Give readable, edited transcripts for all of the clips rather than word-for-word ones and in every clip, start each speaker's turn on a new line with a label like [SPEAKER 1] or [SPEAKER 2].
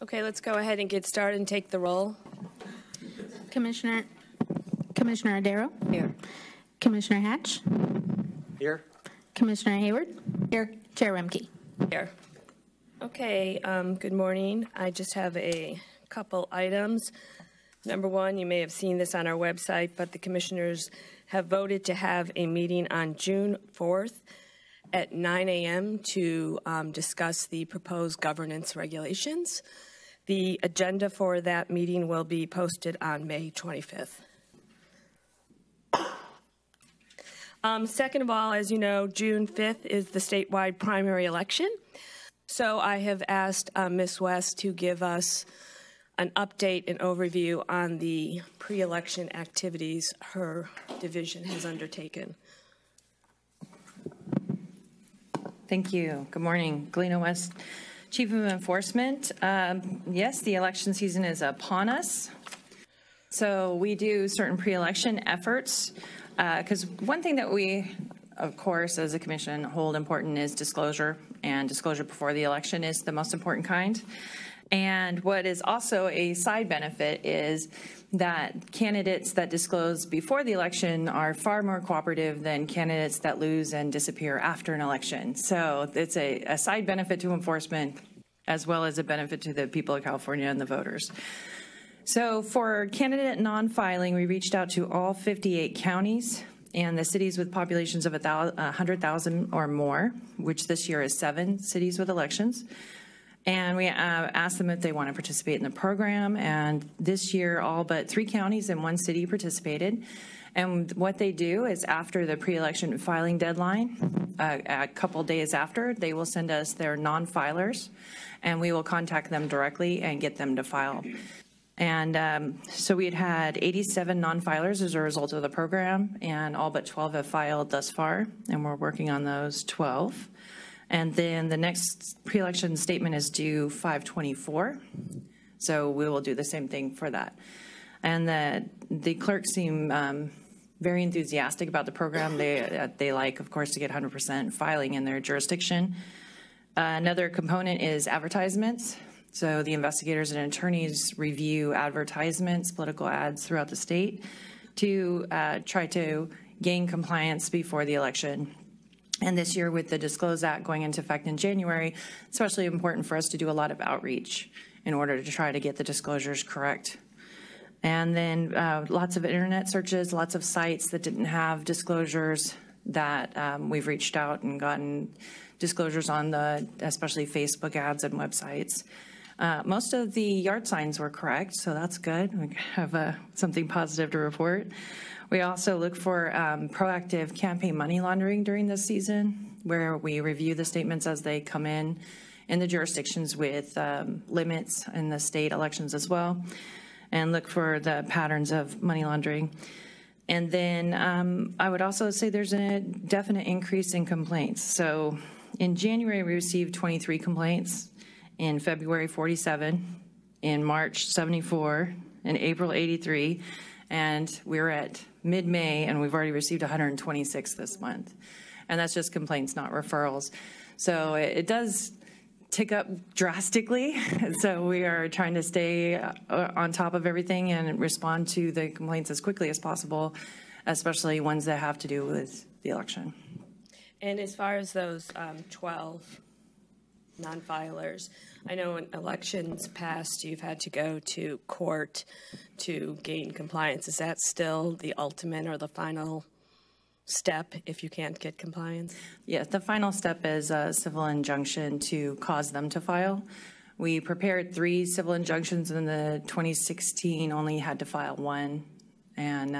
[SPEAKER 1] Okay, let's go ahead and get started and take the roll.
[SPEAKER 2] Commissioner Adaro?
[SPEAKER 1] Here.
[SPEAKER 2] Commissioner Hatch?
[SPEAKER 3] Here.
[SPEAKER 2] Commissioner Hayward? Here. Chair Remke?
[SPEAKER 1] Here. Okay, good morning. I just have a couple items. Number one, you may have seen this on our website, but the commissioners have voted to have a meeting on June 4th at 9 a.m. to discuss the proposed governance regulations. The agenda for that meeting will be posted on May 25th. Second of all, as you know, June 5th is the statewide primary election. So I have asked Ms. West to give us an update and overview on the pre-election activities her division has undertaken.
[SPEAKER 4] Thank you. Good morning. Galena West, Chief of Enforcement. Yes, the election season is upon us. So we do certain pre-election efforts because one thing that we, of course, as a commission hold important is disclosure, and disclosure before the election is the most important kind. And what is also a side benefit is that candidates that disclose before the election are far more cooperative than candidates that lose and disappear after an election. So it's a side benefit to enforcement as well as a benefit to the people of California and the voters. So for candidate non-filing, we reached out to all 58 counties and the cities with populations of 100,000 or more, which this year is 7 cities with elections. And we asked them if they want to participate in the program. And this year, all but 3 counties and 1 city participated. And what they do is after the pre-election filing deadline, a couple days after, they will send us their non-filers, and we will contact them directly and get them to file. And so we had 87 non-filers as a result of the program, and all but 12 have filed thus far, and we're working on those 12. And then the next pre-election statement is due 5/24, so we will do the same thing for that. And the clerks seem very enthusiastic about the program. They like, of course, to get 100% filing in their jurisdiction. Another component is advertisements. So the investigators and attorneys review advertisements, political ads throughout the state to try to gain compliance before the election. And this year, with the Disclose Act going into effect in January, it's especially important for us to do a lot of outreach in order to try to get the disclosures correct. And then lots of internet searches, lots of sites that didn't have disclosures that we've reached out and gotten disclosures on, especially Facebook ads and websites. Most of the yard signs were correct, so that's good. We have something positive to report. We also look for proactive campaign money laundering during this season, where we review the statements as they come in the jurisdictions with limits in the state elections as well, and look for the patterns of money laundering. And then I would also say there's a definite increase in complaints. So in January, we received 23 complaints. In February, 47. In March, 74. In April, 83. And we're at mid-May, and we've already received 126 this month. And that's just complaints, not referrals. So it does tick up drastically. So we are trying to stay on top of everything and respond to the complaints as quickly as possible, especially ones that have to do with the election.
[SPEAKER 1] And as far as those 12 non-filers, I know in elections past you've had to go to court to gain compliance. Is that still the ultimate or the final step if you can't get compliance?
[SPEAKER 4] Yes, the final step is a civil injunction to cause them to file. We prepared 3 civil injunctions in the 2016, only had to file 1. And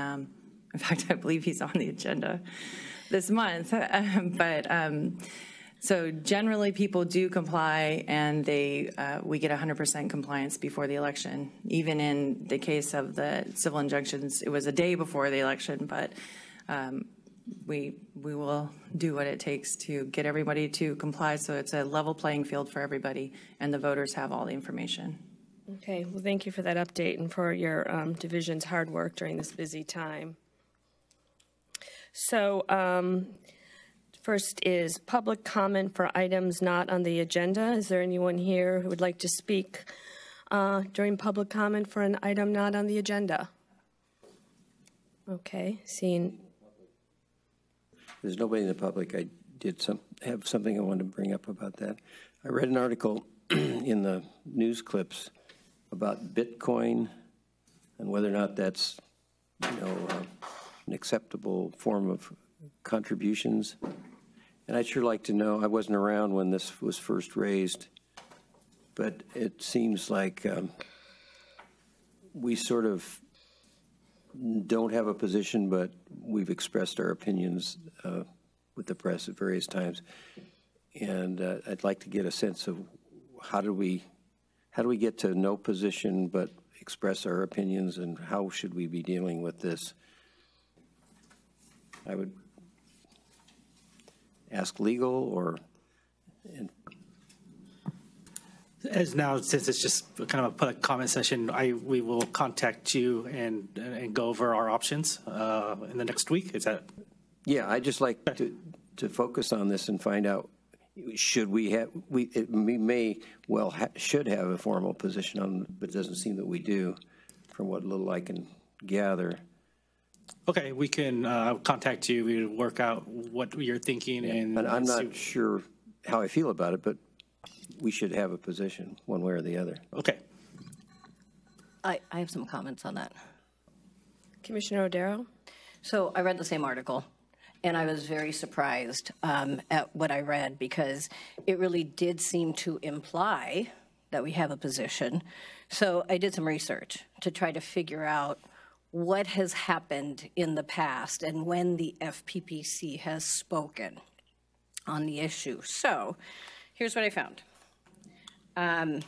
[SPEAKER 4] in fact, I believe he's on the agenda this month. So generally, people do comply, and we get 100% compliance before the election. Even in the case of the civil injunctions, it was a day before the election, but we will do what it takes to get everybody to comply, so it's a level playing field for everybody, and the voters have all the information.
[SPEAKER 1] Okay, well, thank you for that update and for your division's hard work during this busy time. So, first is public comment for items not on the agenda. Is there anyone here who would like to speak during public comment for an item not on the agenda? Okay, seeing.
[SPEAKER 3] There's nobody in the public. I did have something I wanted to bring up about that. I read an article in the news clips about Bitcoin and whether or not that's, an acceptable form of contributions. And I'd sure like to know, I wasn't around when this was first raised, but it seems like we sort of don't have a position, but we've expressed our opinions with the press at various times. And I'd like to get a sense of how do we get to no position but express our opinions, and how should we be dealing with this? I would ask legal or.
[SPEAKER 5] As now, since it's just kind of a public comment session, we will contact you and go over our options in the next week. Is that?
[SPEAKER 3] Yeah, I'd just like to focus on this and find out, should we have, we may well should have a formal position on, but it doesn't seem that we do from what little I can gather.
[SPEAKER 5] Okay, we can contact you. We work out what you're thinking. And
[SPEAKER 3] I'm not sure how I feel about it, but we should have a position one way or the other.
[SPEAKER 5] Okay.
[SPEAKER 6] I have some comments on that.
[SPEAKER 1] Commissioner Odero?
[SPEAKER 6] So I read the same article, and I was very surprised at what I read, because it really did seem to imply that we have a position. So I did some research to try to figure out what has happened in the past and when the FPPC has spoken on the issue. So here's what I found. And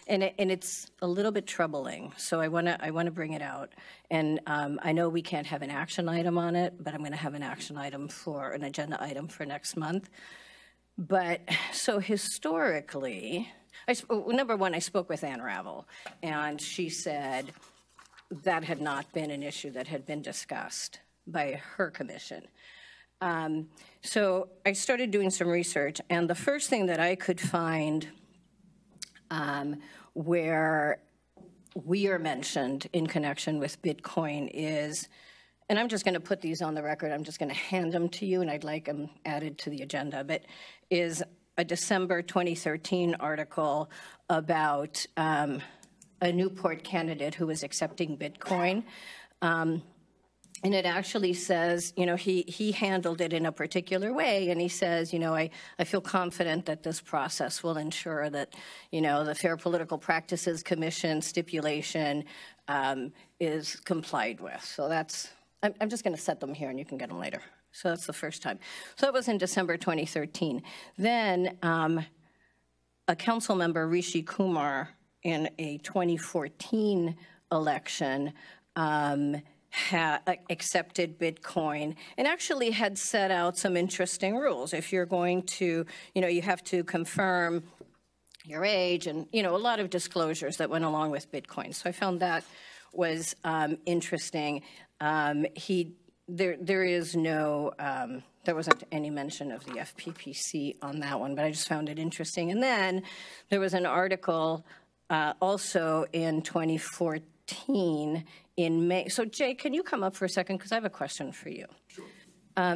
[SPEAKER 6] it's a little bit troubling, so I want to bring it out. And I know we can't have an action item on it, but I'm going to have an action item for an agenda item for next month. But so historically, number one, I spoke with Ann Ravel, and she said that had not been an issue that had been discussed by her commission. So I started doing some research, and the first thing that I could find where we are mentioned in connection with Bitcoin is, and I'm just going to put these on the record, I'm just going to hand them to you, and I'd like them added to the agenda, but is a December 2013 article about a Newport candidate who was accepting Bitcoin. And it actually says, he handled it in a particular way, and he says, I feel confident that this process will ensure that, the Fair Political Practices Commission stipulation is complied with. So I'm just going to set them here, and you can get them later. So that's the first time. So that was in December 2013. Then a council member, Rishi Kumar, in a 2014 election, accepted Bitcoin and actually had set out some interesting rules. If you're going to, you have to confirm your age and, a lot of disclosures that went along with Bitcoin. So I found that was interesting. There is no, there wasn't any mention of the FPPC on that one, but I just found it interesting. And then there was an article also in 2014 in May. So Jay, can you come up for a second? Because I have a question for you. Sure.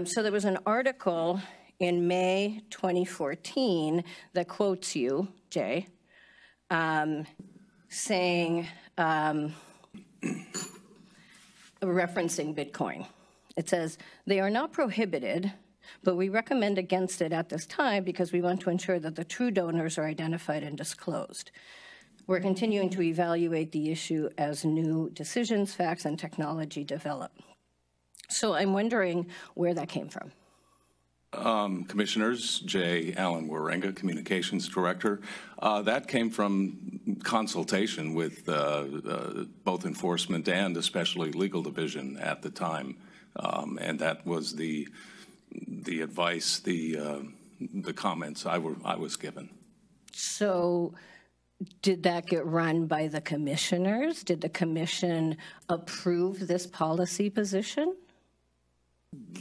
[SPEAKER 6] So there was an article in May 2014 that quotes you, Jay, saying, referencing Bitcoin. It says, "They are not prohibited, but we recommend against it at this time because we want to ensure that the true donors are identified and disclosed. We're continuing to evaluate the issue as new decisions, facts, and technology develop." So I'm wondering where that came from.
[SPEAKER 7] Commissioners, J. Alan Warenga, Communications Director. That came from consultation with both enforcement and especially legal division at the time. And that was the advice, the comments I was given.
[SPEAKER 6] So did that get run by the commissioners? Did the commission approve this policy position?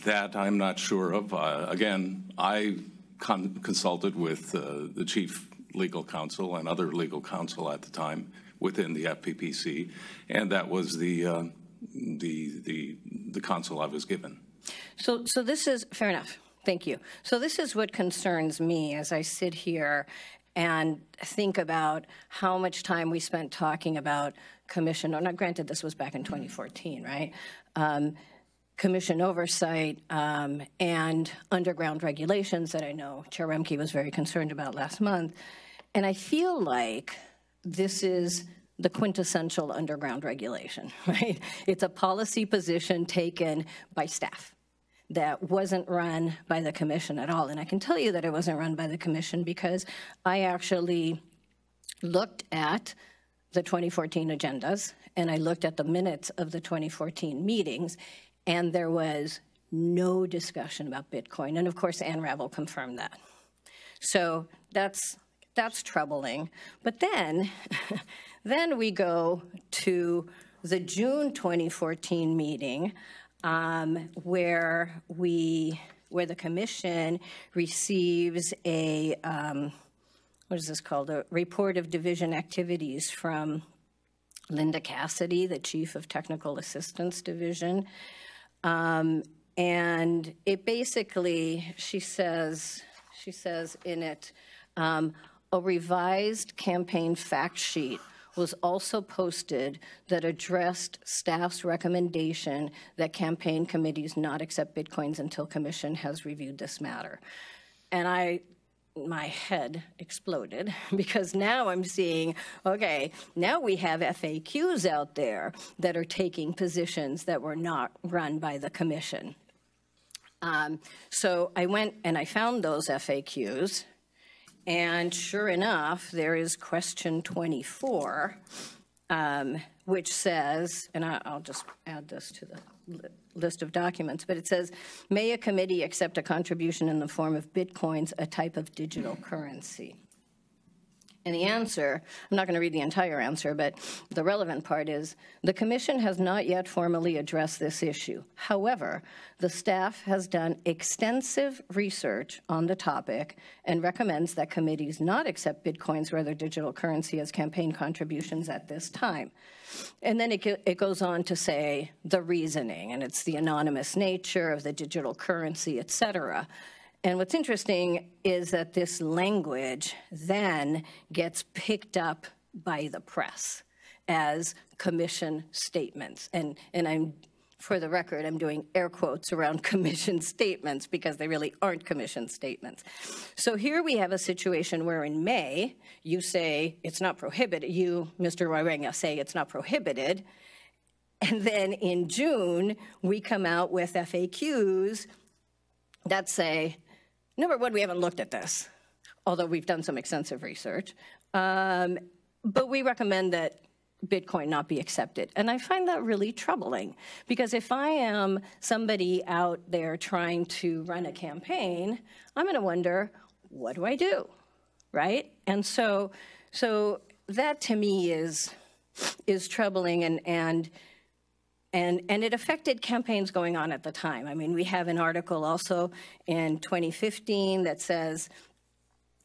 [SPEAKER 7] That I'm not sure of. Again, I consulted with the chief legal counsel and other legal counsel at the time within the FPPC, and that was the counsel I was given.
[SPEAKER 6] So this is, fair enough, thank you. So this is what concerns me as I sit here and think about how much time we spent talking about commission, now granted this was back in 2014, right? Commission oversight and underground regulations that I know Chair Remke was very concerned about last month. And I feel like this is the quintessential underground regulation, right? It's a policy position taken by staff that wasn't run by the commission at all. And I can tell you that it wasn't run by the commission because I actually looked at the 2014 agendas and I looked at the minutes of the 2014 meetings, and there was no discussion about Bitcoin. And of course, Ann Ravel confirmed that. So that's troubling. But then, then we go to the June 2014 meeting where the commission receives a, what is this called? A report of division activities from Linda Cassidy, the Chief of Technical Assistance Division. And it basically, she says in it, a revised campaign fact sheet was also posted that addressed staff's recommendation that campaign committees not accept Bitcoins until commission has reviewed this matter. And my head exploded because now I'm seeing, okay, now we have FAQs out there that are taking positions that were not run by the commission. So I went and I found those FAQs, and sure enough, there is question 24, which says, and I'll just add this to the list of documents, but it says, may a committee accept a contribution in the form of Bitcoins, a type of digital currency? And the answer, I'm not going to read the entire answer, but the relevant part is, the commission has not yet formally addressed this issue. However, the staff has done extensive research on the topic and recommends that committees not accept Bitcoins or other digital currency as campaign contributions at this time. And then it goes on to say the reasoning, and it's the anonymous nature of the digital currency, et cetera. And what's interesting is that this language then gets picked up by the press as commission statements. And I'm, for the record, I'm doing air quotes around commission statements because they really aren't commission statements. So here we have a situation where in May, you say it's not prohibited. You, Mr. Wierenga, say it's not prohibited. And then in June, we come out with FAQs that say, number one, we haven't looked at this, although we've done some extensive research. But we recommend that Bitcoin not be accepted. And I find that really troubling, because if I am somebody out there trying to run a campaign, I'm going to wonder, what do I do, right? And so that to me is troubling, and it affected campaigns going on at the time. I mean, we have an article also in 2015 that says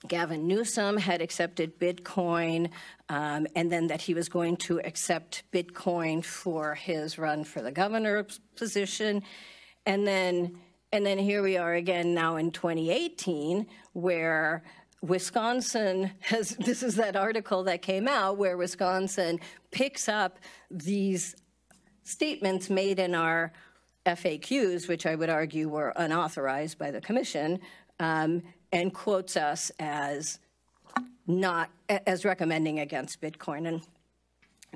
[SPEAKER 6] Gavin Newsom had accepted Bitcoin, and then that he was going to accept Bitcoin for his run for the governor's position. And then here we are again now in 2018, where Wisconsin has, this is that article that came out where Wisconsin picks up these statements made in our FAQs, which I would argue were unauthorized by the commission, and quotes us as recommending against Bitcoin. And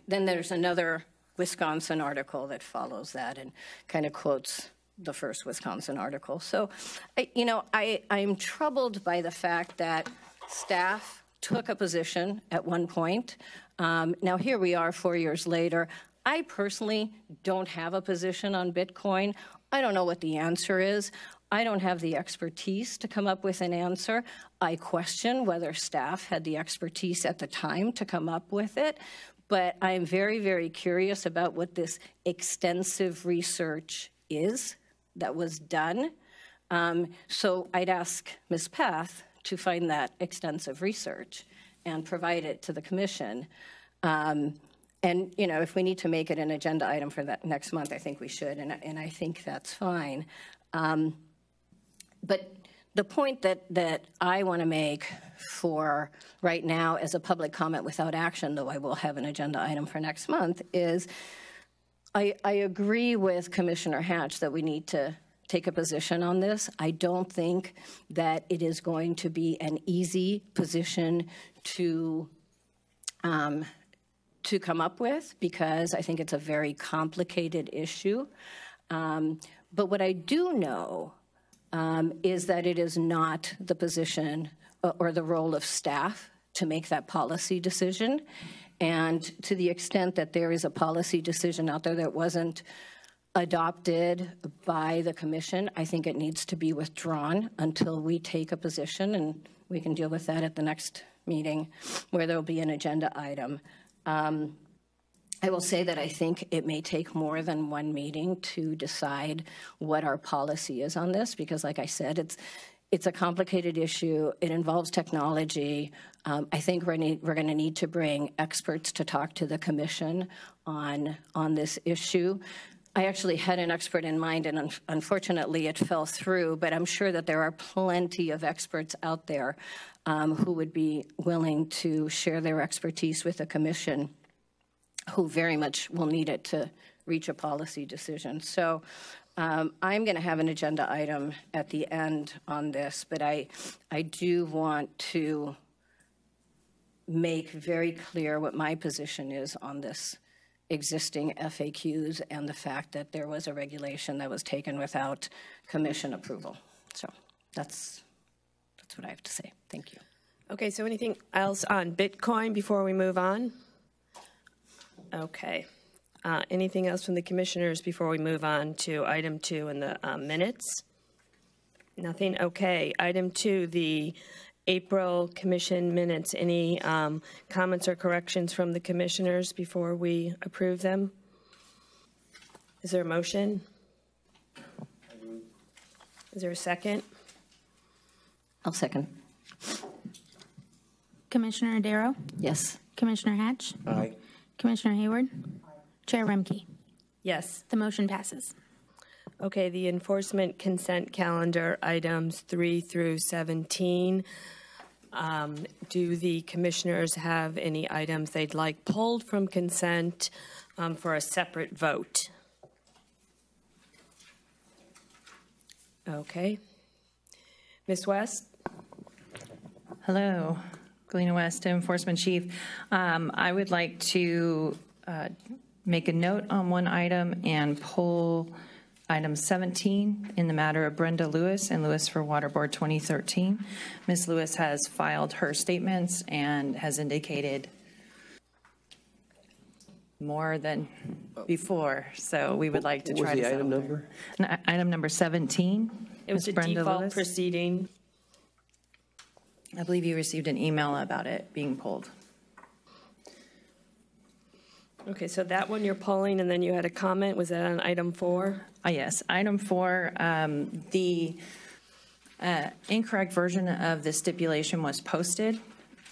[SPEAKER 6] then there's another Wisconsin article that follows that and kind of quotes the first Wisconsin article. So, I'm troubled by the fact that staff took a position at one point. Now here we are 4 years later. I personally don't have a position on Bitcoin. I don't know what the answer is. I don't have the expertise to come up with an answer. I question whether staff had the expertise at the time to come up with it. But I'm very, very curious about what this extensive research is that was done. So I'd ask Ms. Path to find that extensive research and provide it to the commission. And, you know, if we need to make it an agenda item for that next month, I think we should, and I think that's fine. But the point that I want to make for right now as a public comment without action, though I will have an agenda item for next month, is I agree with Commissioner Hatch that we need to take a position on this. I don't think that it is going to be an easy position to come up with, because I think it's a very complicated issue. But what I do know is that it is not the position or the role of staff to make that policy decision. And to the extent that there is a policy decision out there that wasn't adopted by the commission, I think it needs to be withdrawn until we take a position, and we can deal with that at the next meeting where there will be an agenda item. I will say that I think it may take more than one meeting to decide what our policy is on this, because like I said, it's a complicated issue. It involves technology. I think we're going to need to bring experts to talk to the commission on this issue. I actually had an expert in mind, and unfortunately it fell through, but I'm sure that there are plenty of experts out there who would be willing to share their expertise with the commission, who very much will need it to reach a policy decision. So I'm going to have an agenda item at the end on this, but I do want to make very clear what my position is on this existing FAQs and the fact that there was a regulation that was taken without commission approval. So that's what I have to say. Thank you.
[SPEAKER 1] Okay, so anything else on Bitcoin before we move on? Okay. Anything else from the commissioners before we move on to item 2 in the minutes? Nothing? Okay. Item 2, the April commission minutes. Any comments or corrections from the commissioners before we approve them? Is there a motion? Is there a second?
[SPEAKER 6] I'll second.
[SPEAKER 2] Commissioner Darrow?
[SPEAKER 6] Yes.
[SPEAKER 2] Commissioner Hatch?
[SPEAKER 3] Aye.
[SPEAKER 2] Commissioner Hayward? Chair Remke?
[SPEAKER 1] Yes.
[SPEAKER 2] The motion passes.
[SPEAKER 1] Okay, the enforcement consent calendar, items 3 through 17. Do the commissioners have any items they'd like pulled from consent for a separate vote? Okay. Ms. West?
[SPEAKER 4] Hello, Galena West Enforcement Chief. I would like to make a note on one item and pull item 17 in the matter of Brenda Lewis and Lewis for Water Board 2013. Ms. Lewis has filed her statements and has indicated more than before, so we would like to try to.
[SPEAKER 3] What was the item number?
[SPEAKER 4] Item number 17.
[SPEAKER 1] It was a default proceeding.
[SPEAKER 4] I believe you received an email about it being pulled.
[SPEAKER 1] Okay, so that one you're pulling, and then you had a comment. Was that on item 4?
[SPEAKER 4] Yes, item 4, the incorrect version of the stipulation was posted,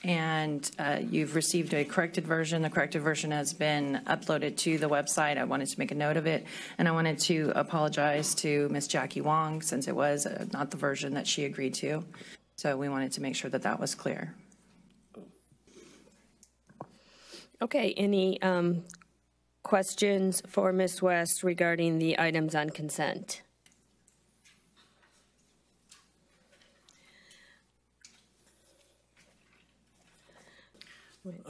[SPEAKER 4] and you've received a corrected version. The corrected version has been uploaded to the website. I wanted to make a note of it, and I wanted to apologize to Ms. Jackie Wong, since it was not the version that she agreed to. So we wanted to make sure that that was clear.
[SPEAKER 1] Okay, any questions for Ms. West regarding the items on consent?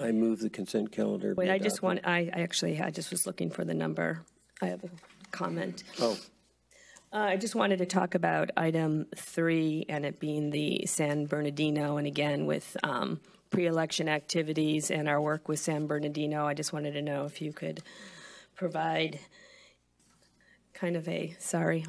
[SPEAKER 3] I move the consent calendar.
[SPEAKER 1] Wait, I just was looking for the number. I have a comment.
[SPEAKER 3] Oh.
[SPEAKER 1] I just wanted to talk about item 3 and it being the San Bernardino, and again with pre-election activities and our work with San Bernardino. I just wanted to know if you could provide kind of a,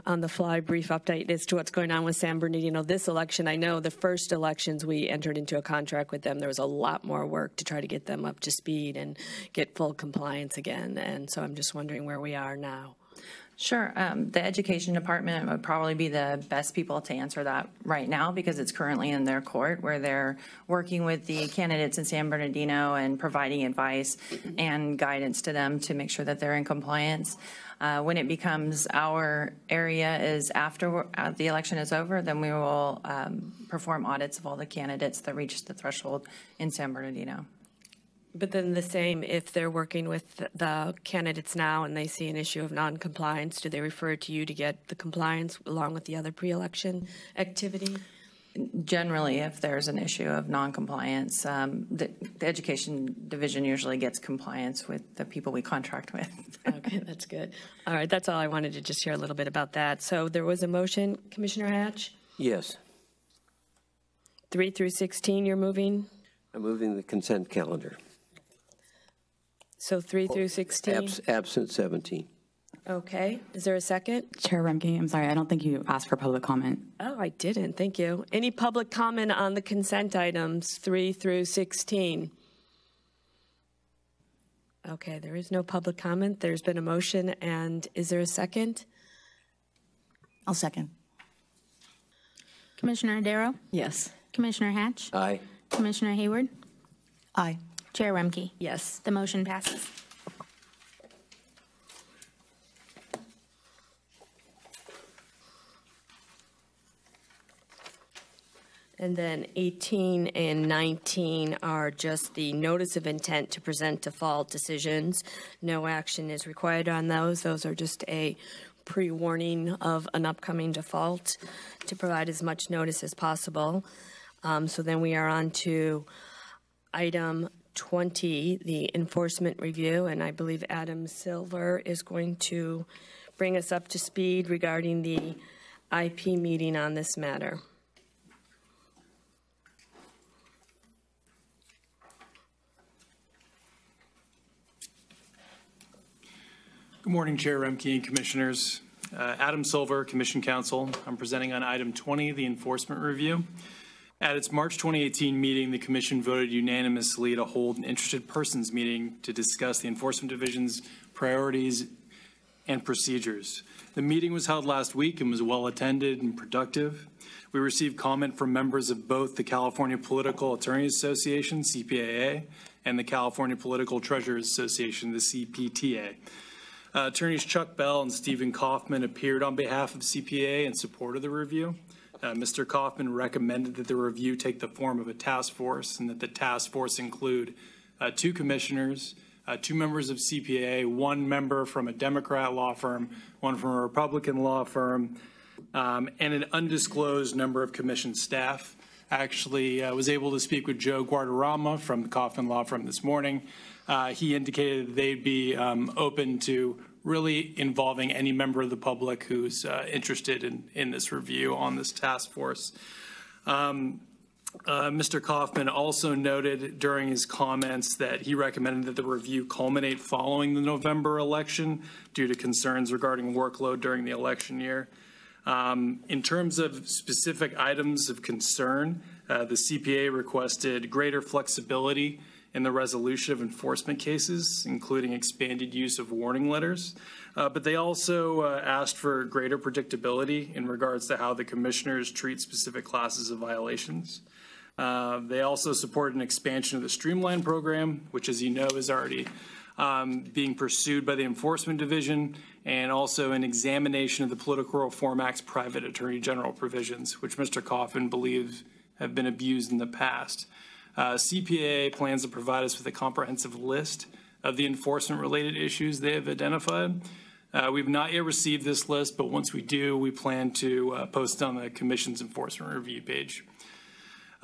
[SPEAKER 1] on-the-fly brief update as to what's going on with San Bernardino. This election, I know the first elections we entered into a contract with them. There was a lot more work to try to get them up to speed and get full compliance again. And so I'm just wondering where we are now.
[SPEAKER 4] Sure. The education department would probably be the best people to answer that right now because it's currently in their court where they're working with the candidates in San Bernardino and providing advice and guidance to them to make sure that they're in compliance. When it becomes our area is after the election is over, then we will perform audits of all the candidates that reach the threshold in San Bernardino.
[SPEAKER 1] But then the same, if they're working with the candidates now and they see an issue of non-compliance, do they refer to you to get the compliance along with the other pre-election activity?
[SPEAKER 4] Generally, if there's an issue of non-compliance, the education division usually gets compliance with the people we contract with.
[SPEAKER 1] Okay, that's good. All right, that's all I wanted to just hear a little bit about that. So there was a motion, Commissioner Hatch?
[SPEAKER 3] Yes.
[SPEAKER 1] 3 through 16 you're moving?
[SPEAKER 3] I'm moving the consent calendar.
[SPEAKER 1] So 3 through 16?
[SPEAKER 3] Absent 17.
[SPEAKER 1] Okay. Is there a second?
[SPEAKER 8] Chair Remke, I'm sorry, I don't think you asked for public comment.
[SPEAKER 1] Oh, I didn't. Thank you. Any public comment on the consent items 3 through 16? Okay, there is no public comment. There's been a motion, and is there a second?
[SPEAKER 8] I'll second.
[SPEAKER 2] Commissioner Darrow?
[SPEAKER 6] Yes.
[SPEAKER 2] Commissioner Hatch?
[SPEAKER 3] Aye.
[SPEAKER 2] Commissioner Hayward?
[SPEAKER 8] Aye.
[SPEAKER 2] Chair Remke?
[SPEAKER 1] Yes.
[SPEAKER 2] The motion passes.
[SPEAKER 1] And then 18 and 19 are just the notice of intent to present default decisions. No action is required on those. Those are just a pre-warning of an upcoming default to provide as much notice as possible. So then we are on to item 20, the enforcement review, and I believe Adam Silver is going to bring us up to speed regarding the IP meeting on this matter.
[SPEAKER 9] Good morning, Chair Remke and Commissioners. Adam Silver, Commission Counsel. I'm presenting on item 20, the enforcement review. At its March 2018 meeting, the Commission voted unanimously to hold an interested persons meeting to discuss the Enforcement Division's priorities and procedures. The meeting was held last week and was well attended and productive. We received comment from members of both the California Political Attorneys Association, CPAA, and the California Political Treasurers Association, the CPTA. Attorneys Chuck Bell and Stephen Kaufman appeared on behalf of CPA in support of the review. Mr. Kaufman recommended that the review take the form of a task force and that the task force include 2 commissioners, 2 members of CPA, 1 member from a Democrat law firm, 1 from a Republican law firm, and an undisclosed number of commission staff. Actually, I was able to speak with Joe Guardarama from the Kaufman law firm this morning. He indicated that they'd be open to really involving any member of the public who's interested in this review on this task force. Mr. Kaufman also noted during his comments that he recommended that the review culminate following the November election due to concerns regarding workload during the election year. In terms of specific items of concern, the CPA requested greater flexibility in the resolution of enforcement cases, including expanded use of warning letters. But they also asked for greater predictability in regards to how the commissioners treat specific classes of violations. They also support an expansion of the Streamline program, which, as you know, is already being pursued by the Enforcement Division, and also an examination of the Political Reform Act's private attorney general provisions, which Mr. Kaufman believes have been abused in the past. CPA plans to provide us with a comprehensive list of the enforcement-related issues they have identified. We've not yet received this list, but once we do, we plan to post it on the Commission's enforcement review page.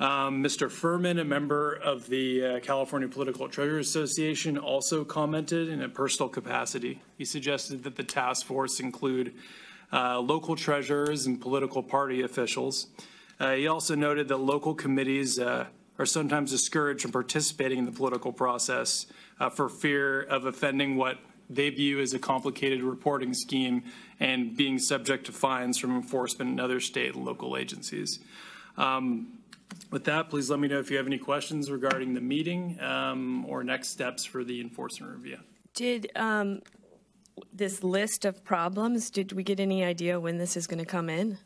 [SPEAKER 9] Mr. Furman, a member of the California Political Treasurers Association, also commented in a personal capacity. He suggested that the task force include local treasurers and political party officials. He also noted that local committees are sometimes discouraged from participating in the political process for fear of offending what they view as a complicated reporting scheme and being subject to fines from enforcement and other state and local agencies. With that, please let me know if you have any questions regarding the meeting or next steps for the enforcement review.
[SPEAKER 1] this list of problems, did we get any idea when this is going to come in?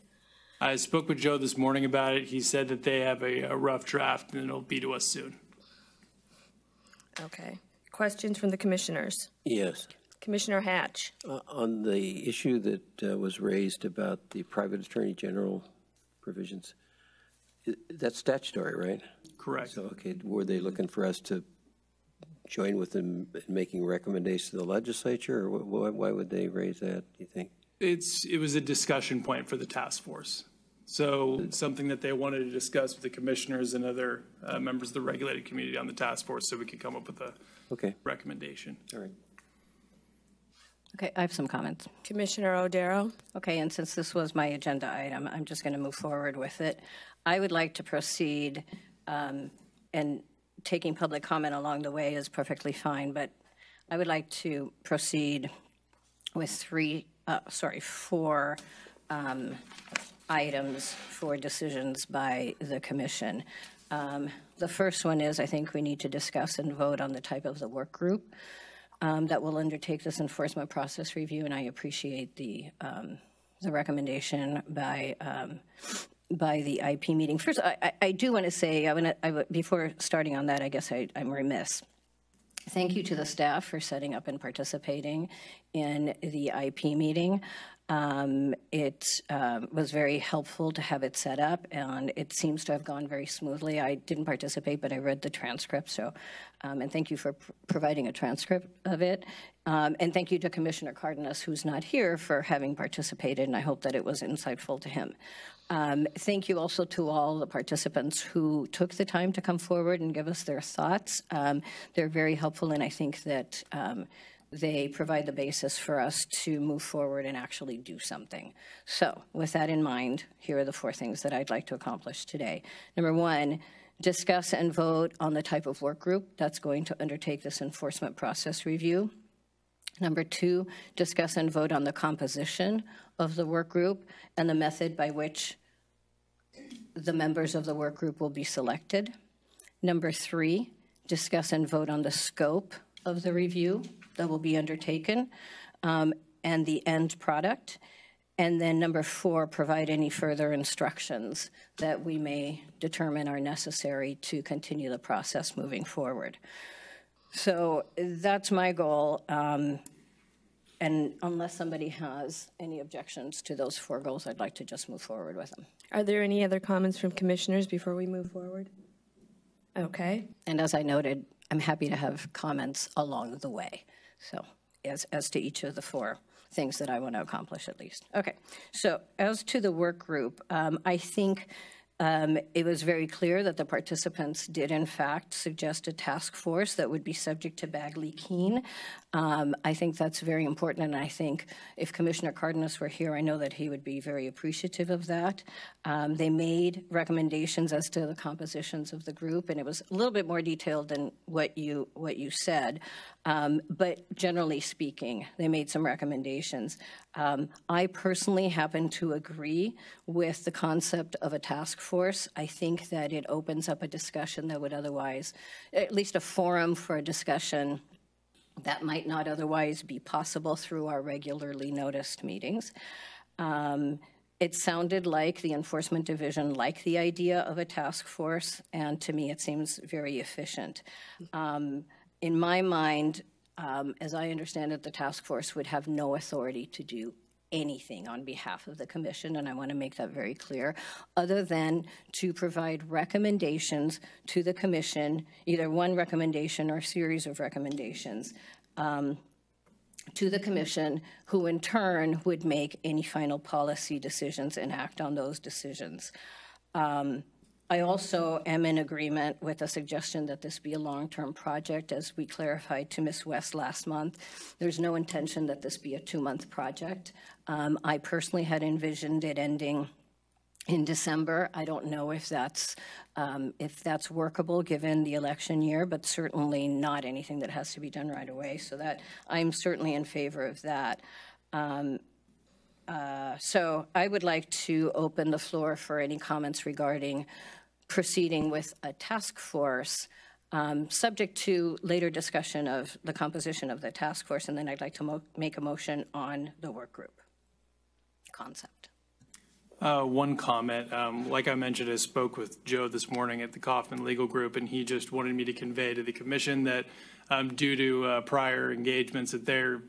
[SPEAKER 9] I spoke with Joe this morning about it. He said that they have a rough draft and it'll be to us soon.
[SPEAKER 1] Okay. Questions from the commissioners?
[SPEAKER 3] Yes.
[SPEAKER 1] Commissioner Hatch.
[SPEAKER 3] On the issue that was raised about the private attorney general provisions, that's statutory, right?
[SPEAKER 9] Correct.
[SPEAKER 3] So, okay, were they looking for us to join with them in making recommendations to the legislature, or why would they raise that, do you think?
[SPEAKER 9] It was a discussion point for the task force. So something that they wanted to discuss with the commissioners and other members of the regulated community on the task force so we could come up with a recommendation.
[SPEAKER 3] All right.
[SPEAKER 6] Okay, I have some comments.
[SPEAKER 1] Commissioner O'Darrow.
[SPEAKER 6] Okay, and since this was my agenda item, I'm just going to move forward with it. I would like to proceed, and taking public comment along the way is perfectly fine, but I would like to proceed with four items for decisions by the commission. The first one is I think we need to discuss and vote on the type of the work group that will undertake this enforcement process review, and I appreciate the recommendation by the IP meeting. First, I do want to say, before starting on that, I guess I'm remiss. Thank you to the staff for setting up and participating in the IP meeting. It was very helpful to have it set up, and it seems to have gone very smoothly. I didn't participate, but I read the transcript, so, and thank you for providing a transcript of it. And thank you to Commissioner Cardenas, who's not here, for having participated, and I hope that it was insightful to him. Thank you also to all the participants who took the time to come forward and give us their thoughts. They're very helpful, and I think that they provide the basis for us to move forward and actually do something. So with that in mind, here are the four things that I'd like to accomplish today. Number one, discuss and vote on the type of work group that's going to undertake this enforcement process review. Number two, discuss and vote on the composition of the work group and the method by which the members of the work group will be selected. Number three, discuss and vote on the scope of the review that will be undertaken and the end product. And then number four, provide any further instructions that we may determine are necessary to continue the process moving forward. So that's my goal. And unless somebody has any objections to those four goals, I'd like to just move forward with them.
[SPEAKER 1] Are there any other comments from commissioners before we move forward? Okay.
[SPEAKER 6] And as I noted, I'm happy to have comments along the way. So as to each of the four things that I want to accomplish at least. Okay, so as to the work group, I think it was very clear that the participants did in fact suggest a task force that would be subject to Bagley-Keene. I think that's very important, and I think if Commissioner Cardenas were here, I know that he would be very appreciative of that. They made recommendations as to the compositions of the group, and it was a little bit more detailed than what you said. But generally speaking, they made some recommendations. I personally happen to agree with the concept of a task force. I think that it opens up a discussion that would otherwise, at least a forum for a discussion that might not otherwise be possible through our regularly noticed meetings. It sounded like the Enforcement Division liked the idea of a task force, and to me it seems very efficient. In my mind, as I understand it, the task force would have no authority to do anything on behalf of the commission, and I want to make that very clear, other than to provide recommendations to the commission, either one recommendation or a series of recommendations to the commission, who in turn would make any final policy decisions and act on those decisions. I also am in agreement with the suggestion that this be a long-term project. As we clarified to Ms. West last month, there's no intention that this be a 2-month project. I personally had envisioned it ending in December. I don't know if that's workable given the election year, but certainly not anything that has to be done right away. So that I'm certainly in favor of that. So I would like to open the floor for any comments regarding proceeding with a task force subject to later discussion of the composition of the task force, and then I'd like to make a motion on the work group concept.
[SPEAKER 9] One comment, like I mentioned, I spoke with Joe this morning at the Kaufman Legal Group, and he just wanted me to convey to the commission that due to prior engagements that they're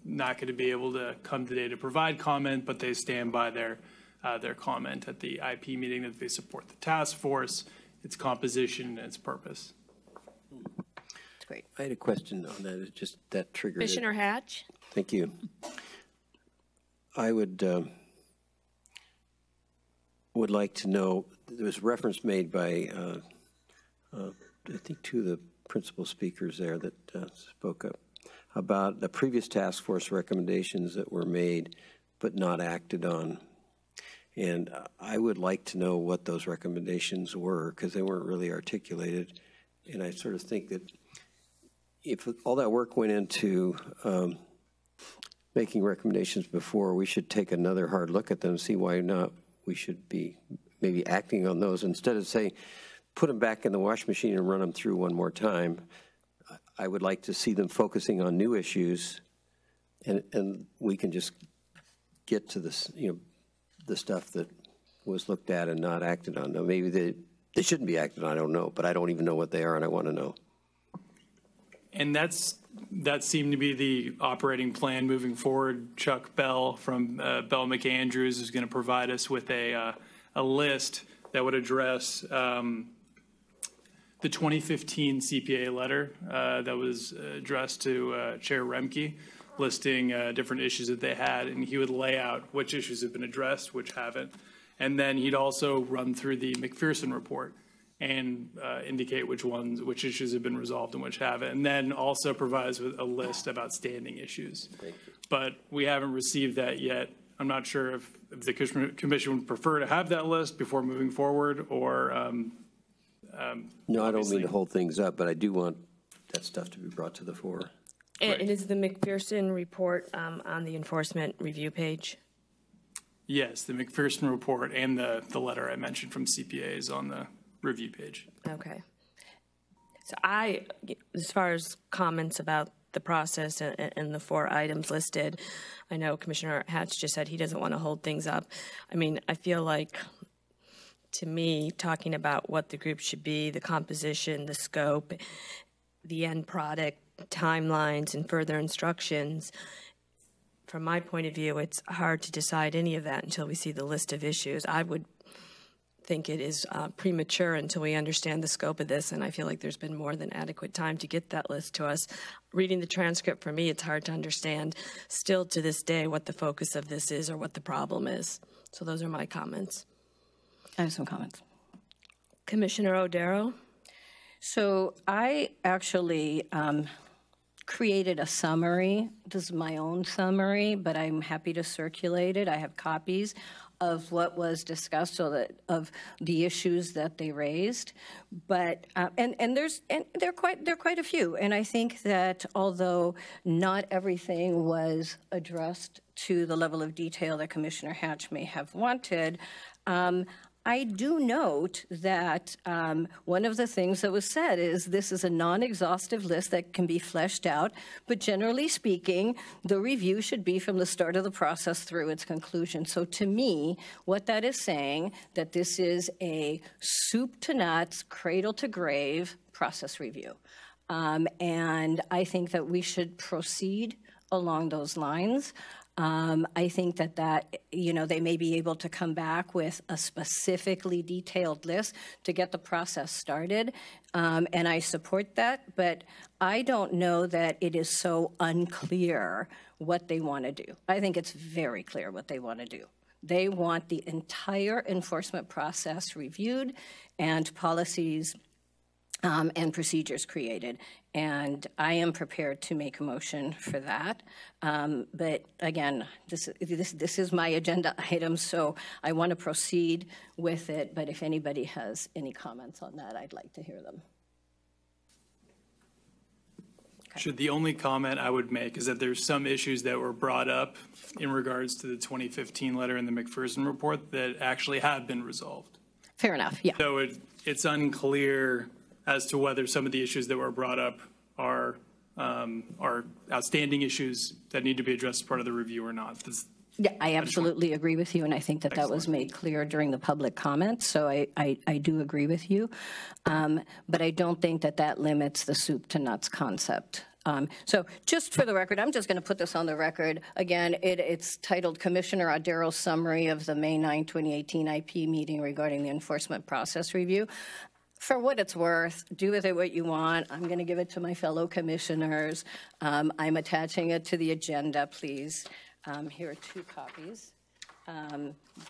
[SPEAKER 9] not going to be able to come today to provide comment, but they stand by their comment at the IP meeting that they support the task force, its composition, and its purpose.
[SPEAKER 6] That's great.
[SPEAKER 3] I had a question on that. It just that triggered
[SPEAKER 1] Commissioner
[SPEAKER 3] it.
[SPEAKER 1] Hatch?
[SPEAKER 3] Thank you. I would like to know, there was reference made by, I think, two of the principal speakers there that spoke up about the previous task force recommendations that were made but not acted on. And I would like to know what those recommendations were, because they weren't really articulated. And I sort of think that if all that work went into making recommendations before, we should take another hard look at them, see why not we should be maybe acting on those instead of say, put them back in the wash machine and run them through one more time. I would like to see them focusing on new issues, and we can just get to this, the stuff that was looked at and not acted on. Now, maybe they shouldn't be acted on, I don't know, but I don't even know what they are, and I want to know.
[SPEAKER 9] And that seemed to be the operating plan moving forward. Chuck Bell from Bell McAndrews is going to provide us with a list that would address the 2015 CPA letter that was addressed to Chair Remke, listing different issues that they had, and he would lay out which issues have been addressed, which haven't. And then he'd also run through the McPherson report and indicate which issues have been resolved and which haven't, and then also provides with a list of outstanding issues. But we haven't received that yet. I'm not sure if the commission would prefer to have that list before moving forward, or
[SPEAKER 3] no, I don't mean to hold things up, but I do want that stuff to be brought to the fore.
[SPEAKER 1] And is the McPherson report on the enforcement review page?
[SPEAKER 9] Yes, the McPherson report and the letter I mentioned from CPA is on the review page.
[SPEAKER 1] Okay. So as far as comments about the process and the 4 items listed, I know Commissioner Hatch just said he doesn't want to hold things up. I mean, I feel like, to me, talking about what the group should be, the composition, the scope, the end product, timelines, and further instructions, from my point of view, it's hard to decide any of that until we see the list of issues. I would think it is premature until we understand the scope of this, and I feel like there's been more than adequate time to get that list to us. Reading the transcript, for me, it's hard to understand still to this day what the focus of this is or what the problem is. So those are my comments.
[SPEAKER 6] I have some comments.
[SPEAKER 1] Commissioner O'Darrow?
[SPEAKER 6] So I actually created a summary. This is my own summary, but I'm happy to circulate it. I have copies of what was discussed, so that of the issues that they raised, but and there are quite a few, and I think that although not everything was addressed to the level of detail that Commissioner Hatch may have wanted, I do note that one of the things that was said is this is a non-exhaustive list that can be fleshed out, but generally speaking, the review should be from the start of the process through its conclusion. So to me, what that is saying, that this is a soup to nuts, cradle to grave process review. And I think that we should proceed along those lines. I think that they may be able to come back with a specifically detailed list to get the process started, and I support that, but I don't know that it is so unclear what they want to do. I think it's very clear what they want to do. They want the entire enforcement process reviewed and policies and procedures created, and I am prepared to make a motion for that. But again, this is my agenda item, so I want to proceed with it. But if anybody has any comments on that, I'd like to hear them.
[SPEAKER 9] Should the only comment I would make is that there's some issues that were brought up in regards to the 2015 letter and the McPherson report that actually have been resolved.
[SPEAKER 6] Fair enough. Yeah.
[SPEAKER 9] So it's unclear as to whether some of the issues that were brought up are outstanding issues that need to be addressed as part of the review or not.
[SPEAKER 6] Yeah, I absolutely agree with you, and I think that that was made clear during the public comments, so I do agree with you. But I don't think that that limits the soup to nuts concept. So just for the record, I'm just going to put this on the record. Again, it's titled Commissioner Audero's Summary of the May 9, 2018 IP Meeting regarding the Enforcement Process Review. For what it's worth, do with it what you want. I'm going to give it to my fellow commissioners. I'm attaching it to the agenda, please. Here are 2 copies.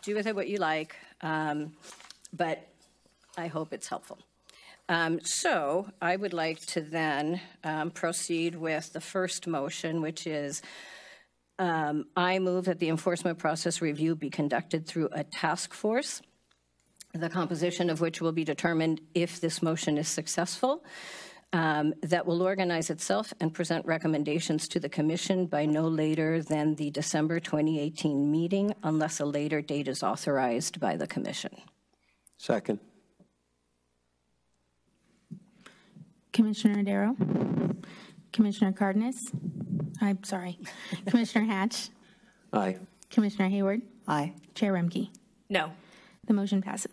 [SPEAKER 6] Do with it what you like, but I hope it's helpful. So I would like to then proceed with the first motion, which is I move that the enforcement process review be conducted through a task force, the composition of which will be determined if this motion is successful, that will organize itself and present recommendations to the Commission by no later than the December 2018 meeting, unless a later date is authorized by the Commission.
[SPEAKER 3] Second.
[SPEAKER 2] Commissioner Audero, Commissioner Cardenas, I'm sorry, Commissioner Hatch,
[SPEAKER 3] Aye.
[SPEAKER 2] Commissioner Hayward,
[SPEAKER 8] Aye.
[SPEAKER 2] Chair Remke.
[SPEAKER 6] No.
[SPEAKER 2] The motion passes.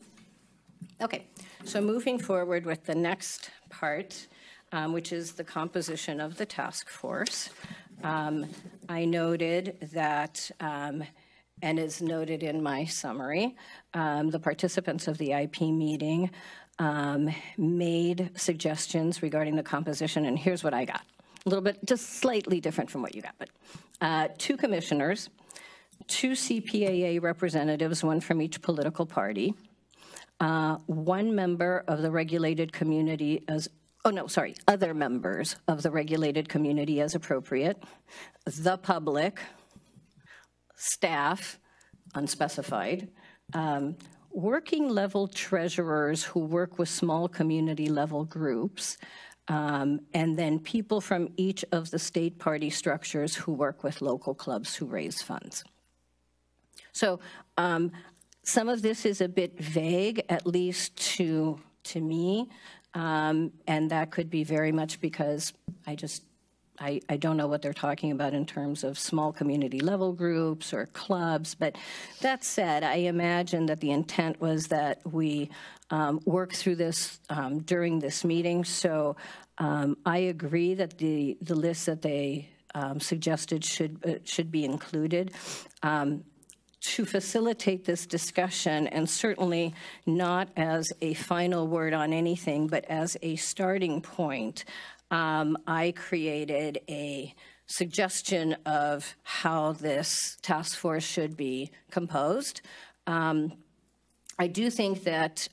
[SPEAKER 6] Okay, so moving forward with the next part, which is the composition of the task force. I noted that, and is noted in my summary, the participants of the IP meeting made suggestions regarding the composition, and here's what I got. A little bit, just slightly different from what you got, but 2 commissioners, 2 CPAA representatives, 1 from each political party, 1 member of the regulated community as, other members of the regulated community as appropriate, the public, staff, unspecified, working level treasurers who work with small community level groups, and then people from each of the state party structures who work with local clubs who raise funds. So some of this is a bit vague, at least to me, and that could be very much because I don't know what they're talking about in terms of small community level groups or clubs, but that said, I imagine that the intent was that we work through this during this meeting. So I agree that the list that they suggested should be included. To facilitate this discussion, and certainly not as a final word on anything, but as a starting point, I created a suggestion of how this task force should be composed. I do think that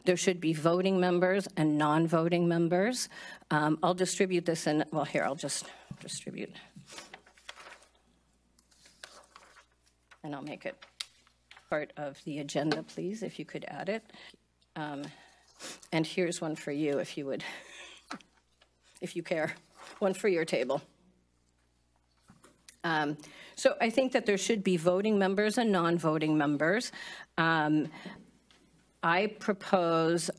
[SPEAKER 6] there should be voting members and non-voting members. I'll distribute this in, well, here, I'll just distribute. And I'll make it part of the agenda, please, if you could add it. And here's one for you, if you would, if you care, one for your table. So I think that there should be voting members and non-voting members. I propose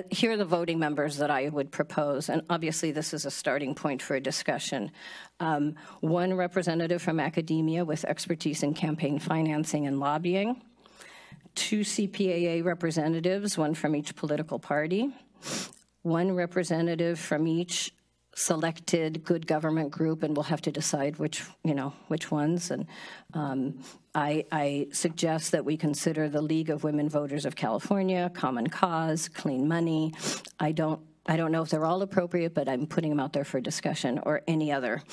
[SPEAKER 6] here are the voting members that I would propose, and obviously this is a starting point for a discussion. 1 representative from academia with expertise in campaign financing and lobbying, 2 CPAA representatives, 1 from each political party, 1 representative from each selected good government group, and we'll have to decide which ones. And I suggest that we consider the League of Women Voters of California, Common Cause, Clean Money. I don't know if they're all appropriate, but I'm putting them out there for discussion, or any other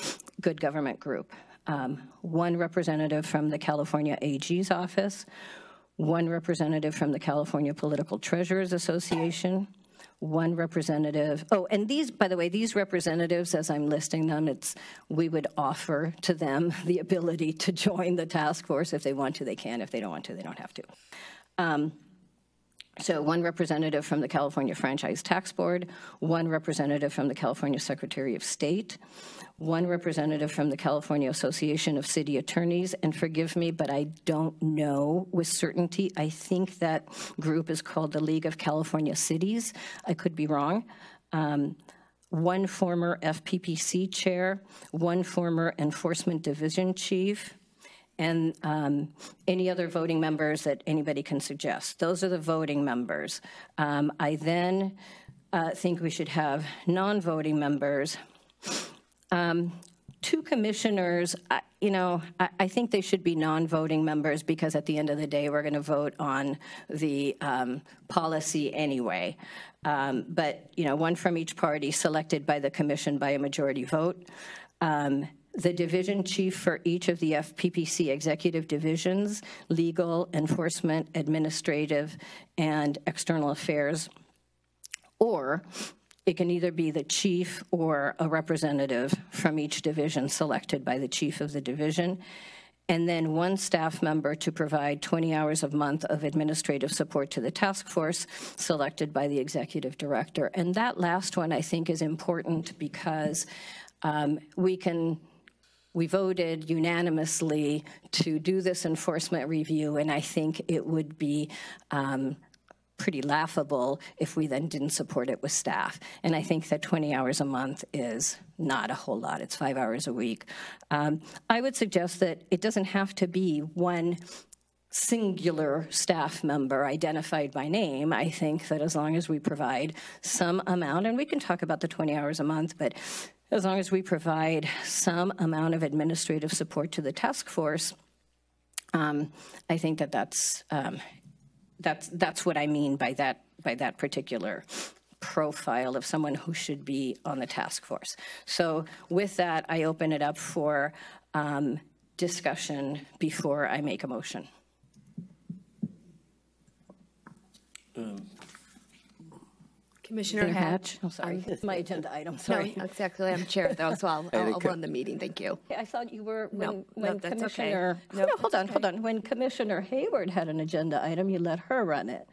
[SPEAKER 6] good government group. 1 representative from the California AG's office, 1 representative from the California Political Treasurers Association, 1 representative, and these, by the way, these representatives, as I'm listing them, we would offer to them the ability to join the task force. If they want to, they can. If they don't want to, they don't have to. So 1 representative from the California Franchise Tax Board, 1 representative from the California Secretary of State, 1 representative from the California Association of City Attorneys, and forgive me, but I don't know with certainty. I think that group is called the League of California Cities. I could be wrong. 1 former FPPC chair, 1 former Enforcement Division chief, and any other voting members that anybody can suggest. Those are the voting members. I then think we should have non-voting members. 2 commissioners, I think they should be non-voting members because at the end of the day, we're going to vote on the policy anyway. But, 1 from each party selected by the commission by a majority vote. The division chief for each of the FPPC executive divisions, legal, enforcement, administrative, and external affairs. Or it can either be the chief or a representative from each division selected by the chief of the division. And then 1 staff member to provide 20 hours a month of administrative support to the task force selected by the executive director. And that last one I think is important because we voted unanimously to do this enforcement review, and I think it would be pretty laughable if we then didn't support it with staff. And I think that 20 hours a month is not a whole lot. It's 5 hours a week. I would suggest that it doesn't have to be 1 singular staff member identified by name. I think that as long as we provide some amount, and we can talk about the 20 hours a month, but as long as we provide some amount of administrative support to the task force, I think that that's what I mean by that particular profile of someone who should be on the task force. So with that, I open it up for discussion before I make a motion.
[SPEAKER 1] Commissioner Hatch.
[SPEAKER 6] I'm sorry, my agenda item, sorry.
[SPEAKER 1] No, exactly. I'm chair, though, so I'll run the meeting. Thank you.
[SPEAKER 6] I thought you were,
[SPEAKER 1] No,
[SPEAKER 6] when
[SPEAKER 1] that's
[SPEAKER 6] Commissioner,
[SPEAKER 1] okay. No,
[SPEAKER 6] hold on. When Commissioner Hayward had an agenda item, you let her run it.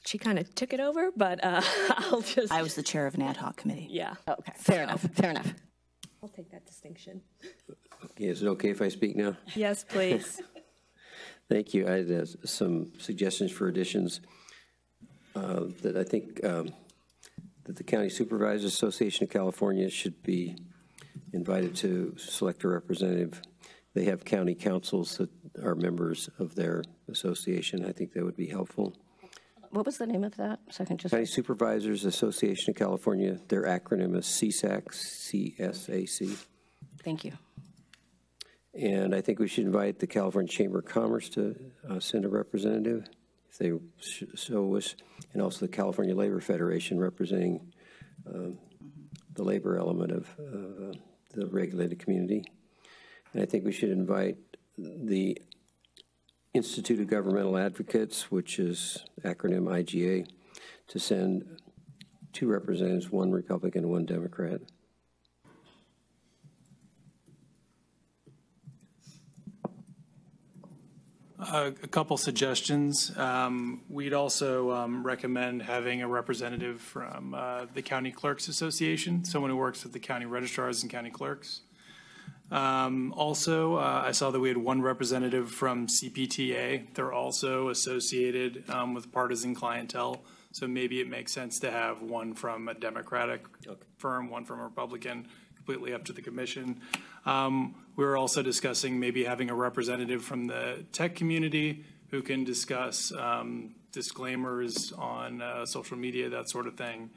[SPEAKER 1] She kind of took it over, but I'll just.
[SPEAKER 8] I was the chair of an ad hoc committee.
[SPEAKER 1] Yeah.
[SPEAKER 6] Okay, fair enough.
[SPEAKER 1] I'll take that distinction.
[SPEAKER 3] Okay, is it okay if I speak now?
[SPEAKER 1] Yes, please.
[SPEAKER 3] Thank you. I had some suggestions for additions that I think that the County Supervisors Association of California should be invited to select a representative. They have county councils that are members of their association. I think that would be helpful.
[SPEAKER 6] What was the name of that? So I can just.
[SPEAKER 3] County Supervisors Association of California, their acronym is CSAC, C-S-A-C.
[SPEAKER 6] Thank you.
[SPEAKER 3] And I think we should invite the California Chamber of Commerce to send a representative, if they so wish, and also the California Labor Federation representing the labor element of the regulated community. And I think we should invite the Institute of Governmental Advocates, which is acronym IGA, to send 2 representatives, 1 Republican and 1 Democrat.
[SPEAKER 9] A couple suggestions. We'd also recommend having a representative from the County Clerks Association, someone who works with the county registrars and county clerks. Also, I saw that we had 1 representative from CPTA. They're also associated with partisan clientele, so maybe it makes sense to have 1 from a Democratic firm, 1 from a Republican, completely up to the commission. We were also discussing maybe having a representative from the tech community who can discuss disclaimers on social media, that sort of thing.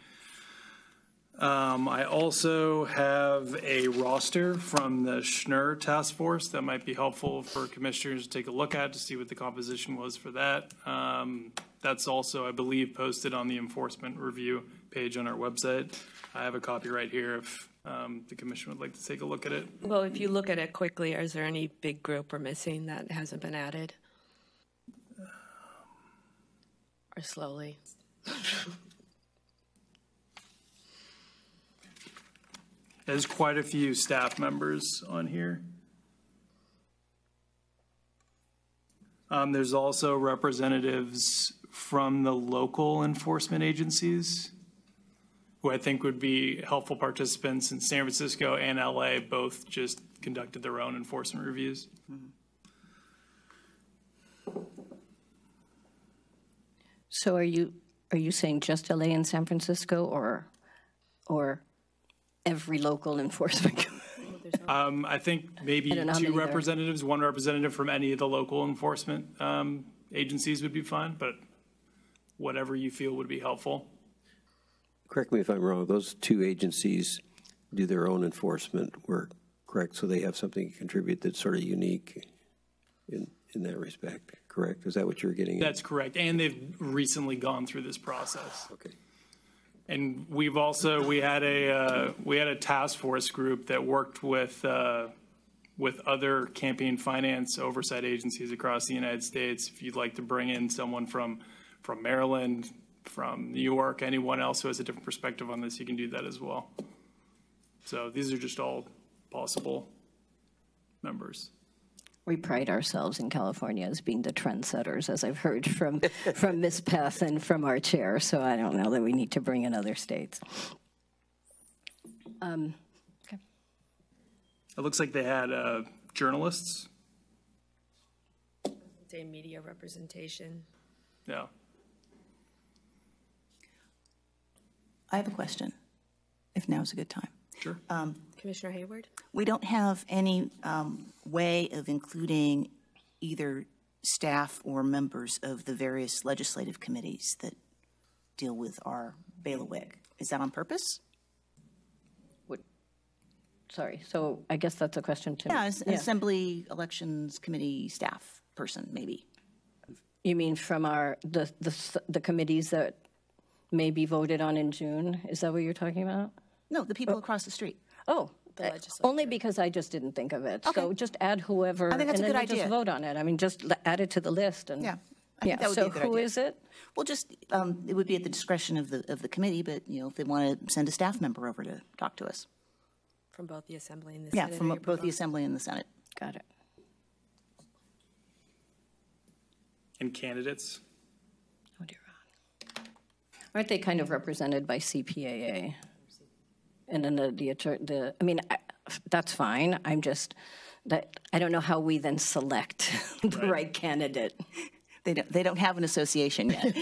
[SPEAKER 9] I also have a roster from the Schnur Task Force that might be helpful for commissioners to take a look at to see what the composition was for that. That's also, I believe, posted on the enforcement review page on our website. I have a copy right here if the commission would like to take a look at it.
[SPEAKER 1] Well, if you look at it quickly, is there any big group we're missing that hasn't been added? Or slowly?
[SPEAKER 9] There's quite a few staff members on here. There's also representatives from the local enforcement agencies, who I think would be helpful participants, in San Francisco and LA both just conducted their own enforcement reviews.
[SPEAKER 6] So are you saying just LA and San Francisco, or every local enforcement?
[SPEAKER 9] I think maybe
[SPEAKER 6] I don't know how
[SPEAKER 9] two
[SPEAKER 6] many there are.
[SPEAKER 9] representatives, one representative from any of the local enforcement agencies would be fine, but whatever you feel would be helpful.
[SPEAKER 3] Correct me if I'm wrong, those two agencies do their own enforcement work, correct? So they have something to contribute that's sort of unique in that respect, correct? Is that what you're getting at?
[SPEAKER 9] That's correct, and they've recently gone through this process.
[SPEAKER 3] Okay.
[SPEAKER 9] And we had a task force group that worked with other campaign finance oversight agencies across the United States. If you'd like to bring in someone from Maryland, from New York, anyone else who has a different perspective on this, you can do that as well. So these are just all possible members.
[SPEAKER 6] We pride ourselves in California as being the trendsetters, as I've heard from Ms. Peth and from our chair, so I don't know that we need to bring in other states. Okay.
[SPEAKER 9] It looks like they had journalists.
[SPEAKER 1] Say media representation.
[SPEAKER 9] Yeah.
[SPEAKER 8] I have a question, if now's a good time.
[SPEAKER 9] Sure.
[SPEAKER 1] Commissioner Hayward?
[SPEAKER 8] We don't have any way of including either staff or members of the various legislative committees that deal with our bailiwick. Is that on purpose?
[SPEAKER 6] Sorry, so I guess that's a question to
[SPEAKER 8] Yeah, as an Assembly Elections Committee staff person, maybe.
[SPEAKER 6] You mean from the committees that may be voted on in June? Is that what you're talking about?
[SPEAKER 8] No, the people across the street.
[SPEAKER 6] Oh, only because I just didn't think of it.
[SPEAKER 8] Okay.
[SPEAKER 6] So just add whoever,
[SPEAKER 8] I think that's
[SPEAKER 6] and
[SPEAKER 8] a
[SPEAKER 6] then
[SPEAKER 8] good
[SPEAKER 6] we'll
[SPEAKER 8] idea.
[SPEAKER 6] just vote on it. I mean, just add it to the list. And
[SPEAKER 8] Yeah, I think that would
[SPEAKER 6] so
[SPEAKER 8] be a good
[SPEAKER 6] who
[SPEAKER 8] idea.
[SPEAKER 6] is it?
[SPEAKER 8] Well, just, it would be at the discretion of the committee, but, if they want to send a staff member over to talk to us.
[SPEAKER 1] From both the Assembly and the
[SPEAKER 8] Yeah,
[SPEAKER 1] Senate?
[SPEAKER 8] from both the Assembly and the Senate.
[SPEAKER 6] Got it.
[SPEAKER 9] And candidates.
[SPEAKER 6] Oh, dear God. Aren't they kind of represented by CPAA? And then that's fine. I'm just, I don't know how we then select the right candidate.
[SPEAKER 8] They don't have an association yet.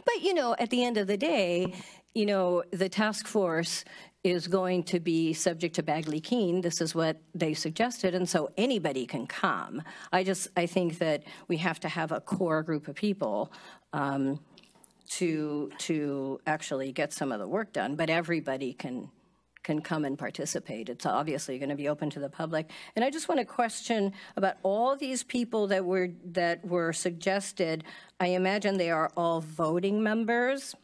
[SPEAKER 6] But, at the end of the day, the task force is going to be subject to Bagley-Keene. This is what they suggested, and so anybody can come. I think that we have to have a core group of people to actually get some of the work done, but everybody can come and participate. It's obviously going to be open to the public. And I just want to question about all these people that were suggested. I imagine they are all voting members,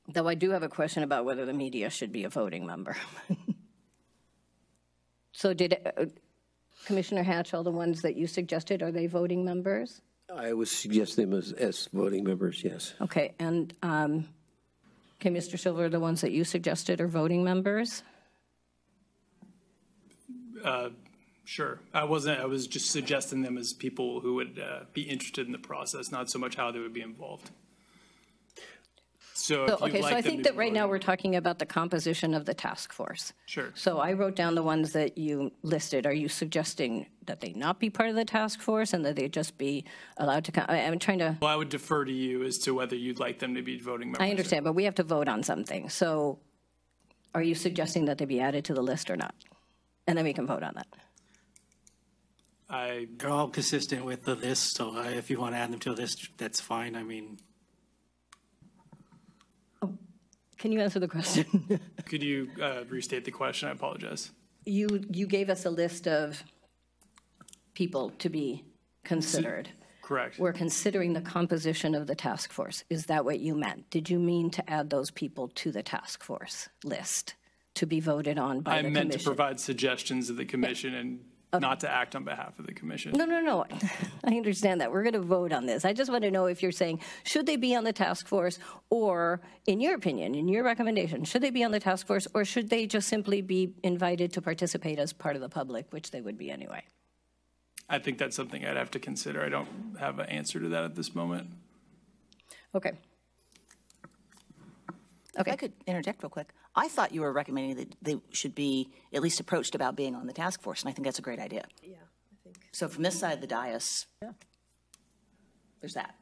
[SPEAKER 6] though I do have a question about whether the media should be a voting member. So did Commissioner Hatch, all the ones that you suggested, are they voting members?
[SPEAKER 3] I would suggest them as voting members, yes.
[SPEAKER 6] Okay, and okay, Mr. Silver, the ones that you suggested are voting members?
[SPEAKER 9] Sure. I was just suggesting them as people who would be interested in the process, not so much how they would be involved. So if you'd like
[SPEAKER 6] so I
[SPEAKER 9] them
[SPEAKER 6] think
[SPEAKER 9] to
[SPEAKER 6] that
[SPEAKER 9] be
[SPEAKER 6] right now
[SPEAKER 9] voting-
[SPEAKER 6] we're talking about the composition of the task force.
[SPEAKER 9] Sure.
[SPEAKER 6] So I wrote down the ones that you listed. Are you suggesting that they not be part of the task force and that they just be allowed to come? I'm trying to,
[SPEAKER 9] Well, I would defer to you as to whether you'd like them to be voting members.
[SPEAKER 6] I understand, but we have to vote on something. So are you suggesting that they be added to the list or not? And then we can vote on that.
[SPEAKER 5] They're all consistent with the list, so if you want to add them to the list, that's fine. I mean,
[SPEAKER 6] Can you answer the question?
[SPEAKER 9] Could you restate the question? I apologize.
[SPEAKER 6] You gave us a list of people to be considered.
[SPEAKER 9] Correct.
[SPEAKER 6] We're considering the composition of the task force. Is that what you meant? Did you mean to add those people to the task force list to be voted on by
[SPEAKER 9] I
[SPEAKER 6] the
[SPEAKER 9] meant to
[SPEAKER 6] commission?
[SPEAKER 9] provide suggestions of the commission and not to act on behalf of the commission.
[SPEAKER 6] No. I understand that. We're going to vote on this. I just want to know if you're saying, should they be on the task force, or in your opinion, in your recommendation, should they be on the task force, or should they just simply be invited to participate as part of the public, which they would be anyway?
[SPEAKER 9] I think that's something I'd have to consider. I don't have an answer to that at this moment.
[SPEAKER 6] Okay.
[SPEAKER 8] If I could interject real quick, I thought you were recommending that they should be at least approached about being on the task force, and I think that's a great idea.
[SPEAKER 1] Yeah, I think.
[SPEAKER 8] So from this side of the dais, there's that.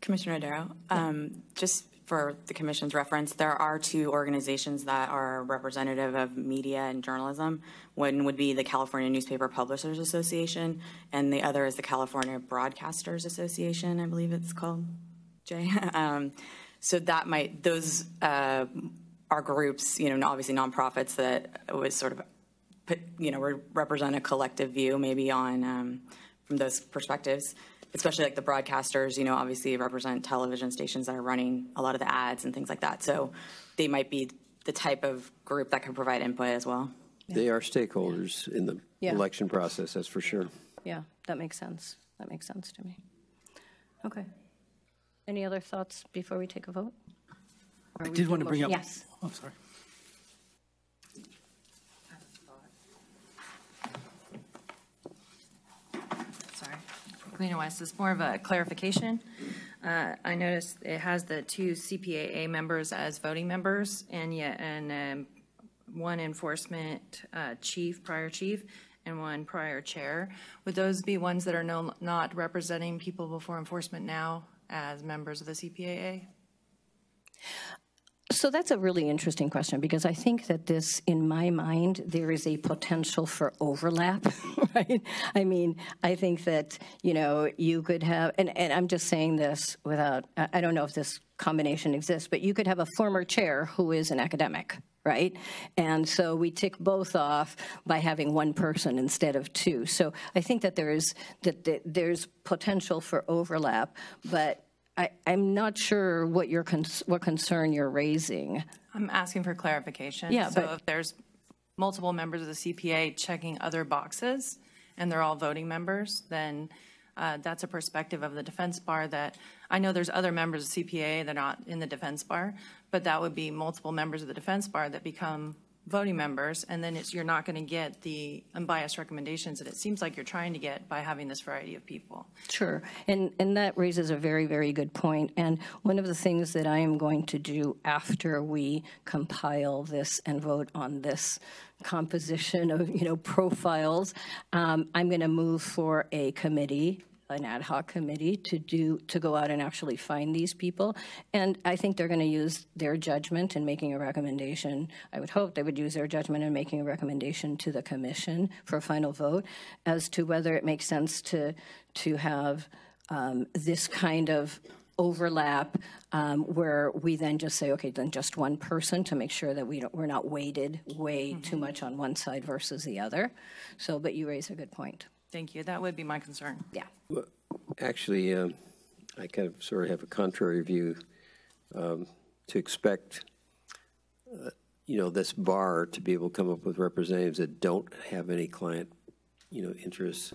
[SPEAKER 10] Commissioner Adaro, just for the commission's reference, there are two organizations that are representative of media and journalism. One would be the California Newspaper Publishers Association, and the other is the California Broadcasters Association, I believe it's called, Jay. So that might, those are groups, obviously nonprofits that would sort of, represent a collective view maybe on, from those perspectives, especially like the broadcasters, obviously represent television stations that are running a lot of the ads and things like that. So they might be the type of group that can provide input as well.
[SPEAKER 3] They are stakeholders in the election process, that's for sure.
[SPEAKER 6] Yeah, that makes sense. That makes sense to me. Okay. Any other thoughts before we take a vote?
[SPEAKER 5] I did want to bring up.
[SPEAKER 6] Yes.
[SPEAKER 5] Oh, sorry.
[SPEAKER 4] Sorry. Galena West is more of a clarification. I noticed it has the two CPAA members as voting members, and one enforcement chief, prior chief, and one prior chair. Would those be ones that are not representing people before enforcement now as members of the CPAA?
[SPEAKER 6] So that's a really interesting question, because I think that this, in my mind, there is a potential for overlap, right? I mean, I think that, you could have, and I'm just saying this without, I don't know if this combination exists, but you could have a former chair who is an academic, right? And so we tick both off by having one person instead of two. So I think that there's potential for overlap, but I'm not sure what concern you're raising.
[SPEAKER 4] I'm asking for clarification.
[SPEAKER 6] Yeah,
[SPEAKER 4] so
[SPEAKER 6] but
[SPEAKER 4] if there's multiple members of the CPA checking other boxes and they're all voting members, then that's a perspective of the defense bar that I know there's other members of CPA that are not in the defense bar, but that would be multiple members of the defense bar that become voting members, and then you're not going to get the unbiased recommendations that it seems like you're trying to get by having this variety of people.
[SPEAKER 6] Sure, and that raises a very, very good point. And one of the things that I am going to do after we compile this and vote on this composition of, profiles, I'm going to move for a committee, an ad hoc committee, to go out and actually find these people. And I think they're going to use their judgment in making a recommendation. I would hope they would use their judgment in making a recommendation to the commission for a final vote as to whether it makes sense to have this kind of overlap where we then just say, okay, then just one person to make sure that we're not weighted way too much on one side versus the other. So, but you raise a good point.
[SPEAKER 4] Thank you. That would be my concern.
[SPEAKER 6] Yeah.
[SPEAKER 3] Well, actually, I kind of sort of have a contrary view to expect, this bar to be able to come up with representatives that don't have any client, interests.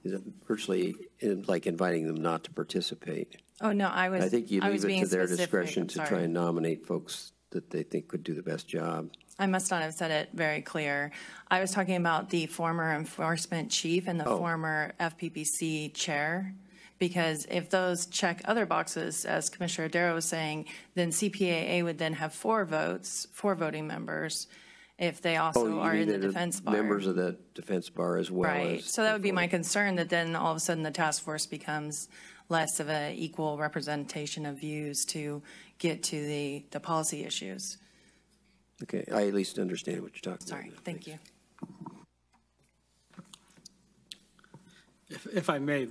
[SPEAKER 3] Is it virtually like inviting them not to participate?
[SPEAKER 4] Oh, no, I
[SPEAKER 3] think you leave it to their
[SPEAKER 4] specific.
[SPEAKER 3] discretion to try and nominate folks that they think would do the best job.
[SPEAKER 4] I must not have said it very clear. I was talking about the former enforcement chief and the former FPPC chair, because if those check other boxes, as Commissioner Adaro was saying, then CPAA would then have 4 voting members if they also are in the defense bar.
[SPEAKER 3] Members of the defense bar as well.
[SPEAKER 4] Right. So that would be my concern, that then all of a sudden the task force becomes less of an equal representation of views to get to the policy issues.
[SPEAKER 3] Okay, I at least understand what you're talking
[SPEAKER 4] Sorry,
[SPEAKER 3] about.
[SPEAKER 4] thank you.
[SPEAKER 5] If I may,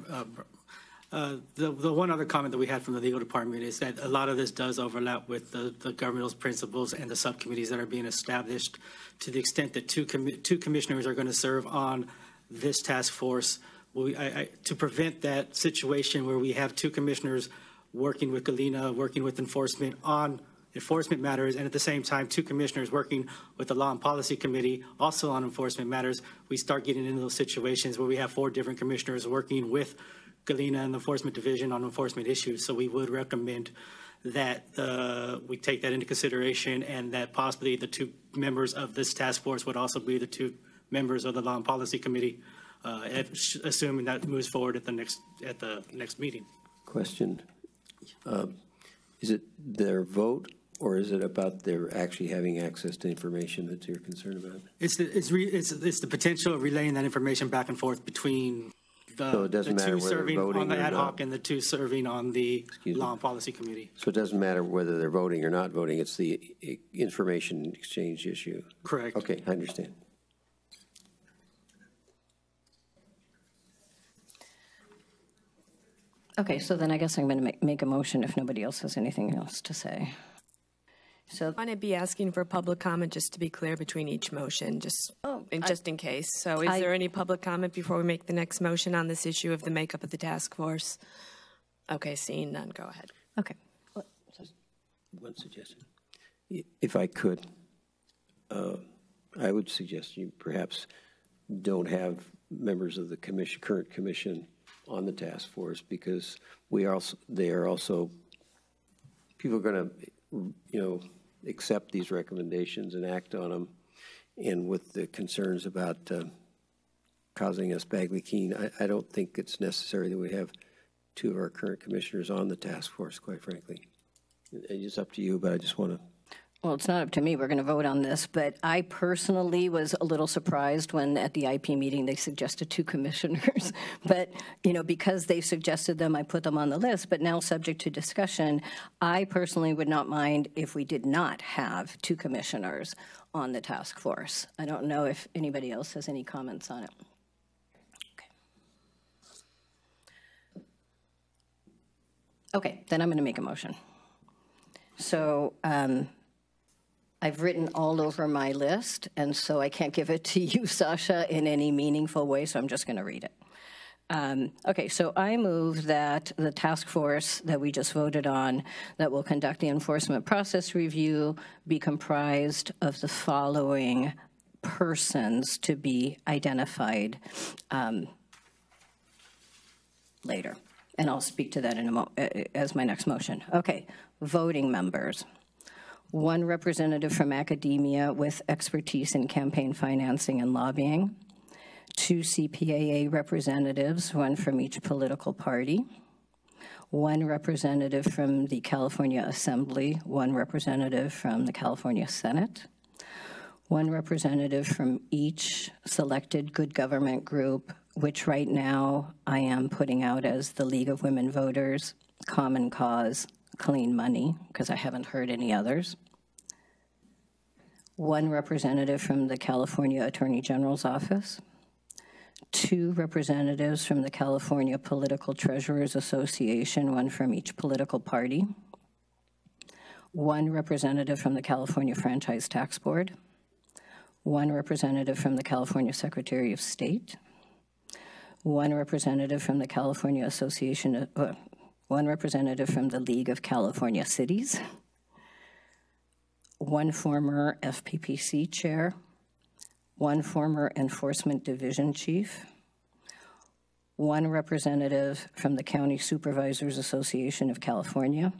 [SPEAKER 5] the one other comment that we had from the legal department is that a lot of this does overlap with the governmental principles and the subcommittees that are being established, to the extent that two commissioners are going to serve on this task force. To prevent that situation where we have 2 commissioners working with Galena, working with enforcement on enforcement matters, and at the same time 2 commissioners working with the Law and Policy Committee also on enforcement matters, we start getting into those situations where we have 4 different commissioners working with Galena and the Enforcement Division on enforcement issues. So we would recommend that we take that into consideration, and that possibly the 2 members of this task force would also be the 2 members of the Law and Policy Committee assuming that moves forward at the next meeting.
[SPEAKER 3] Question. Is it their vote, or is it about their actually having access to information that you're concerned about?
[SPEAKER 5] It's the potential of relaying that information back and forth between
[SPEAKER 3] So it doesn't
[SPEAKER 5] the
[SPEAKER 3] matter
[SPEAKER 5] two
[SPEAKER 3] whether
[SPEAKER 5] serving
[SPEAKER 3] voting
[SPEAKER 5] on the
[SPEAKER 3] or
[SPEAKER 5] ad hoc
[SPEAKER 3] not.
[SPEAKER 5] and the two serving on the Law and Policy Committee.
[SPEAKER 3] So it doesn't matter whether they're voting or not voting, it's the information exchange issue.
[SPEAKER 5] Correct.
[SPEAKER 3] Okay, I understand.
[SPEAKER 6] Okay, so then I guess I'm going to make a motion if nobody else has anything else to say. So
[SPEAKER 1] I'm going to be asking for public comment, just to be clear, between each motion, just in case. So is there any public comment before we make the next motion on this issue of the makeup of the task force? Okay, seeing none, go ahead.
[SPEAKER 6] okay.
[SPEAKER 3] One suggestion. If I could, I would suggest you perhaps don't have members of the current commission on the task force, because they are also, people are going to, accept these recommendations and act on them. And with the concerns about causing us Bagley Keene, I don't think it's necessary that we have two of our current commissioners on the task force, quite frankly. It's up to you, but I just want to.
[SPEAKER 6] Well, it's not up to me. We're going to vote on this, but I personally was a little surprised when at the IP meeting they suggested two commissioners. But, because they suggested them, I put them on the list. But now, subject to discussion, I personally would not mind if we did not have two commissioners on the task force. I don't know if anybody else has any comments on it. Okay, then I'm going to make a motion. So, I've written all over my list, and so I can't give it to you, Sasha, in any meaningful way, so I'm just going to read it. Okay, so I move that the task force that we just voted on that will conduct the enforcement process review be comprised of the following persons to be identified later. And I'll speak to that as my next motion. Okay, voting members. One representative from academia with expertise in campaign financing and lobbying. Two CPAA representatives, one from each political party. One representative from the California Assembly, one representative from the California Senate. One representative from each selected good government group, which right now I am putting out as the League of Women Voters, Common Cause, Clean Money, because I haven't heard any others. One representative from the California Attorney General's Office. Two representatives from the California Political Treasurers Association, one from each political party. One representative from the California Franchise Tax Board. One representative from the California Secretary of State. One representative from the California Association, one representative from the League of California Cities. One former FPPC chair. One former Enforcement Division chief. One representative from the County Supervisors Association of California.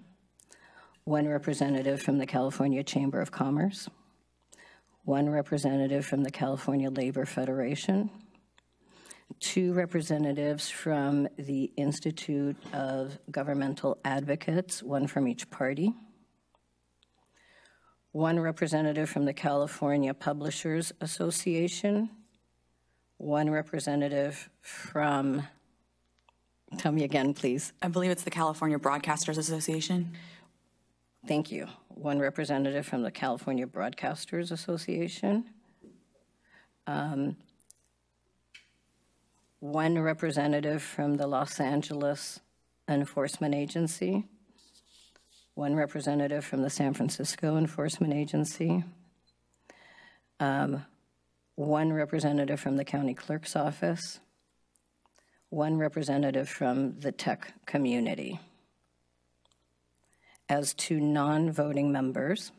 [SPEAKER 6] One representative from the California Chamber of Commerce. One representative from the California Labor Federation. Two representatives from the Institute of Governmental Advocates, one from each party. One representative from the California Publishers Association. One representative from, tell me again, please.
[SPEAKER 10] I believe it's the California Broadcasters Association.
[SPEAKER 6] Thank you. One representative from the California Broadcasters Association. One representative from the Los Angeles Enforcement Agency. One representative from the San Francisco Enforcement Agency. One representative from the County Clerk's Office. One representative from the tech community. As to non-voting members,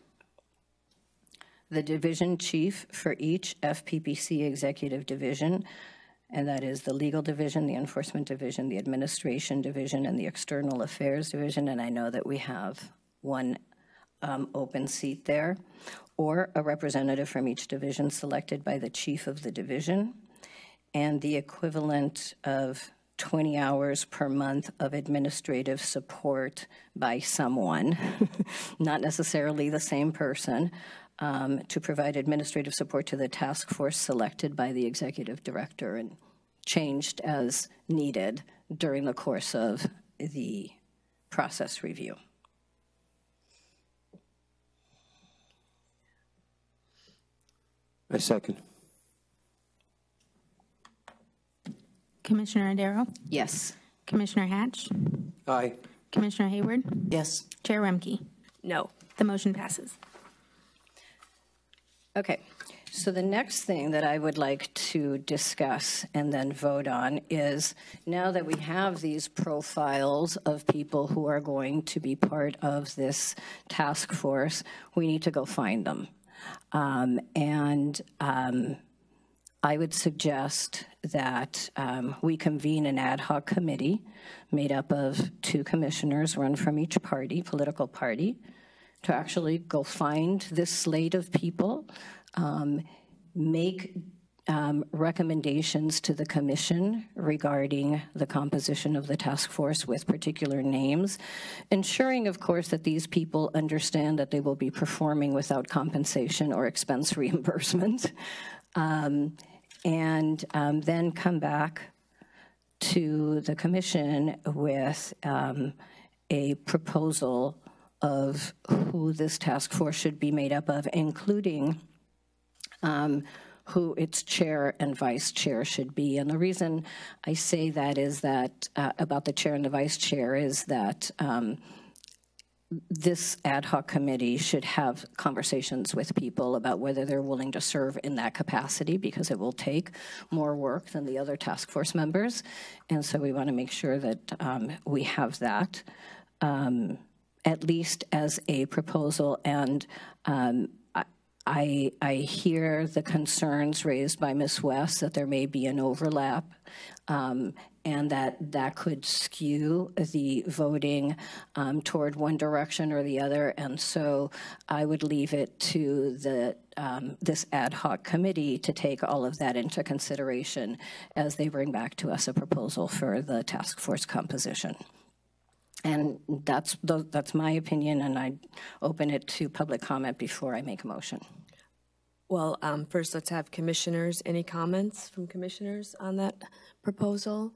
[SPEAKER 6] the division chief for each FPPC executive division, and that is the legal division, the enforcement division, the administration division, and the external affairs division, and I know that we have one open seat there, or a representative from each division selected by the chief of the division, and the equivalent of 20 hours per month of administrative support by someone, not necessarily the same person, to provide administrative support to the task force selected by the executive director and changed as needed during the course of the process review.
[SPEAKER 3] I second.
[SPEAKER 2] Commissioner Darrow?
[SPEAKER 6] Yes.
[SPEAKER 2] Commissioner Hatch?
[SPEAKER 3] Aye.
[SPEAKER 2] Commissioner Hayward?
[SPEAKER 8] Yes.
[SPEAKER 2] Chair Remke?
[SPEAKER 1] No.
[SPEAKER 2] The motion passes.
[SPEAKER 6] Okay, so the next thing that I would like to discuss and then vote on is, now that we have these profiles of people who are going to be part of this task force, we need to go find them. I would suggest that we convene an ad hoc committee made up of 2 commissioners, one from each party, political party, to actually go find this slate of people, make recommendations to the commission regarding the composition of the task force with particular names, ensuring, of course, that these people understand that they will be performing without compensation or expense reimbursement, and then come back to the commission with a proposal of who this task force should be made up of, including who its chair and vice chair should be. And the reason I say that is that, about the chair and the vice chair, is that this ad hoc committee should have conversations with people about whether they're willing to serve in that capacity, because it will take more work than the other task force members. And so we want to make sure that we have that, at least as a proposal. And I hear the concerns raised by Ms. West that there may be an overlap, and that could skew the voting toward one direction or the other. And so I would leave it to this ad hoc committee to take all of that into consideration as they bring back to us a proposal for the task force composition. And that's my opinion, and I open it to public comment before I make a motion.
[SPEAKER 1] Well, first let's have commissioners. Any comments from commissioners on that proposal?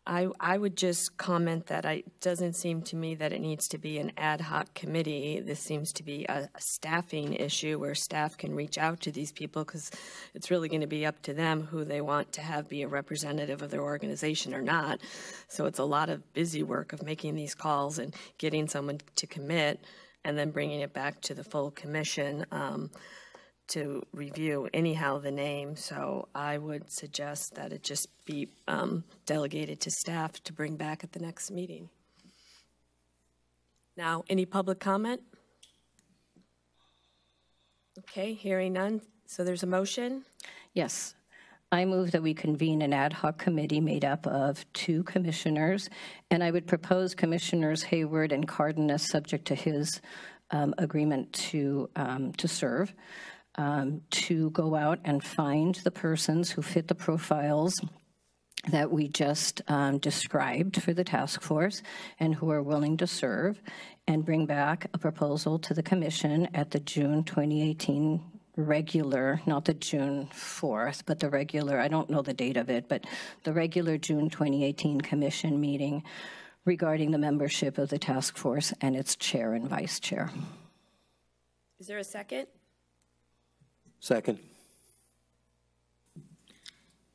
[SPEAKER 1] I would just comment that it doesn't seem to me that it needs to be an ad hoc committee. This seems to be a staffing issue where staff can reach out to these people, because it's really going to be up to them who they want to have be a representative of their organization or not. So it's a lot of busy work of making these calls and getting someone to commit and then bringing it back to the full commission to review anyhow the name. So I would suggest that it just be delegated to staff to bring back at the next meeting. Now, any public comment? Okay, hearing none. So there's a motion?
[SPEAKER 6] Yes. I move that we convene an ad hoc committee made up of 2 commissioners, and I would propose Commissioners Hayward and Cardenas, subject to his agreement to serve, to go out and find the persons who fit the profiles that we just described for the task force and who are willing to serve, and bring back a proposal to the commission at the June 2018 regular, not the June 4th, but the regular, I don't know the date of it, but the regular June 2018 commission meeting regarding the membership of the task force and its chair and vice chair.
[SPEAKER 1] Is there a second?
[SPEAKER 3] Second.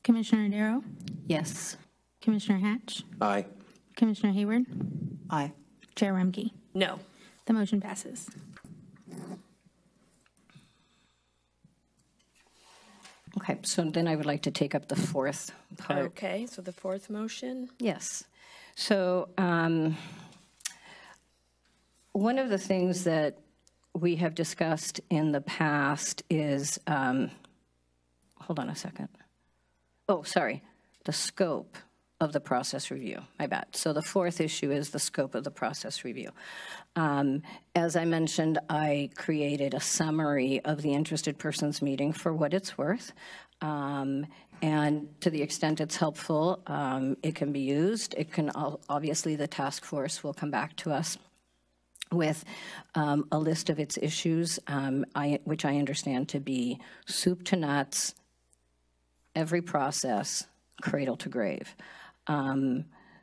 [SPEAKER 2] Commissioner Darrow?
[SPEAKER 6] Yes.
[SPEAKER 2] Commissioner Hatch?
[SPEAKER 3] Aye.
[SPEAKER 2] Commissioner Hayward?
[SPEAKER 8] Aye.
[SPEAKER 2] Chair Remke?
[SPEAKER 1] No.
[SPEAKER 2] The motion passes.
[SPEAKER 6] Okay, so then I would like to take up the 4th part.
[SPEAKER 1] Okay, so the 4th motion?
[SPEAKER 6] Yes. So one of the things that we have discussed in the past is, hold on a second. Oh, sorry, the scope of the process review. My bad. So the 4th issue is the scope of the process review. As I mentioned, I created a summary of the interested persons meeting for what it's worth. And to the extent it's helpful, it can be used. It can, obviously, the task force will come back to us with a list of its issues, which I understand to be soup to nuts, every process, cradle to grave.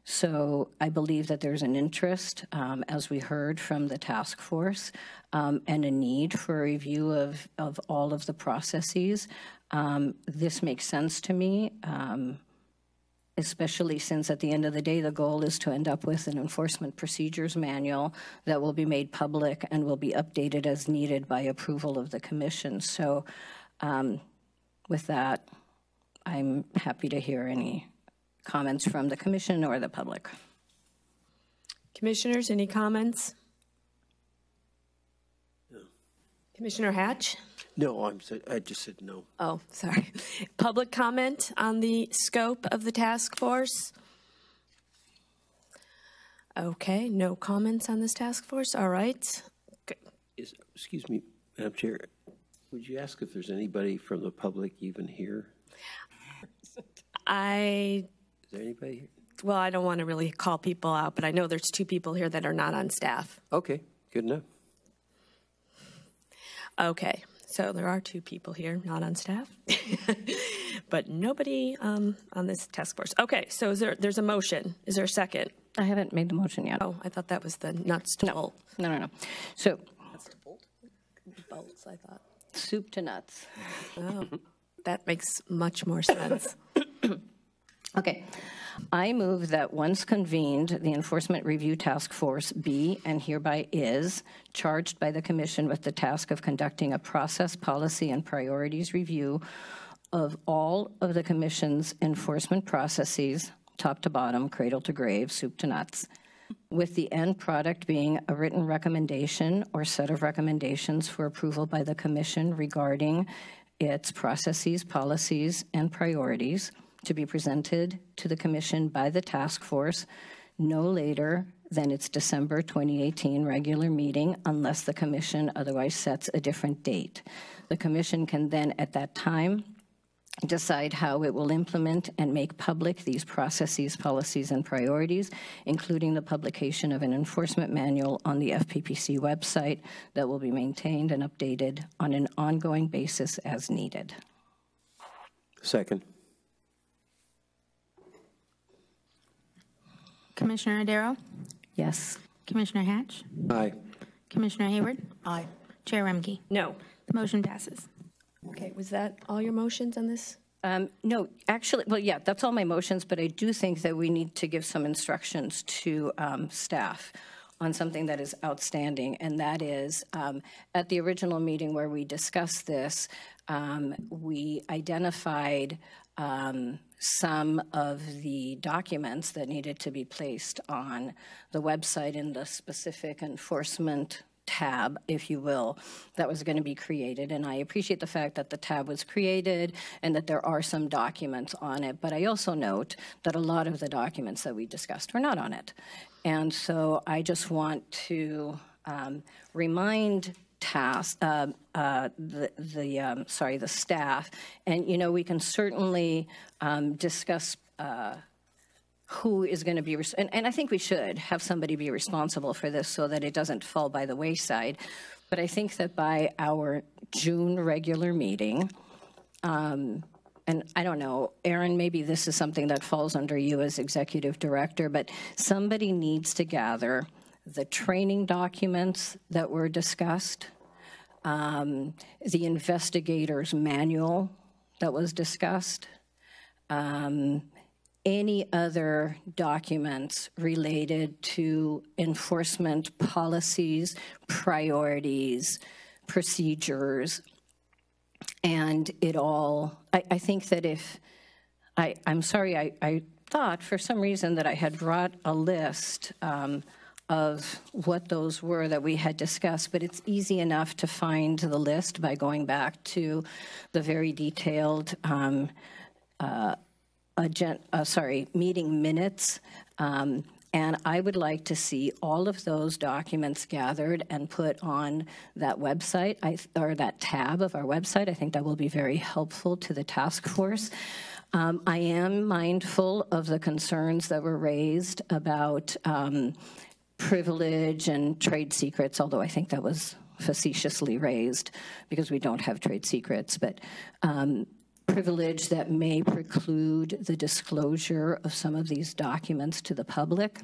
[SPEAKER 6] So I believe that there's an interest, as we heard from the task force, and a need for a review of all of the processes. This makes sense to me, especially since at the end of the day, the goal is to end up with an enforcement procedures manual that will be made public and will be updated as needed by approval of the commission. So with that, I'm happy to hear any comments from the commission or the public.
[SPEAKER 1] Commissioners, any comments?
[SPEAKER 3] No.
[SPEAKER 1] Commissioner Hatch?
[SPEAKER 3] No, I just said no.
[SPEAKER 1] Oh, sorry. Public comment on the scope of the task force? Okay, no comments on this task force. All right.
[SPEAKER 3] Excuse me, Madam Chair, would you ask if there's anybody from the public even here? Is there anybody here?
[SPEAKER 1] Well, I don't want to really call people out, but I know there's 2 people here that are not on staff.
[SPEAKER 3] Okay, good enough.
[SPEAKER 1] Okay, so there are 2 people here not on staff, but nobody on this task force. Okay, so there's a motion. Is there a second?
[SPEAKER 6] I haven't made the motion yet.
[SPEAKER 1] Oh, I thought that was the nuts to bolt.
[SPEAKER 6] No. So,
[SPEAKER 1] Nuts to bolt? Bolts, I thought.
[SPEAKER 6] soup to nuts.
[SPEAKER 1] Oh, that makes much more sense.
[SPEAKER 6] Okay. I move that once convened, the Enforcement Review Task Force be and hereby is charged by the Commission with the task of conducting a process, policy, and priorities review of all of the Commission's enforcement processes, top to bottom, cradle to grave, soup to nuts, with the end product being a written recommendation or set of recommendations for approval by the Commission regarding its processes, policies, and priorities, to be presented to the Commission by the task force no later than its December 2018 regular meeting unless the Commission otherwise sets a different date. The Commission can then at that time decide how it will implement and make public these processes, policies, and priorities, including the publication of an enforcement manual on the FPPC website that will be maintained and updated on an ongoing basis as needed.
[SPEAKER 3] Second.
[SPEAKER 2] Commissioner Adaro?
[SPEAKER 6] Yes.
[SPEAKER 2] Commissioner Hatch?
[SPEAKER 3] Aye.
[SPEAKER 2] Commissioner Hayward?
[SPEAKER 8] Aye.
[SPEAKER 2] Chair Remke?
[SPEAKER 1] No.
[SPEAKER 2] The motion passes.
[SPEAKER 1] Okay, was that all your motions on this?
[SPEAKER 6] No, actually, well, yeah, that's all my motions, but I do think that we need to give some instructions to staff on something that is outstanding, and that is at the original meeting where we discussed this, we identified some of the documents that needed to be placed on the website in the specific enforcement tab, if you will, that was going to be created. And I appreciate the fact that the tab was created and that there are some documents on it. But I also note that a lot of the documents that we discussed were not on it. And so I just want to remind the staff, and we can certainly discuss who is going to be, and I think we should have somebody be responsible for this so that it doesn't fall by the wayside. But I think that by our June regular meeting, and I don't know, Aaron, maybe this is something that falls under you as executive director, but somebody needs to gather the training documents that were discussed, the investigator's manual that was discussed, any other documents related to enforcement policies, priorities, procedures, and it all, I think that if, I'm sorry, I thought for some reason that I had brought a list of what those were that we had discussed, but it's easy enough to find the list by going back to the very detailed meeting minutes, And I would like to see all of those documents gathered and put on that website, or that tab of our website. I think that will be very helpful to the task force. I am mindful of the concerns that were raised about privilege and trade secrets, although I think that was facetiously raised because we don't have trade secrets, but privilege that may preclude the disclosure of some of these documents to the public.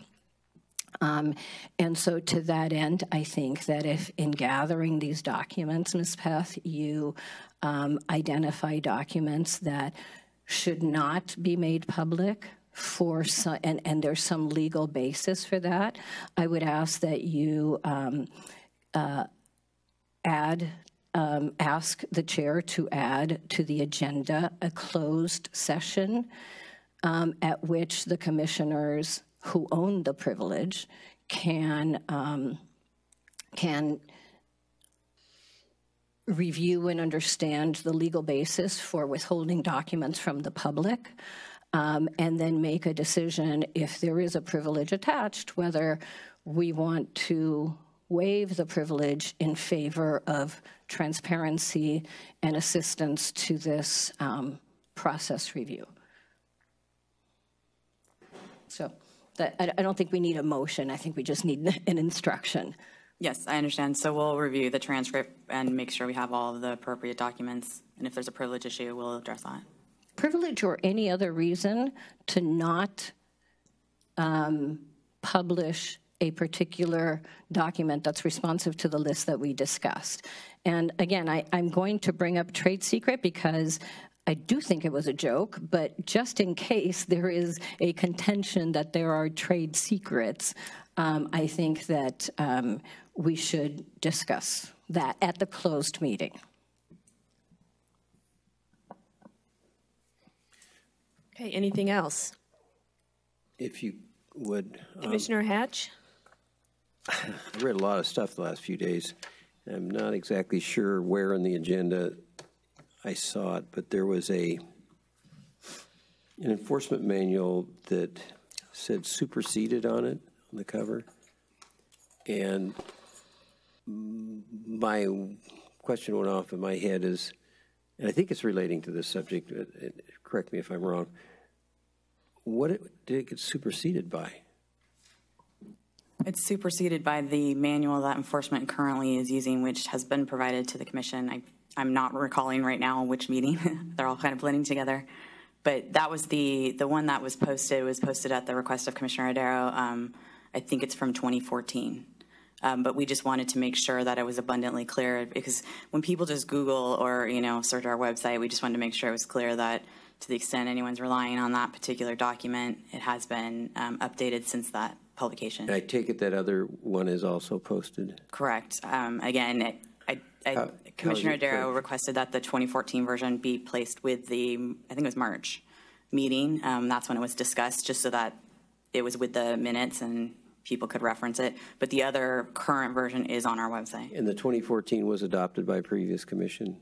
[SPEAKER 6] And so to that end, I think that if in gathering these documents, Ms. Peth, you identify documents that should not be made public for some, and there's some legal basis for that, I would ask that you ask the chair to add to the agenda a closed session at which the commissioners who own the privilege can review and understand the legal basis for withholding documents from the public, and then make a decision if there is a privilege attached, whether we want to waive the privilege in favor of transparency and assistance to this process review. So I don't think we need a motion. I think we just need an instruction.
[SPEAKER 10] Yes, I understand. So we'll review the transcript and make sure we have all of the appropriate documents. And if there's a privilege issue, we'll address that.
[SPEAKER 6] Privilege or any other reason to not publish a particular document that's responsive to the list that we discussed. And again, I'm going to bring up trade secret because I do think it was a joke, but just in case there is a contention that there are trade secrets, I think that we should discuss that at the closed meeting.
[SPEAKER 1] Okay, anything else?
[SPEAKER 3] If you would.
[SPEAKER 1] Commissioner Hatch?
[SPEAKER 3] I read a lot of stuff the last few days. I'm not exactly sure where in the agenda I saw it, but there was an enforcement manual that said superseded on it, on the cover. And my question went off in my head is, and I think it's relating to this subject, correct me if I'm wrong, did it get superseded by?
[SPEAKER 10] It's superseded by the manual that enforcement currently is using, which has been provided to the commission. I'm not recalling right now which meeting. They're all kind of blending together. But that was the one that was posted. It was posted at the request of Commissioner Adaro. I think it's from 2014. But we just wanted to make sure that it was abundantly clear, because when people just Google or, search our website, we just wanted to make sure it was clear that to the extent anyone's relying on that particular document, it has been updated since that publication.
[SPEAKER 3] I take it that other one is also posted?
[SPEAKER 10] Correct. Again, Commissioner Adaro requested that the 2014 version be placed with the, I think it was March meeting. That's when it was discussed, just so that it was with the minutes and people could reference it. But the other current version is on our website.
[SPEAKER 3] And the 2014 was adopted by a previous commission?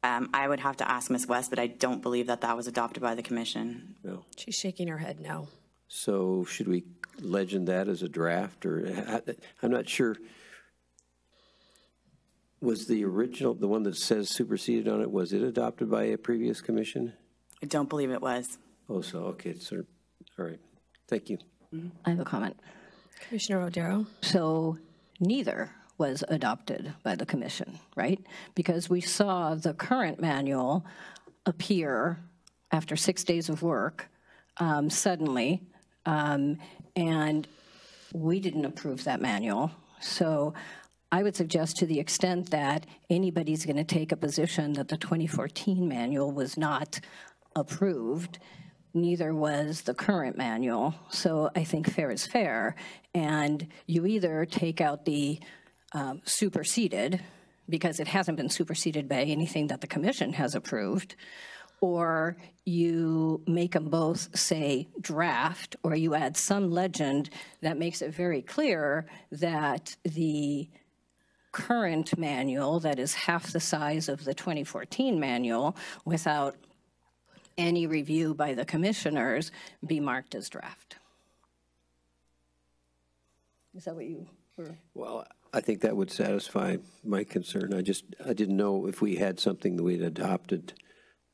[SPEAKER 10] I would have to ask Ms. West, but I don't believe that was adopted by the commission.
[SPEAKER 3] No.
[SPEAKER 1] She's shaking her head no.
[SPEAKER 3] So should we legend that as a draft? Or I'm not sure. Was the original, the one that says superseded on it, was it adopted by a previous commission?
[SPEAKER 10] I don't believe it was.
[SPEAKER 3] Oh, so, okay, sir. All right. Thank you.
[SPEAKER 6] I have a comment.
[SPEAKER 1] Commissioner Odero?
[SPEAKER 6] So neither was adopted by the commission, right? Because we saw the current manual appear after 6 days of work suddenly, and we didn't approve that manual. So I would suggest, to the extent that anybody's going to take a position that the 2014 manual was not approved, neither was the current manual. So I think fair is fair. And you either take out the superseded, because it hasn't been superseded by anything that the commission has approved, or you make them both say draft, or you add some legend that makes it very clear that the current manual, that is half the size of the 2014 manual, without any review by the commissioners, be marked as draft. Is that what you were?
[SPEAKER 3] Well, I think that would satisfy my concern. I didn't know if we had something that we'd adopted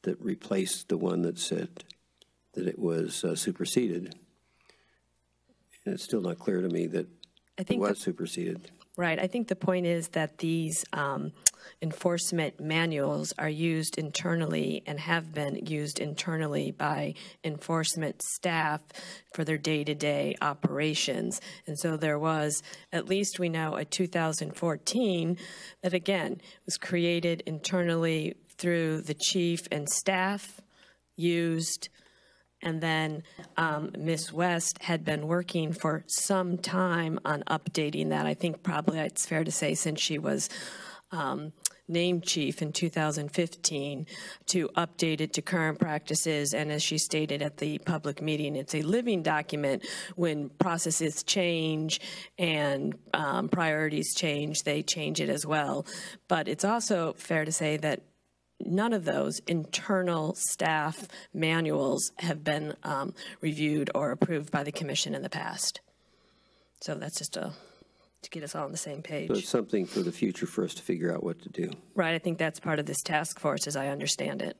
[SPEAKER 3] that replaced the one that said that it was superseded. And it's still not clear to me that it was superseded.
[SPEAKER 1] Right. I think the point is that these enforcement manuals are used internally and have been used internally by enforcement staff for their day-to-day operations. And so there was, at least we know, a 2014 that, again, was created internally through the chief and staff, used. And then Ms. West had been working for some time on updating that. I think probably it's fair to say since she was named chief in 2015 to update it to current practices. And as she stated at the public meeting, it's a living document. When processes change and priorities change, they change it as well. But it's also fair to say that none of those internal staff manuals have been reviewed or approved by the commission in the past. So that's just to get us all on the same page.
[SPEAKER 3] So it's something for the future for us to figure out what to do.
[SPEAKER 1] Right. I think that's part of this task force as I understand it.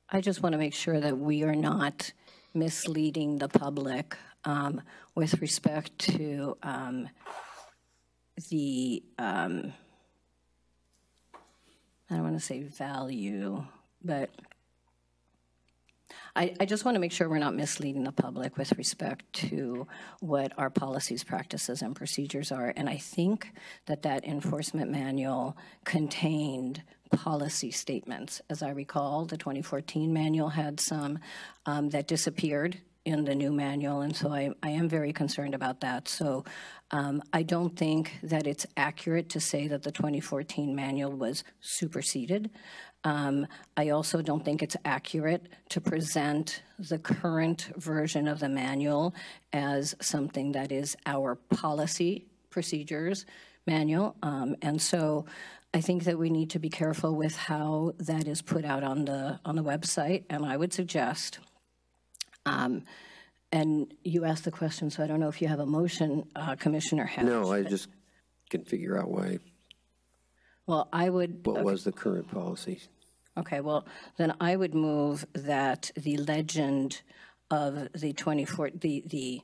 [SPEAKER 6] I just want to make sure that we are not misleading the public with respect to the I don't want to say value, but I just want to make sure we're not misleading the public with respect to what our policies, practices, and procedures are. And I think that that enforcement manual contained policy statements. As I recall, the 2014 manual had some that disappeared in the new manual, and so I am very concerned about that. So I don't think that it's accurate to say that the 2014 manual was superseded. I also don't think it's accurate to present the current version of the manual as something that is our policy procedures manual. And so I think that we need to be careful with how that is put out on the website, and I would suggest and you asked the question, so I don't know if you have a motion, Commissioner Hatch.
[SPEAKER 3] No, I just can figure out why.
[SPEAKER 6] Well, I would.
[SPEAKER 3] What was the current policy?
[SPEAKER 6] Okay, well, then I would move that the legend of the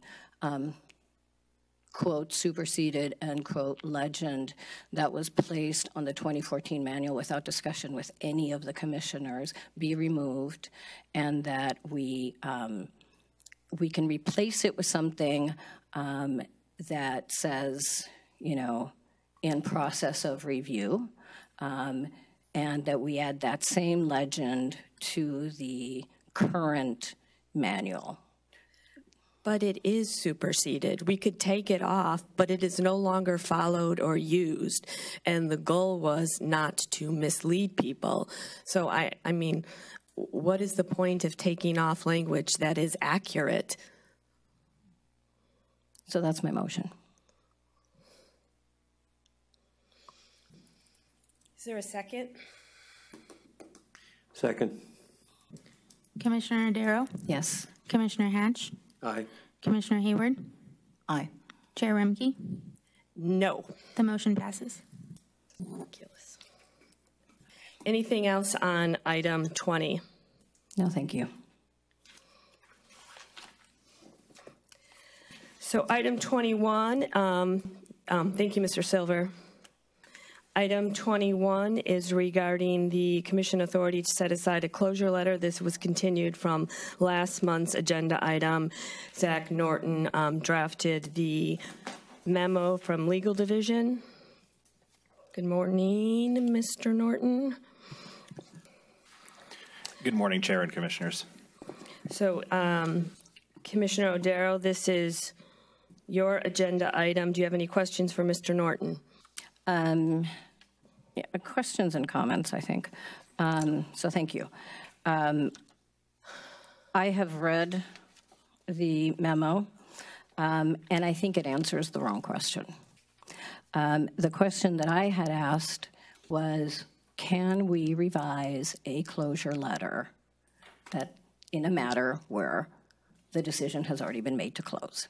[SPEAKER 6] quote, superseded, end quote, legend that was placed on the 2014 manual without discussion with any of the commissioners be removed, and that we can replace it with something that says, you know, in process of review, and that we add that same legend to the current manual.
[SPEAKER 1] But it is superseded. We could take it off, but it is no longer followed or used. And the goal was not to mislead people. So, I mean, what is the point of taking off language that is accurate?
[SPEAKER 6] So that's my motion.
[SPEAKER 1] Is there a second?
[SPEAKER 3] Second.
[SPEAKER 2] Commissioner Darrow?
[SPEAKER 6] Yes.
[SPEAKER 2] Commissioner Hatch?
[SPEAKER 3] Aye.
[SPEAKER 2] Commissioner Hayward?
[SPEAKER 8] Aye.
[SPEAKER 2] Chair Remke?
[SPEAKER 1] No.
[SPEAKER 2] The motion passes.
[SPEAKER 1] Ridiculous. Anything else on item 20?
[SPEAKER 6] No, thank you.
[SPEAKER 1] So item 21, thank you, Mr. Silver. Item 21 is regarding the commission authority to set aside a closure letter. This was continued from last month's agenda item. Zach Norton drafted the memo from Legal Division. Good morning, Mr. Norton.
[SPEAKER 11] Good morning, Chair and Commissioners.
[SPEAKER 1] So, Commissioner O'Darrow, this is your agenda item. Do you have any questions for Mr. Norton?
[SPEAKER 6] Yeah, questions and comments, I think. So thank you. I have read the memo, and I think it answers the wrong question. The question that I had asked was, can we revise a closure letter that in a matter where the decision has already been made to close?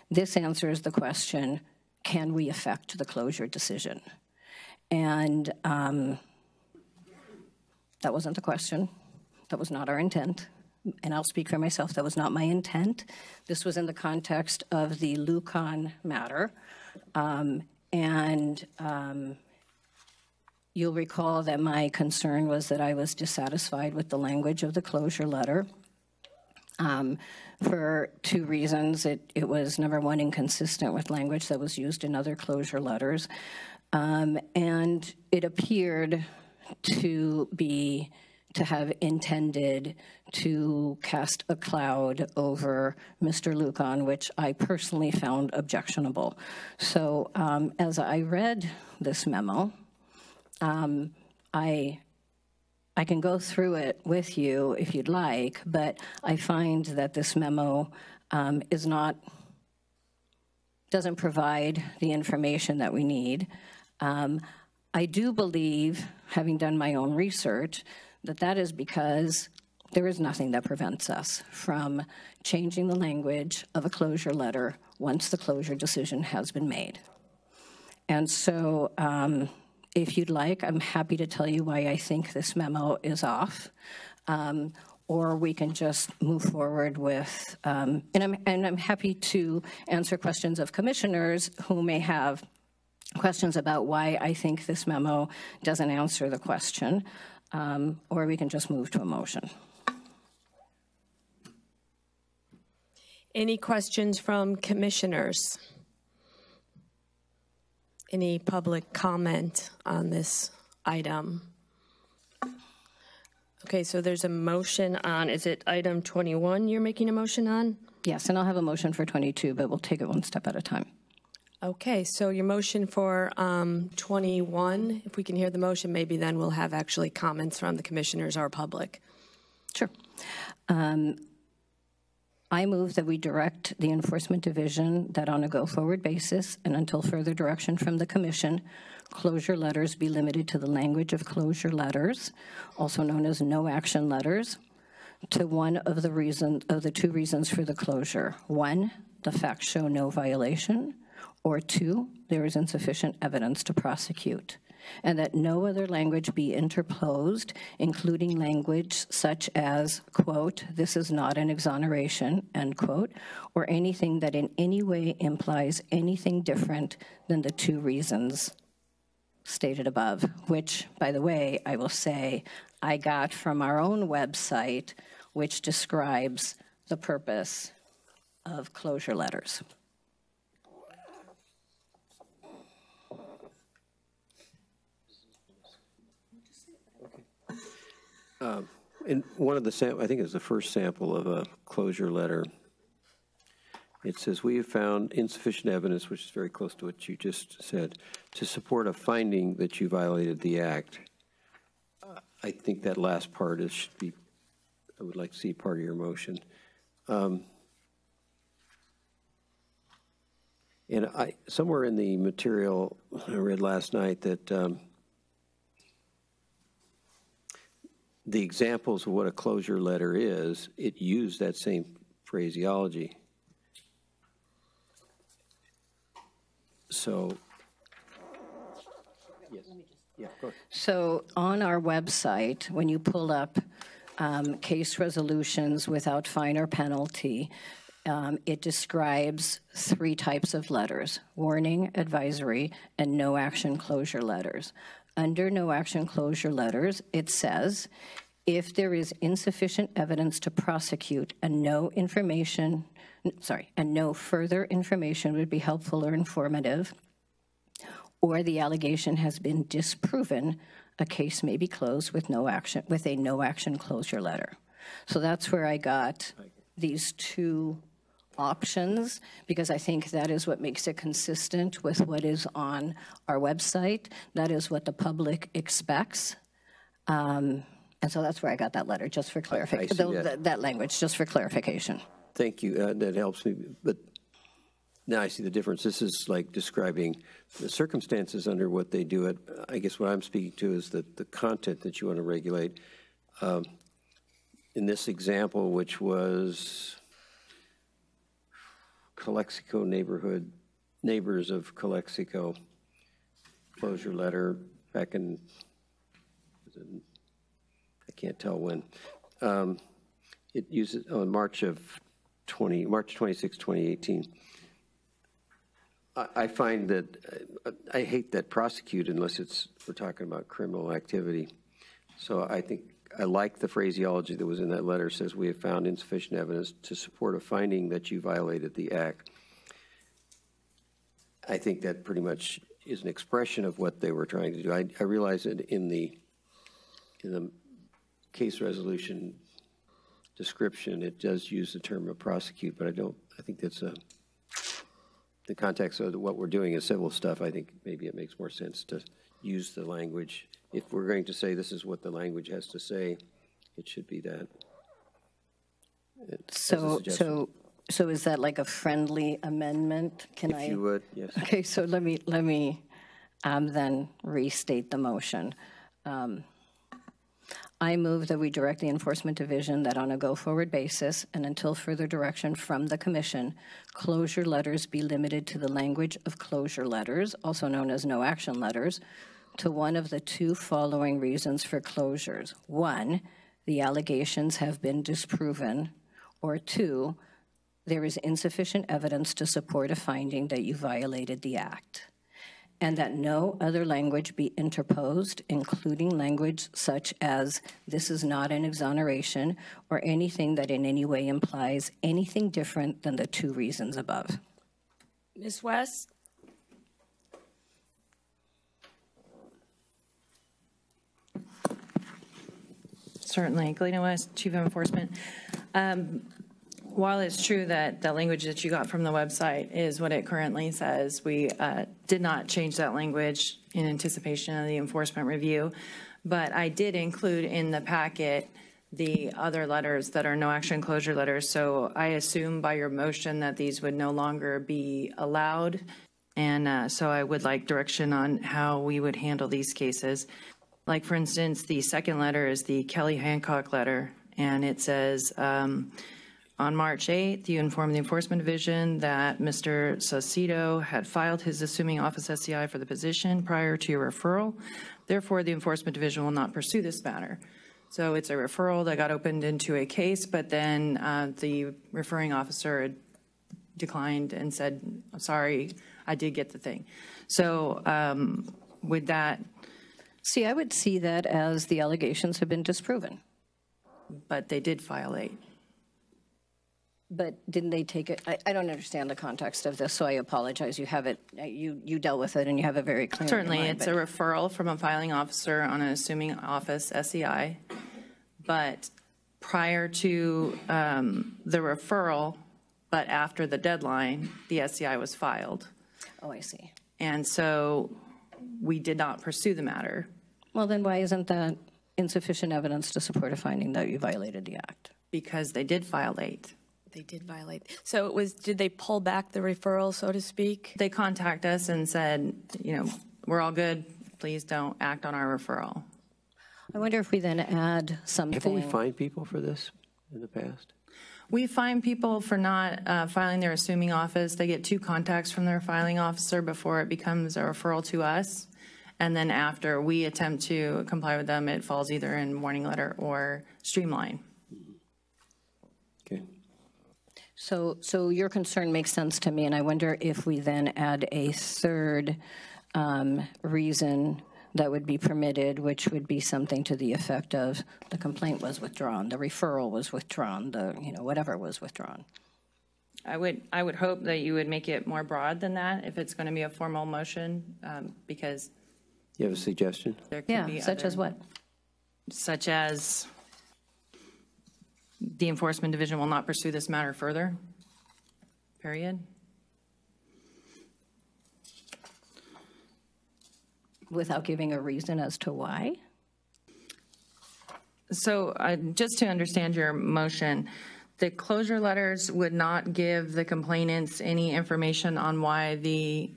[SPEAKER 6] This answers the question, can we affect the closure decision? And that wasn't the question. That was not our intent. And I'll speak for myself, that was not my intent. This was in the context of the Lucan matter. You'll recall that my concern was that I was dissatisfied with the language of the closure letter. For two reasons. It was, number one, inconsistent with language that was used in other closure letters. And it appeared to have intended to cast a cloud over Mr. Lucan, which I personally found objectionable. So as I read this memo, I can go through it with you if you'd like, but I find that this memo doesn't provide the information that we need. I do believe, having done my own research, that is because there is nothing that prevents us from changing the language of a closure letter once the closure decision has been made. And so if you'd like, I'm happy to tell you why I think this memo is off, or we can just move forward with, and I'm happy to answer questions of commissioners who may have questions about why I think this memo doesn't answer the question, or we can just move to a motion.
[SPEAKER 1] Any questions from commissioners? Any public comment on this item? Okay, so there's a motion on, is it item 21 you're making a motion on?
[SPEAKER 6] Yes, and I'll have a motion for 22, but we'll take it one step at a time.
[SPEAKER 1] Okay, so your motion for 21, if we can hear the motion, maybe then we'll have actually comments from the commissioners or public.
[SPEAKER 6] Sure. I move that we direct the Enforcement Division that on a go-forward basis and until further direction from the Commission, closure letters be limited to the language of closure letters, also known as no-action letters, to one of the two reasons for the closure. One, the facts show no violation, or two, there is insufficient evidence to prosecute, and that no other language be interposed, including language such as, quote, this is not an exoneration, end quote, or anything that in any way implies anything different than the two reasons stated above, which, by the way, I will say I got from our own website, which describes the purpose of closure letters.
[SPEAKER 3] In one of the I think it's the first sample of a closure letter. It says, we have found insufficient evidence, which is very close to what you just said, to support a finding that you violated the act. I think that last part should be, I would like to see part of your motion. And somewhere in the material I read last night that the examples of what a closure letter is, it used that same phraseology. So, yes. Yeah, go ahead.
[SPEAKER 6] So on our website, when you pull up case resolutions without fine or penalty, it describes three types of letters: warning, advisory, and no action closure letters. Under no action closure letters, it says, if there is insufficient evidence to prosecute and no further information would be helpful or informative, or the allegation has been disproven, a case may be closed with a no action closure letter. So that's where I got these two options, because I think that is what makes it consistent with what is on our website. That is what the public expects. And so that's where I got that letter, just for clarification. That language, just for clarification.
[SPEAKER 3] Thank you. That helps me. But now I see the difference. This is like describing the circumstances under what they do it. I guess what I'm speaking to is the content that you want to regulate. In this example, which was Calexico neighbors of Calexico closure letter back in, I can't tell when. It uses on March 26, 2018. I find that I hate that prosecute unless we're talking about criminal activity. So I think I like the phraseology that was in that letter. It says we have found insufficient evidence to support a finding that you violated the act. I think that pretty much is an expression of what they were trying to do. I realize that in the case resolution description, it does use the term of prosecute, but I think that's the context of what we're doing is civil stuff. I think maybe it makes more sense to use the language. If we're going to say this is what the language has to say, it should be that.
[SPEAKER 6] So is that like a friendly amendment?
[SPEAKER 3] If you would, yes.
[SPEAKER 6] Okay, so let me then restate the motion. I move that we direct the Enforcement Division that on a go-forward basis and until further direction from the Commission, closure letters be limited to the language of closure letters, also known as no action letters, to one of the two following reasons for closures. 1, the allegations have been disproven, or 2, there is insufficient evidence to support a finding that you violated the act, and that no other language be interposed, including language such as this is not an exoneration or anything that in any way implies anything different than the two reasons above.
[SPEAKER 1] Ms. West?
[SPEAKER 4] Certainly. Galena West, Chief of Enforcement. While it's true that the language that you got from the website is what it currently says, we did not change that language in anticipation of the enforcement review. But I did include in the packet the other letters that are no action closure letters. So I assume by your motion that these would no longer be allowed. And so I would like direction on how we would handle these cases. Like, for instance, the second letter is the Kelly Hancock letter, and it says, on March 8th, you informed the Enforcement Division that Mr. Saucedo had filed his assuming office SCI for the position prior to your referral. Therefore, the Enforcement Division will not pursue this matter. So it's a referral that got opened into a case, but then the referring officer declined and said, I'm sorry, I did get the thing. So with that...
[SPEAKER 6] See, I would see that as the allegations have been disproven.
[SPEAKER 4] But they did violate.
[SPEAKER 6] But didn't they take it? I don't understand the context of this, so I apologize. You have it, you dealt with it, and you have it very clear.
[SPEAKER 4] Certainly, it's a referral from a filing officer on an assuming office SEI. But prior to the referral, but after the deadline, the SEI was filed.
[SPEAKER 6] Oh, I see.
[SPEAKER 4] And so we did not pursue the matter.
[SPEAKER 6] Well, then why isn't that insufficient evidence to support a finding that you violated the act?
[SPEAKER 4] Because they did violate.
[SPEAKER 1] They did violate. So it was, did they pull back the referral, so to speak?
[SPEAKER 4] They contacted us and said, you know, we're all good. Please don't act on our referral.
[SPEAKER 6] I wonder if we then add something.
[SPEAKER 3] Haven't we fined people for this in the past?
[SPEAKER 4] We fine people for not filing their assuming office. They get 2 contacts from their filing officer before it becomes a referral to us. And then after we attempt to comply with them, it falls either in warning letter or streamline.
[SPEAKER 3] Okay.
[SPEAKER 6] So your concern makes sense to me, and I wonder if we then add a third reason that would be permitted, which would be something to the effect of the complaint was withdrawn, the referral was withdrawn, whatever was withdrawn.
[SPEAKER 4] I would hope that you would make it more broad than that if it's going to be a formal motion, because
[SPEAKER 3] you have a suggestion?
[SPEAKER 4] There could be
[SPEAKER 6] such as what?
[SPEAKER 4] Such as the Enforcement Division will not pursue this matter further, period.
[SPEAKER 6] Without giving a reason as to why?
[SPEAKER 4] So just to understand your motion, the closure letters would not give the complainants any information on why the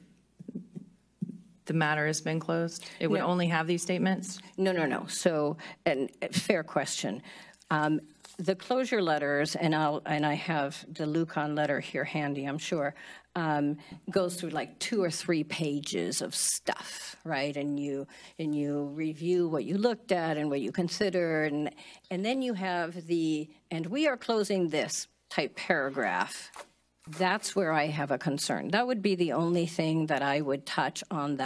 [SPEAKER 4] matter has been closed? It would only have these statements?
[SPEAKER 6] No. So, and fair question. The closure letters, and I have the Lucan letter here handy, I'm sure, goes through like 2 or 3 pages of stuff, right? And you review what you looked at and what you considered, and then you have the "and we are closing this" type paragraph. That's where I have a concern. That would be the only thing that I would touch on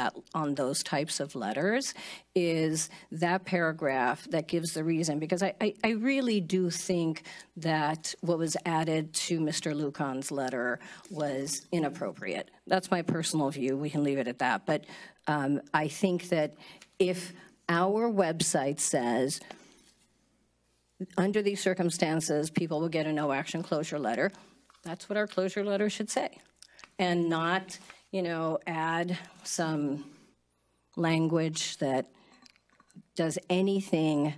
[SPEAKER 6] those types of letters, is that paragraph that gives the reason, because I really do think that what was added to Mr. Lucan's letter was inappropriate. That's my personal view. We can leave it at that. But I think that if our website says, under these circumstances, people will get a no action closure letter, that's what our closure letter should say, and not, add some language that does anything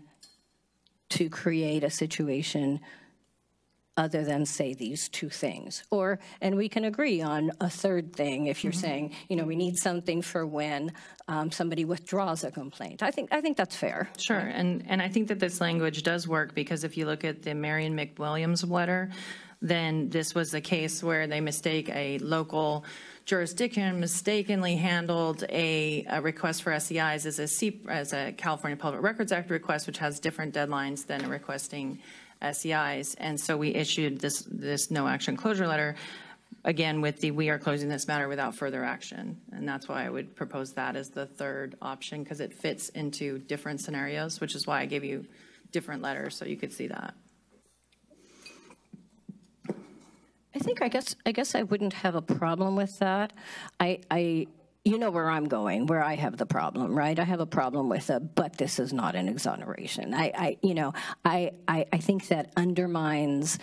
[SPEAKER 6] to create a situation other than say these 2 things. And we can agree on a third thing if you're saying, we need something for when somebody withdraws a complaint. I think that's fair.
[SPEAKER 4] Sure, and I think that this language does work, because if you look at the Marion McWilliams letter, then this was a case where they mistake a local jurisdiction mistakenly handled a request for SEIs as a California Public Records Act request, which has different deadlines than requesting SEIs. And so we issued this no action closure letter, again, with the "we are closing this matter without further action." And that's why I would propose that as the third option, because it fits into different scenarios, which is why I gave you different letters so you could see that.
[SPEAKER 6] I guess I wouldn't have a problem with that. You know where I'm going, where I have the problem, right? I have a problem with but this is not an exoneration. I think that undermines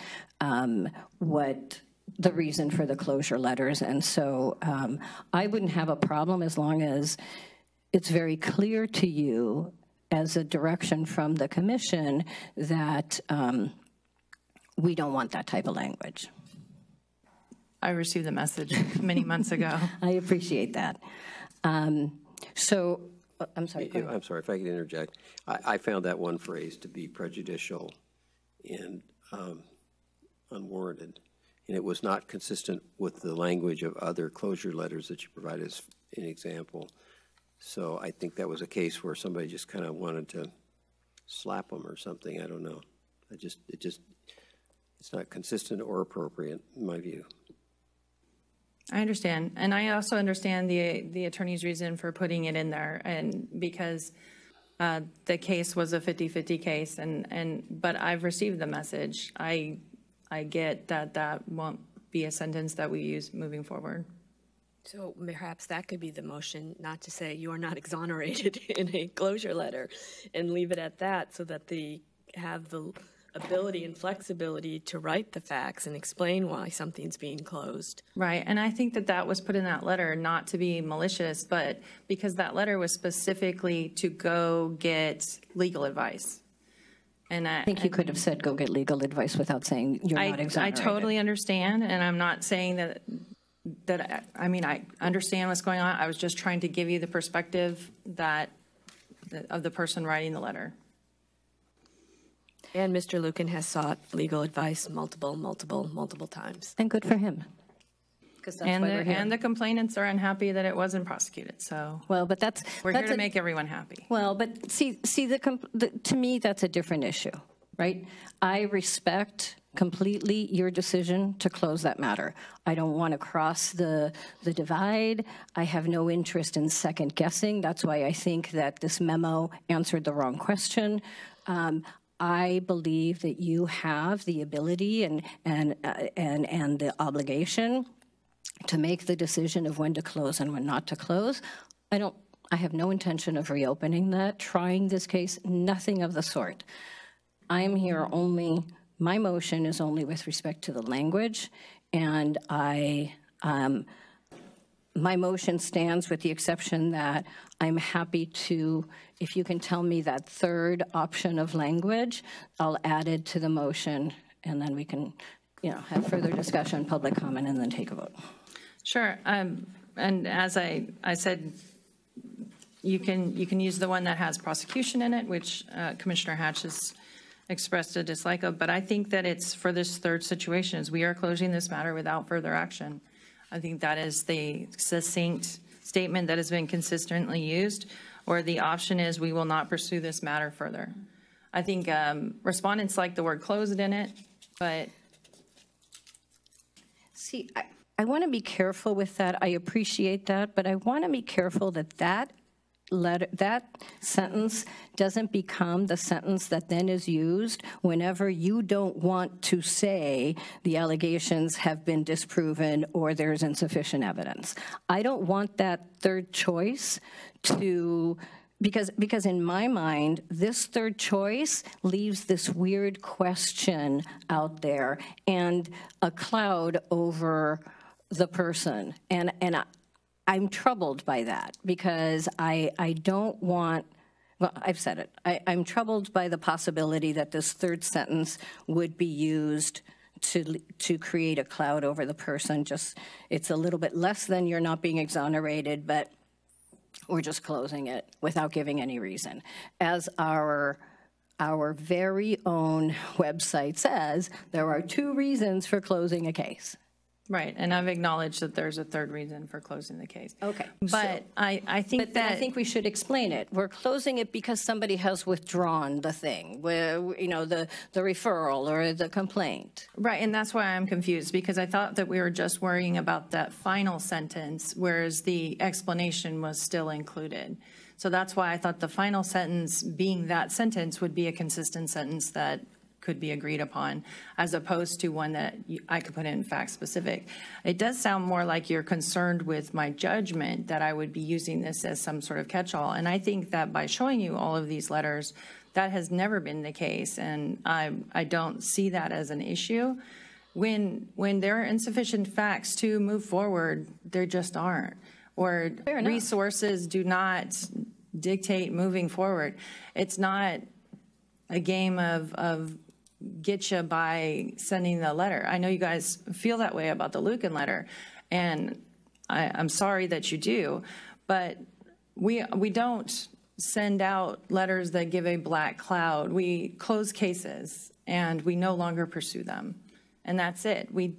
[SPEAKER 6] what the reason for the closure letters, and so I wouldn't have a problem as long as it's very clear to you as a direction from the commission that we don't want that type of language.
[SPEAKER 4] I received the message many months ago.
[SPEAKER 6] I appreciate that. I'm sorry.
[SPEAKER 3] I'm sorry if I could interject. I found that one phrase to be prejudicial and unwarranted, and it was not consistent with the language of other closure letters that you provide as an example. So I think that was a case where somebody just kind of wanted to slap them or something. I don't know. It's not consistent or appropriate in my view.
[SPEAKER 4] I understand, and I also understand the attorney's reason for putting it in there, and because the case was a 50-50 case, but I've received the message. I get that won't be a sentence that we use moving forward.
[SPEAKER 1] So perhaps that could be the motion, not to say you are not exonerated in a closure letter, and leave it at that, so that they have the ability and flexibility to write the facts and explain why something's being closed.
[SPEAKER 4] Right, and I think that was put in that letter not to be malicious, but because that letter was specifically to go get legal advice. And
[SPEAKER 6] I think you could have said go get legal advice without saying you're not exonerated.
[SPEAKER 4] I totally understand, and I'm not saying that I understand what's going on. I was just trying to give you the perspective of the person writing the letter.
[SPEAKER 1] And Mr. Lucan has sought legal advice multiple times.
[SPEAKER 6] And good for him.
[SPEAKER 4] And the complainants are unhappy that it wasn't prosecuted. So
[SPEAKER 6] but
[SPEAKER 4] we're here to make everyone happy.
[SPEAKER 6] Well, but see, to me that's a different issue, right? I respect completely your decision to close that matter. I don't want to cross the divide. I have no interest in second guessing. That's why I think that this memo answered the wrong question. I believe that you have the ability and the obligation to make the decision of when to close and when not to close. I have no intention of reopening that, trying this case, nothing of the sort. I am here only, my motion is only with respect to the language, and my motion stands with the exception that I'm happy to, if you can tell me that third option of language, I'll add it to the motion, and then we can, have further discussion, public comment, and then take a vote.
[SPEAKER 4] Sure. And as I said, you can use the one that has prosecution in it, which Commissioner Hatch has expressed a dislike of, but I think that it's for this third situation is we are closing this matter without further action. I think that is the succinct statement that has been consistently used, or the option is we will not pursue this matter further. I think respondents like the word closed in it, but.
[SPEAKER 6] See, I want to be careful with that. I appreciate that, but I want to be careful that that sentence doesn't become the sentence that then is used whenever you don't want to say the allegations have been disproven or there's insufficient evidence. I don't want that third choice to, because in my mind, this third choice leaves this weird question out there and a cloud over the person. And I'm troubled by that because I don't want, well, I've said it. I'm troubled by the possibility that this third sentence would be used to create a cloud over the person. Just, it's a little bit less than you're not being exonerated, but we're just closing it without giving any reason. As our very own website says, there are 2 reasons for closing a case.
[SPEAKER 4] Right, and I've acknowledged that there's a third reason for closing the case.
[SPEAKER 6] Okay.
[SPEAKER 4] But I think
[SPEAKER 6] we should explain it. We're closing it because somebody has withdrawn the thing, where, you know, the referral or the complaint.
[SPEAKER 4] Right, and that's why I'm confused, because I thought that we were just worrying about that final sentence, whereas the explanation was still included. So that's why I thought the final sentence being that sentence would be a consistent sentence that could be agreed upon, as opposed to one that I could put in fact specific. It does sound more like you're concerned with my judgment that I would be using this as some sort of catch-all. And I think that by showing you all of these letters, that has never been the case. And I don't see that as an issue. When there are insufficient facts to move forward, there just aren't. Or resources do not dictate moving forward. It's not a game of get you by sending the letter. I know you guys feel that way about the Lucan letter, and I'm sorry that you do, but we don't send out letters that give a black cloud. We close cases, and we no longer pursue them, and that's it. We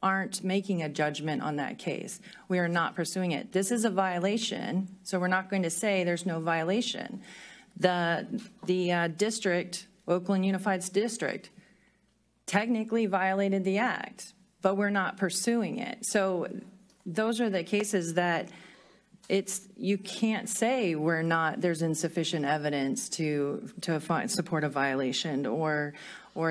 [SPEAKER 4] aren't making a judgment on that case. We are not pursuing it. This is a violation, so we're not going to say there's no violation. The district, Oakland Unified District, technically violated the act, but we're not pursuing it. So those are the cases that you can't say there's insufficient evidence to support a violation or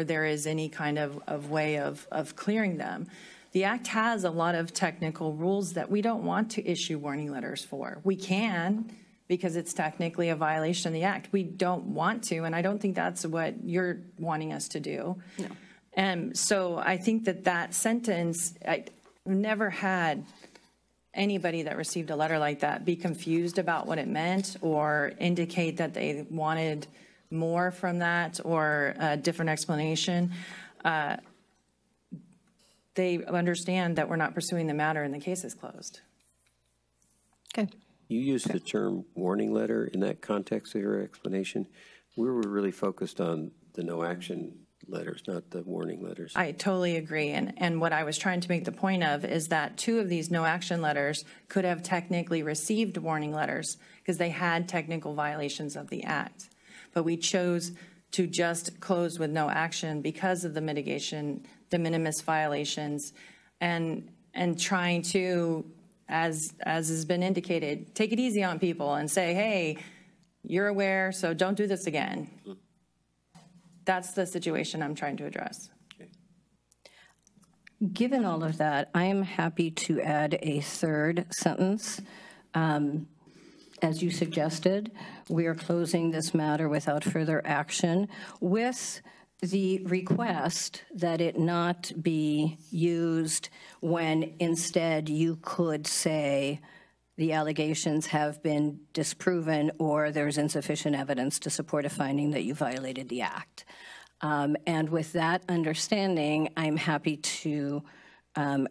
[SPEAKER 4] there is any kind of way of clearing them. The act has a lot of technical rules that we don't want to issue warning letters for. We can, because it's technically a violation of the act. We don't want to, and I don't think that's what you're wanting us to do. No. And so I think that sentence, I've never had anybody that received a letter like that be confused about what it meant or indicate that they wanted more from that or a different explanation. They understand that we're not pursuing the matter and the case is closed.
[SPEAKER 6] Okay.
[SPEAKER 3] You used the term warning letter in that context of your explanation. We were really focused on the no action letters, not the warning letters.
[SPEAKER 4] I totally agree. And what I was trying to make the point of is that 2 of these no action letters could have technically received warning letters because they had technical violations of the act. But we chose to just close with no action because of the mitigation, de minimis violations, and trying to, as has been indicated, take it easy on people and say, hey, you're aware, so don't do this again. That's the situation I'm trying to address.
[SPEAKER 6] Given all of that, I am happy to add a third sentence. As you suggested, we are closing this matter without further action with the request that it not be used when instead you could say the allegations have been disproven or there's insufficient evidence to support a finding that you violated the act. And with that understanding, I'm happy to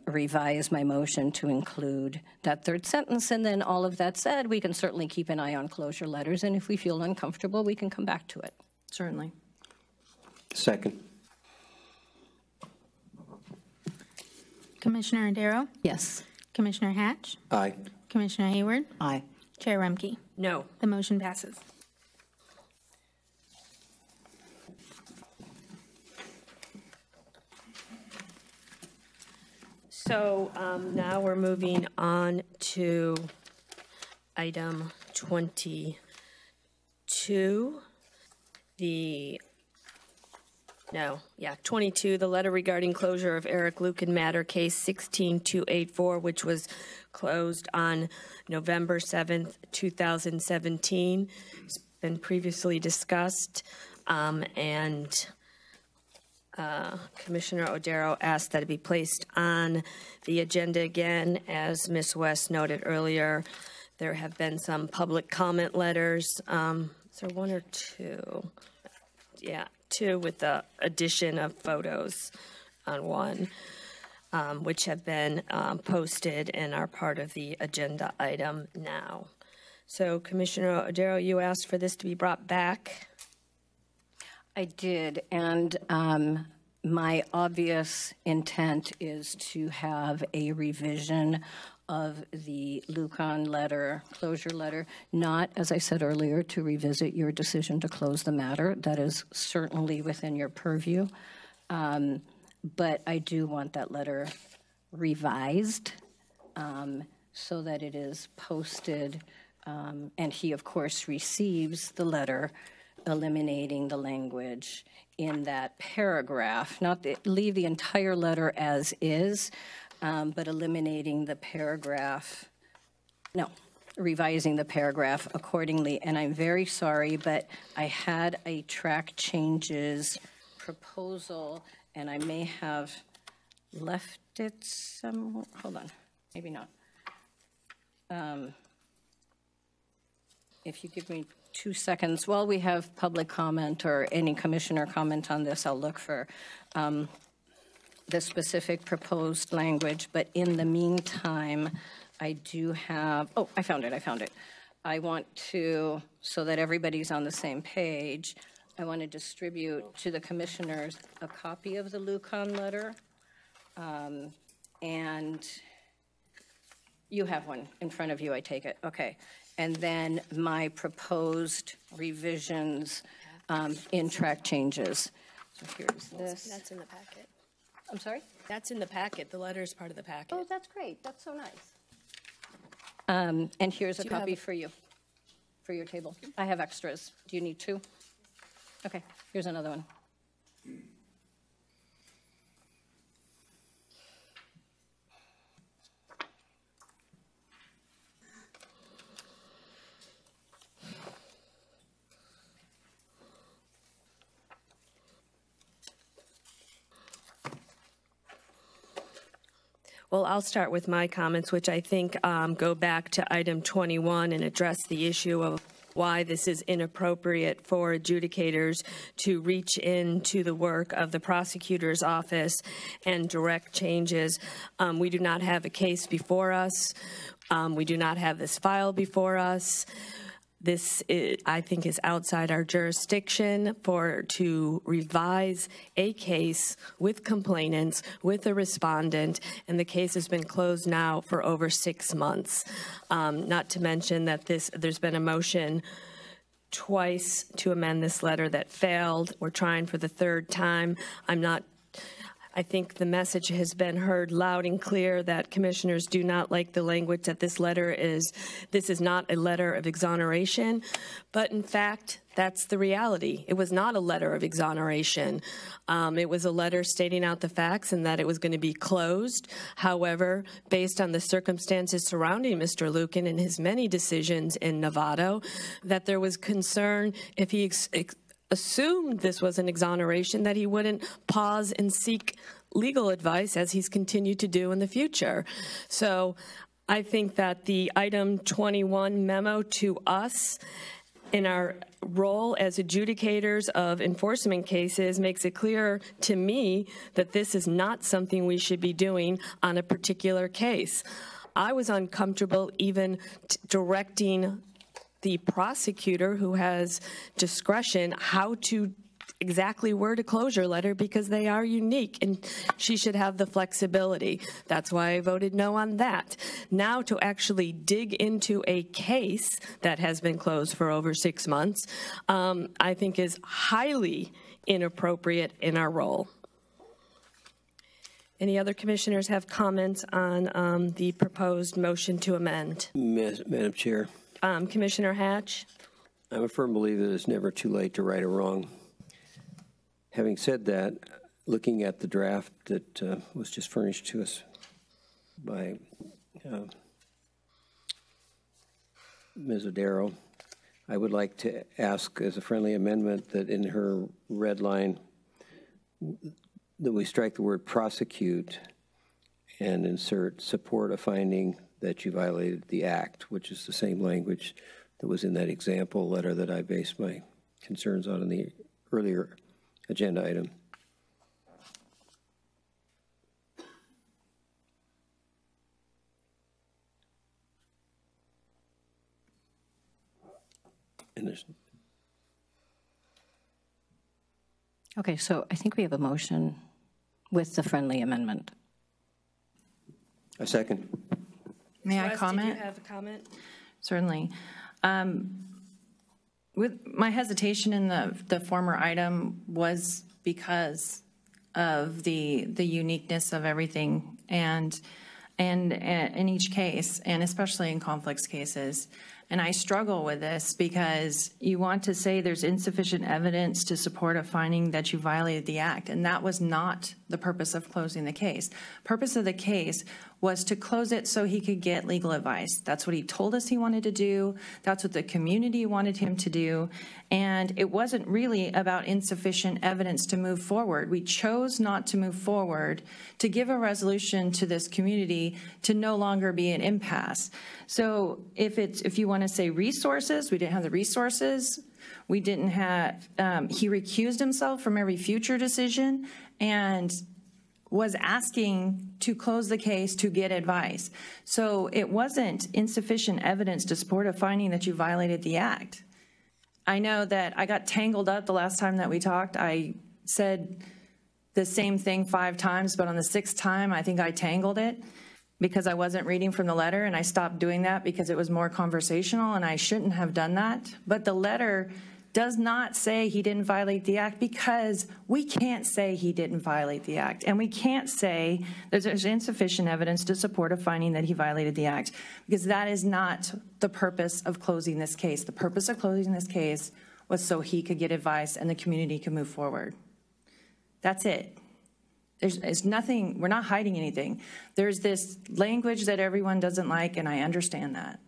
[SPEAKER 6] revise my motion to include that third sentence. And then all of that said, we can certainly keep an eye on closure letters. And if we feel uncomfortable, we can come back to it.
[SPEAKER 4] Certainly.
[SPEAKER 3] Second.
[SPEAKER 2] Commissioner Darrow?
[SPEAKER 6] Yes.
[SPEAKER 2] Commissioner Hatch?
[SPEAKER 3] Aye.
[SPEAKER 2] Commissioner Hayward?
[SPEAKER 8] Aye.
[SPEAKER 2] Chair Remke?
[SPEAKER 1] No.
[SPEAKER 2] The motion passes.
[SPEAKER 1] So now we're moving on to item 22, 22, the letter regarding closure of Eric Lucan matter, case 16284, which was closed on November 7th, 2017. It's been previously discussed, and Commissioner O'Darrow asked that it be placed on the agenda again. As Ms. West noted earlier, there have been some public comment letters. Is there one or two? Yeah, two with the addition of photos on one, which have been posted and are part of the agenda item now. So Commissioner O'Darrow, you asked for this to be brought back.
[SPEAKER 6] I did, and my obvious intent is to have a revision of the Lucan letter, closure letter, not, as I said earlier, to revisit your decision to close the matter. That is certainly within your purview. But I do want that letter revised so that it is posted, and he, of course, receives the letter eliminating the language in that paragraph, leave the entire letter as is, but eliminating the paragraph, revising the paragraph accordingly. And I'm very sorry, but I had a track changes proposal, and I may have left it somewhere. Hold on, maybe not. If you give me 2 seconds, while we have public comment or any commissioner comment on this, I'll look for the specific proposed language. But in the meantime, I do have, I found it. I want to, so that everybody's on the same page, I want to distribute to the commissioners a copy of the Lucan letter. And you have one in front of you, I take it. Okay. And then my proposed revisions in track changes. So here's this.
[SPEAKER 1] That's in the packet.
[SPEAKER 6] I'm sorry?
[SPEAKER 1] That's in the packet. The letter is part of the packet.
[SPEAKER 6] Oh, that's great. That's so nice. And here's a copy for you, for your table. I have extras. Do you need two? Okay, here's another one.
[SPEAKER 1] Well, I'll start with my comments, which I think go back to item 21 and address the issue of why this is inappropriate for adjudicators to reach into the work of the prosecutor's office and direct changes. We do not have a case before us. We do not have this file before us. This, I think, is outside our jurisdiction to revise a case with complainants, with a respondent, and the case has been closed now for over 6 months. Not to mention that there's been a motion twice to amend this letter that failed. We're trying for the third time. I think the message has been heard loud and clear that commissioners do not like the language that this is not a letter of exoneration, but in fact, that's the reality. It was not a letter of exoneration. It was a letter stating out the facts and that it was going to be closed. However, based on the circumstances surrounding Mr. Lucan and his many decisions in Novato, that there was concern if he assumed this was an exoneration, that he wouldn't pause and seek legal advice as he's continued to do in the future. So I think that the item 21 memo to us in our role as adjudicators of enforcement cases makes it clear to me that this is not something we should be doing on a particular case. I was uncomfortable even directing the prosecutor, who has discretion, how to exactly word a closure letter because they are unique and she should have the flexibility. That's why I voted no on that. Now to actually dig into a case that has been closed for over 6 months, I think is highly inappropriate in our role. Any other commissioners have comments on the proposed motion to amend?
[SPEAKER 3] Madam Chair,
[SPEAKER 1] Commissioner Hatch?
[SPEAKER 3] I'm a firm believer that it's never too late to right a wrong. Having said that, looking at the draft that was just furnished to us by Ms. Odero, I would like to ask as a friendly amendment that in her red line that we strike the word prosecute and insert support a finding that you violated the act, which is the same language that was in that example letter that I based my concerns on in the earlier agenda item. And there's
[SPEAKER 6] Okay, so I think we have a motion with the friendly amendment.
[SPEAKER 3] a second.
[SPEAKER 4] May I
[SPEAKER 1] West,
[SPEAKER 4] comment?
[SPEAKER 1] Did you have a comment?
[SPEAKER 4] Certainly. With my hesitation in the former item was because of the uniqueness of everything and in each case, and especially in conflicts cases. And I struggle with this because you want to say there's insufficient evidence to support a finding that you violated the act, and that was not the purpose of closing the case. Purpose of the case was to close it so he could get legal advice. That's what he told us he wanted to do. That's what the community wanted him to do. And it wasn't really about insufficient evidence to move forward. We chose not to move forward to give a resolution to this community to no longer be an impasse. So if you want to say resources, we didn't have the resources. We didn't have, he recused himself from every future decision and was asking to close the case to get advice. So it wasn't insufficient evidence to support a finding that you violated the act. I know that I got tangled up the last time that we talked. I said the same thing 5 times, but on the 6th time, I think I tangled it because I wasn't reading from the letter, and I stopped doing that because it was more conversational, and I shouldn't have done that. But the letter does not say he didn't violate the act because we can't say he didn't violate the act. And we can't say there's insufficient evidence to support a finding that he violated the act because that is not the purpose of closing this case. The purpose of closing this case was so he could get advice and the community could move forward. That's it. There's nothing, we're not hiding anything. There's this language that everyone doesn't like, and I understand that.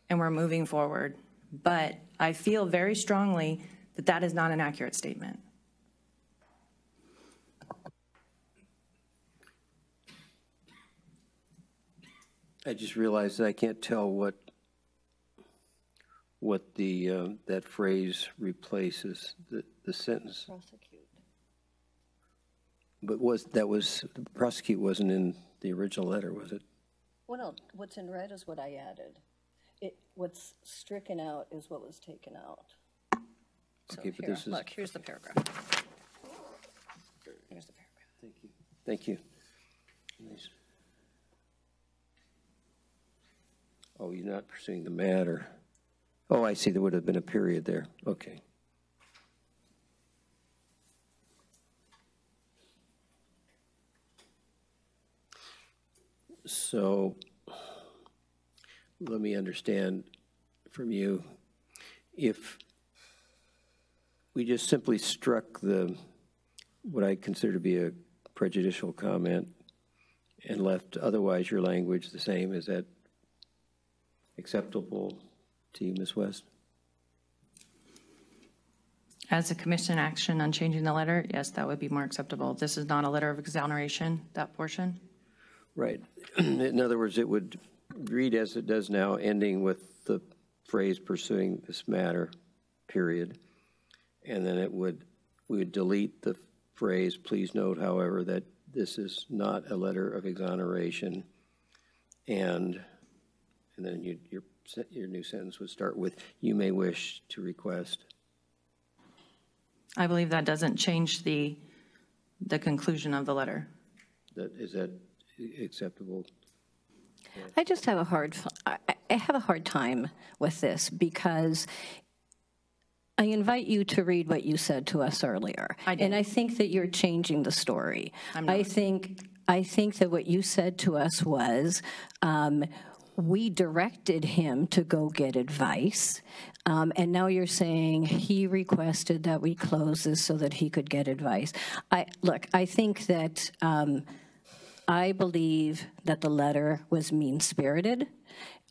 [SPEAKER 4] And we're moving forward. But I feel very strongly that that is not an accurate statement.
[SPEAKER 3] I just realized that I can't tell what the that phrase replaces, the sentence.
[SPEAKER 6] Prosecute.
[SPEAKER 3] But prosecute wasn't in the original letter, was it?
[SPEAKER 6] Well, no, what's in red is what I added. What's stricken out is what was taken out. So
[SPEAKER 3] Okay, but
[SPEAKER 6] here,
[SPEAKER 3] this is.
[SPEAKER 6] look, here's the paragraph. Here's the paragraph.
[SPEAKER 3] Thank you. Thank you. Nice. Oh, you're not pursuing the matter. Oh, I see. There would have been a period there. Okay. So let me understand from you, if we just simply struck what I consider to be a prejudicial comment and left otherwise your language the same, is that acceptable to you, Ms. West?
[SPEAKER 4] As a commission action on changing the letter, yes, that would be more acceptable. This is not a letter of exoneration, that portion.
[SPEAKER 3] Right. In other words, it would read as it does now, ending with the phrase pursuing this matter, period. And then we would delete the phrase, please note, however, that this is not a letter of exoneration. And then your new sentence would start with, you may wish to request.
[SPEAKER 4] I believe that doesn't change the conclusion of the letter.
[SPEAKER 3] Is that acceptable?
[SPEAKER 6] I just have I have a hard time with this because I invite you to read what you said to us earlier. And I think that you're changing the story. I think that what you said to us was we directed him to go get advice. And now you're saying he requested that we close this so that he could get advice. I think that I believe that the letter was mean-spirited.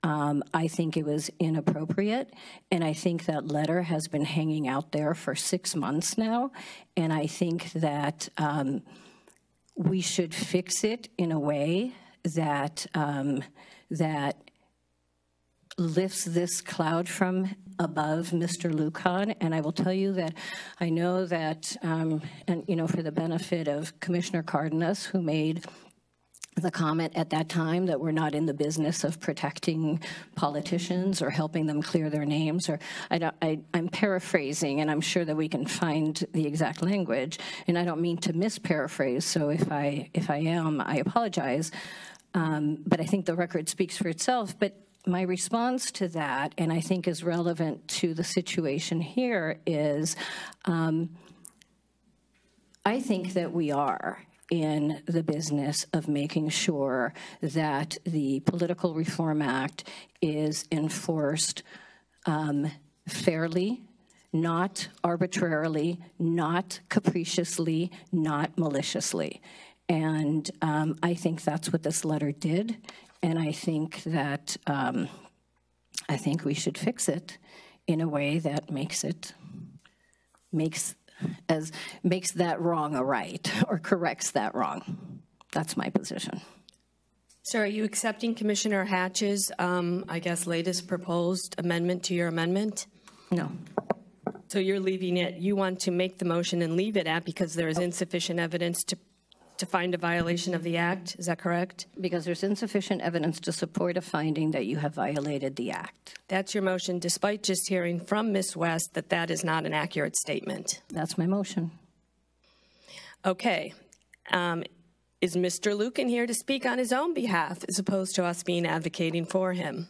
[SPEAKER 6] I think it was inappropriate, and I think that letter has been hanging out there for 6 months now, and I think that we should fix it in a way that that lifts this cloud from above Mr. Lujan. And I will tell you that I know that, and for the benefit of Commissioner Cardenas, who made the comment at that time that we're not in the business of protecting politicians or helping them clear their names, or I'm paraphrasing, and I'm sure that we can find the exact language, and I don't mean to misparaphrase, so if I am, I apologize, but I think the record speaks for itself. But my response to that, and I think is relevant to the situation here, is I think that we are in the business of making sure that the Political Reform Act is enforced fairly, not arbitrarily, not capriciously, not maliciously. And I think that's what this letter did, and I think that I think we should fix it in a way that makes that wrong a right, or corrects that wrong. That's my position.
[SPEAKER 1] So are you accepting Commissioner Hatch's, latest proposed amendment to your amendment?
[SPEAKER 6] No.
[SPEAKER 1] So you're leaving it, you want to make the motion and leave it at because there is insufficient evidence to find a violation of the act, is that correct?
[SPEAKER 6] Because there's insufficient evidence to support a finding that you have violated the act.
[SPEAKER 1] That's your motion, despite just hearing from Ms. West that that is not an accurate statement.
[SPEAKER 6] That's my motion.
[SPEAKER 1] Okay. Is Mr. Lujan here to speak on his own behalf as opposed to us being advocating for him?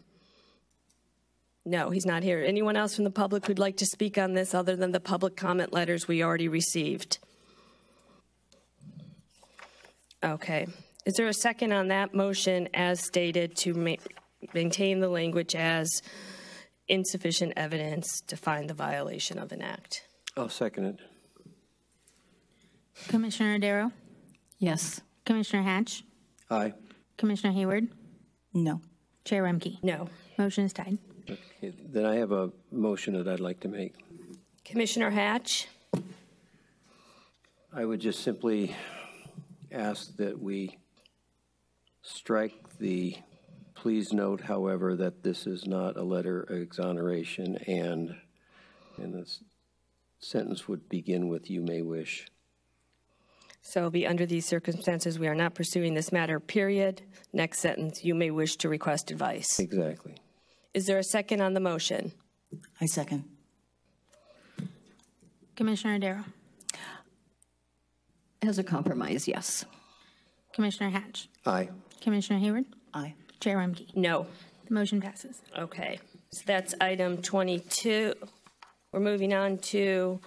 [SPEAKER 1] No, he's not here. Anyone else from the public who'd like to speak on this other than the public comment letters we already received? Okay. Is there a second on that motion as stated to maintain the language as insufficient evidence to find the violation of an act?
[SPEAKER 3] I'll second it.
[SPEAKER 2] Commissioner Darrow?
[SPEAKER 6] Yes.
[SPEAKER 2] Commissioner Hatch?
[SPEAKER 3] Aye.
[SPEAKER 2] Commissioner Hayward?
[SPEAKER 8] No.
[SPEAKER 2] Chair Remke?
[SPEAKER 1] No.
[SPEAKER 2] Motion is tied.
[SPEAKER 3] Okay, then I have a motion that I'd like to make.
[SPEAKER 1] Commissioner Hatch?
[SPEAKER 3] I would just simply ask that we strike the please note, however, that this is not a letter of exoneration, and the sentence would begin with "you may wish."
[SPEAKER 1] So it'll be under these circumstances, we are not pursuing this matter, period. Next sentence, you may wish to request advice.
[SPEAKER 3] Exactly.
[SPEAKER 1] Is there a second on the motion?
[SPEAKER 8] I second.
[SPEAKER 2] Commissioner Darrow?
[SPEAKER 6] As a compromise, yes.
[SPEAKER 2] Commissioner Hatch?
[SPEAKER 3] Aye.
[SPEAKER 2] Commissioner Hayward?
[SPEAKER 8] Aye.
[SPEAKER 2] Chair Remke?
[SPEAKER 1] No.
[SPEAKER 2] The motion passes.
[SPEAKER 1] Okay, so that's item 22. We're moving on to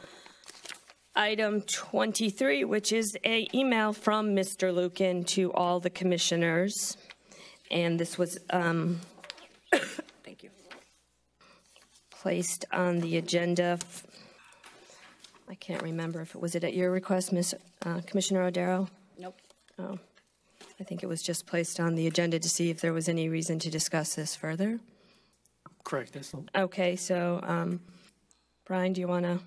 [SPEAKER 1] item 23, which is an email from Mr. Lujan to all the commissioners. And this was thank you, placed on the agenda. I can't remember if it was at your request, Commissioner O'Darrow?
[SPEAKER 6] Nope.
[SPEAKER 1] Oh, I think it was just placed on the agenda to see if there was any reason to discuss this further.
[SPEAKER 5] Correct. That's all.
[SPEAKER 1] Okay, so Brian, do you want to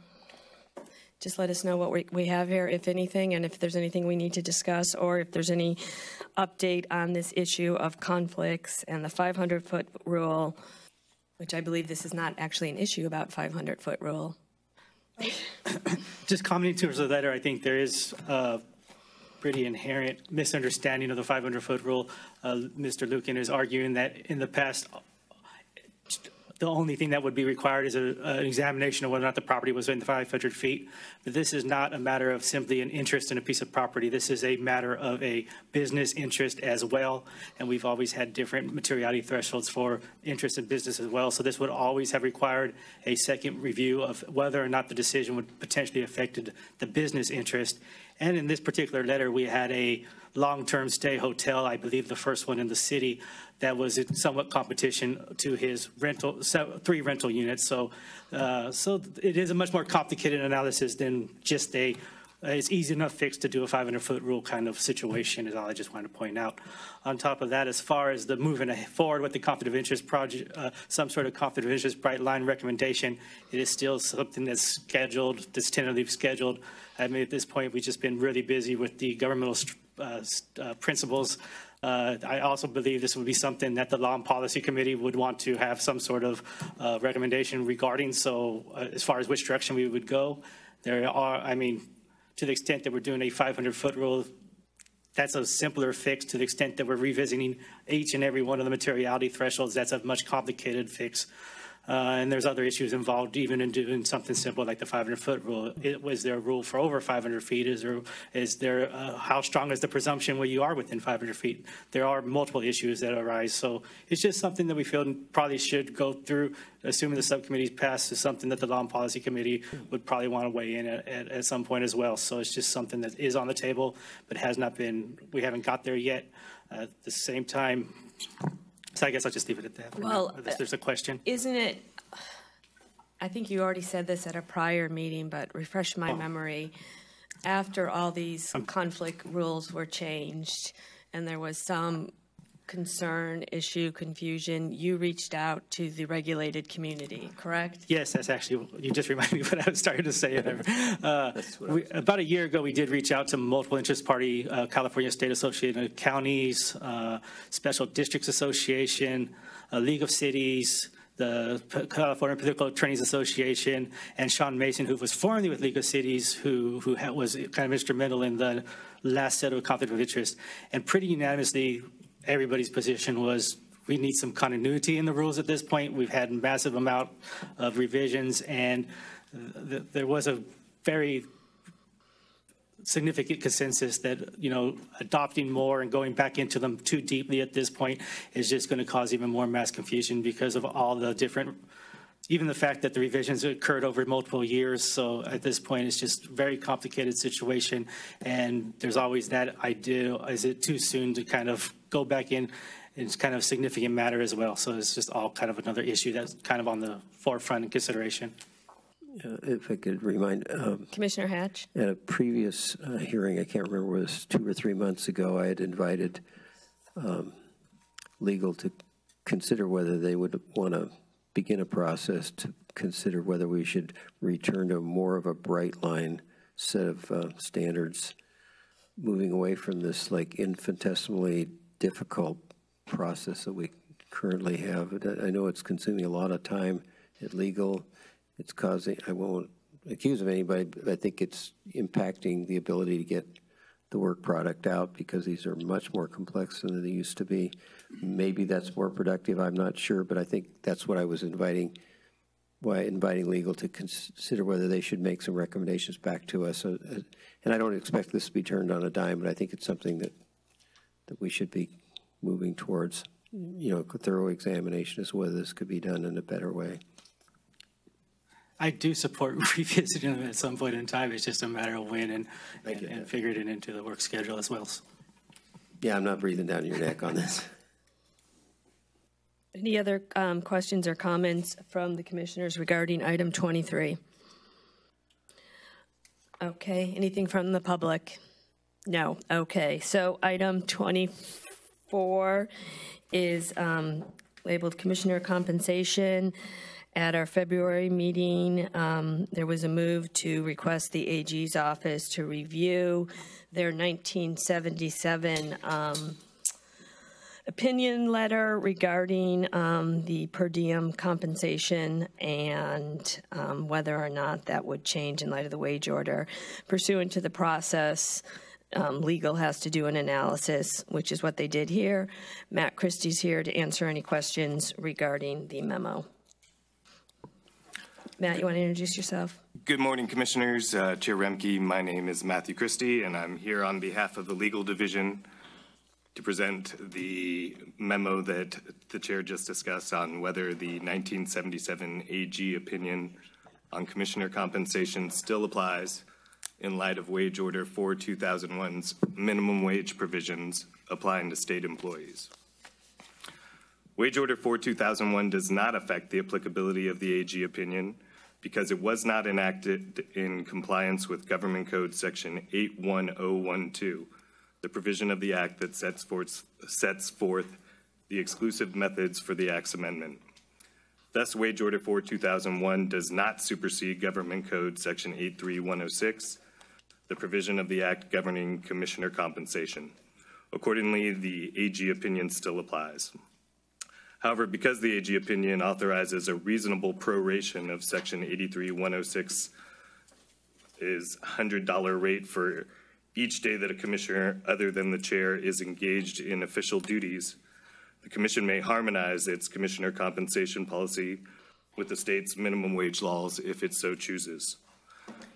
[SPEAKER 1] just let us know what we have here, if anything, and if there's anything we need to discuss, or if there's any update on this issue of conflicts and the 500-foot rule, which I believe this is not actually an issue about 500-foot rule.
[SPEAKER 5] Just commenting towards the letter, I think there is a pretty inherent misunderstanding of the 500-foot rule. Mr. Lujan is arguing that in the past, the only thing that would be required is an examination of whether or not the property was within 500 feet. But this is not a matter of simply an interest in a piece of property. This is a matter of a business interest as well. And we've always had different materiality thresholds for interest in business as well. So this would always have required a second review of whether or not the decision would potentially affected the business interest. And in this particular letter, we had a long-term stay hotel, I believe the first one in the city, that was in somewhat competition to his rental, 3 rental units. So it is a much more complicated analysis than just it's easy enough fix to do a 500-foot rule kind of situation is all I just wanted to point out. On top of that, as far as the moving forward with the conflict of interest project, some sort of conflict of interest bright line recommendation, it is still something that's scheduled, that's tentatively scheduled. I mean, at this point, we've just been really busy with the governmental principles. I also believe this would be something that the Law and Policy Committee would want to have some sort of recommendation regarding. So as far as which direction we would go, there are, I mean, to the extent that we're doing a 500-foot rule, that's a simpler fix. To the extent that we're revisiting each and every one of the materiality thresholds, that's a much complicated fix. And there's other issues involved, even in doing something simple like the 500-foot rule. Was there a rule for over 500 feet? Is there how strong is the presumption when you are within 500 feet? There are multiple issues that arise. So it's just something that we feel probably should go through, assuming the subcommittee's passed, is something that the Law and Policy Committee would probably want to weigh in at some point as well. So it's just something that is on the table, but has not been, we haven't got there yet. At the same time, so I guess I'll just leave it at that.
[SPEAKER 1] Well,
[SPEAKER 5] unless there's a question.
[SPEAKER 1] Isn't it, I think you already said this at a prior meeting, but refresh my memory. After all these conflict rules were changed and there was some concern, issue, confusion, you reached out to the regulated community, correct?
[SPEAKER 5] Yes, that's actually, you just reminded me what I was starting to say. About a year ago, we did reach out to multiple interest party, California State Association of Counties, Special Districts Association, League of Cities, the California Political Attorneys Association, and Sean Mason, who was formerly with League of Cities, who was kind of instrumental in the last set of conflict of interest. And pretty unanimously, everybody's position was we need some continuity in the rules at this point. We've had a massive amount of revisions, and there was a very significant consensus that, you know, adopting more and going back into them too deeply at this point is just going to cause even more mass confusion because of all the different, even the fact that the revisions occurred over multiple years. So at this point, it's just a very complicated situation. And there's always that idea, is it too soon to kind of go back in? It's kind of a significant matter as well. So it's just all kind of another issue that's kind of on the forefront in consideration.
[SPEAKER 3] If I could remind.
[SPEAKER 1] Commissioner Hatch?
[SPEAKER 3] At a previous hearing, I can't remember, it was 2 or 3 months ago, I had invited legal to consider whether they would want to begin a process to consider whether we should return to more of a bright line set of standards, moving away from this like infinitesimally difficult process that we currently have. I know it's consuming a lot of time at legal. It's causing, I won't accuse of anybody, but I think it's impacting the ability to get the work product out because these are much more complex than they used to be. Maybe that's more productive, I'm not sure, but I think that's what I was inviting legal to consider whether they should make some recommendations back to us. And I don't expect this to be turned on a dime, but I think it's something that we should be moving towards, you know, a thorough examination as to whether this could be done in a better way.
[SPEAKER 5] I do support revisiting them at some point in time. It's just a matter of when and figuring it into the work schedule as well.
[SPEAKER 3] Yeah, I'm not breathing down your neck on this.
[SPEAKER 1] Any other questions or comments from the commissioners regarding item 23? Okay, anything from the public? No, okay. So item 24 is labeled Commissioner Compensation. At our February meeting, there was a move to request the AG's office to review their 1977 opinion letter regarding the per diem compensation and whether or not that would change in light of the wage order. Pursuant to the process, legal has to do an analysis, which is what they did here. Matt Christie's here to answer any questions regarding the memo. Matt, you want to introduce yourself?
[SPEAKER 12] Good morning, Commissioners. Chair Remke, my name is Matthew Christie, and I'm here on behalf of the Legal Division to present the memo that the Chair just discussed on whether the 1977 AG opinion on Commissioner compensation still applies in light of Wage Order 4-2001's minimum wage provisions applying to state employees. Wage Order 4-2001 does not affect the applicability of the AG opinion because it was not enacted in compliance with Government Code Section 81012, the provision of the Act that sets forth the exclusive methods for the Act's amendment. Thus, Wage Order 4-2001 does not supersede Government Code Section 83106, the provision of the Act governing Commissioner compensation. Accordingly, the AG opinion still applies. However, because the AG opinion authorizes a reasonable proration of Section 83106 is $100 rate for each day that a commissioner other than the chair is engaged in official duties, the commission may harmonize its commissioner compensation policy with the state's minimum wage laws if it so chooses.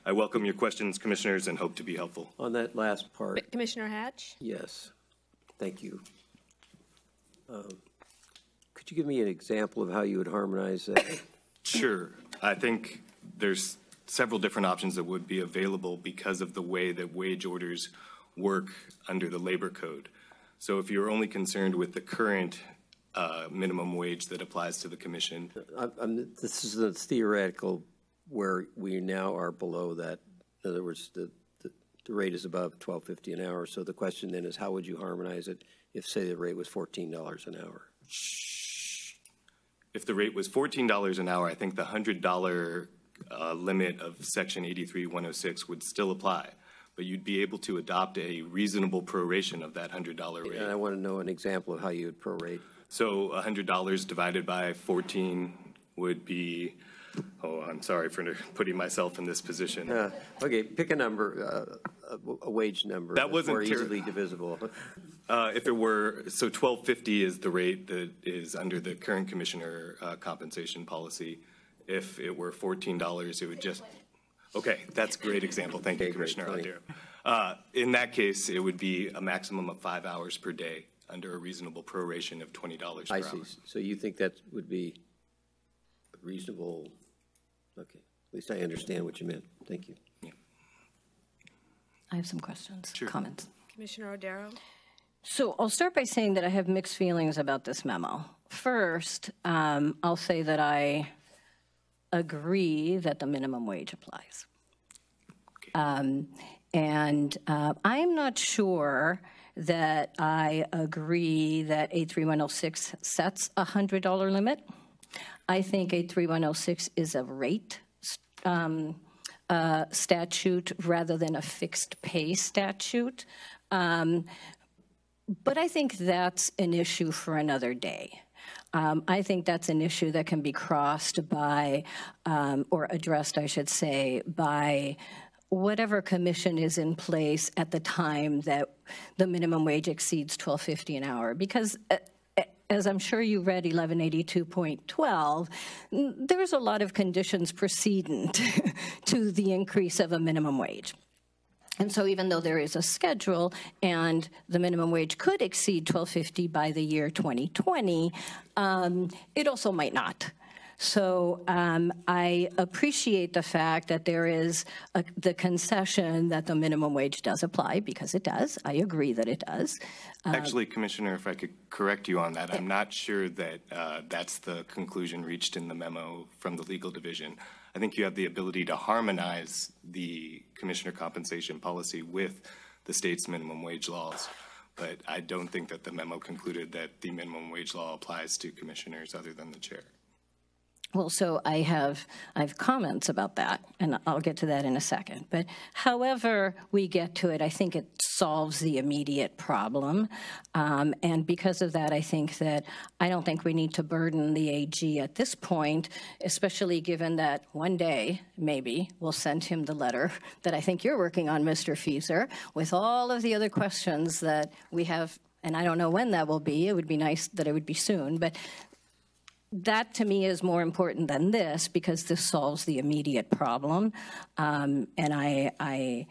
[SPEAKER 12] I welcome your questions, commissioners, and hope to be helpful.
[SPEAKER 3] On that last part,
[SPEAKER 1] Commissioner Hatch?
[SPEAKER 3] yes, thank you. Could you give me an example of how you would harmonize that?
[SPEAKER 12] Sure. I think there's several different options that would be available because of the way that wage orders work under the labor code. So if you're only concerned with the current minimum wage that applies to the commission.
[SPEAKER 3] This is the theoretical where we now are below that. In other words, the rate is above $12.50 an hour. So the question then is, how would you harmonize it if, say, the rate was $14 an hour?
[SPEAKER 12] If the rate was $14 an hour, I think the $100 limit of Section 83106 would still apply, but you'd be able to adopt a reasonable proration of that $100 rate.
[SPEAKER 3] And I want to know an example of how you would prorate.
[SPEAKER 12] So $100 divided by 14 would be, oh, I'm sorry for putting myself in this position.
[SPEAKER 3] Okay, pick a number, a wage number
[SPEAKER 12] that wasn't
[SPEAKER 3] more easily divisible.
[SPEAKER 12] If it were, so $12.50 is the rate that is under the current commissioner compensation policy. If it were $14, it would just, okay, that's a great example. Thank you, Commissioner Aldero. In that case, it would be a maximum of 5 hours per day under a reasonable proration of $20 per hour.
[SPEAKER 3] I see. So you think that would be reasonable? Okay, at least I understand what you meant. Thank you.
[SPEAKER 12] Yeah.
[SPEAKER 6] I have some questions, comments.
[SPEAKER 1] Commissioner O'Darrow?
[SPEAKER 6] So I'll start by saying that I have mixed feelings about this memo. First, I'll say that I agree that the minimum wage applies. Okay. I'm not sure that I agree that 83106 sets a $100 limit. I think 83106 is a rate statute rather than a fixed pay statute. But I think that's an issue for another day. I think that's an issue that can be crossed by, or addressed, I should say, by whatever commission is in place at the time that the minimum wage exceeds $12.50 an hour. Because as I'm sure you read 1182.12, there's a lot of conditions precedent to the increase of a minimum wage. And so even though there is a schedule and the minimum wage could exceed $12.50 by the year 2020, it also might not. So I appreciate the fact that there is the concession that the minimum wage does apply, because it does. I agree that it does.
[SPEAKER 12] Actually, Commissioner, if I could correct you on that, I'm not sure that that's the conclusion reached in the memo from the legal division. I think you have the ability to harmonize the commissioner compensation policy with the state's minimum wage laws, but I don't think that the memo concluded that the minimum wage law applies to commissioners other than the chair.
[SPEAKER 6] Well, so I have comments about that, and I'll get to that in a second. But however we get to it, I think it solves the immediate problem. And because of that, I don't think we need to burden the AG at this point, especially given that one day, maybe, we'll send him the letter that I think you're working on, Mr. Fieser, with all of the other questions that we have, and I don't know when that will be. It would be nice that it would be soon, but that to me is more important than this, because this solves the immediate problem. And I,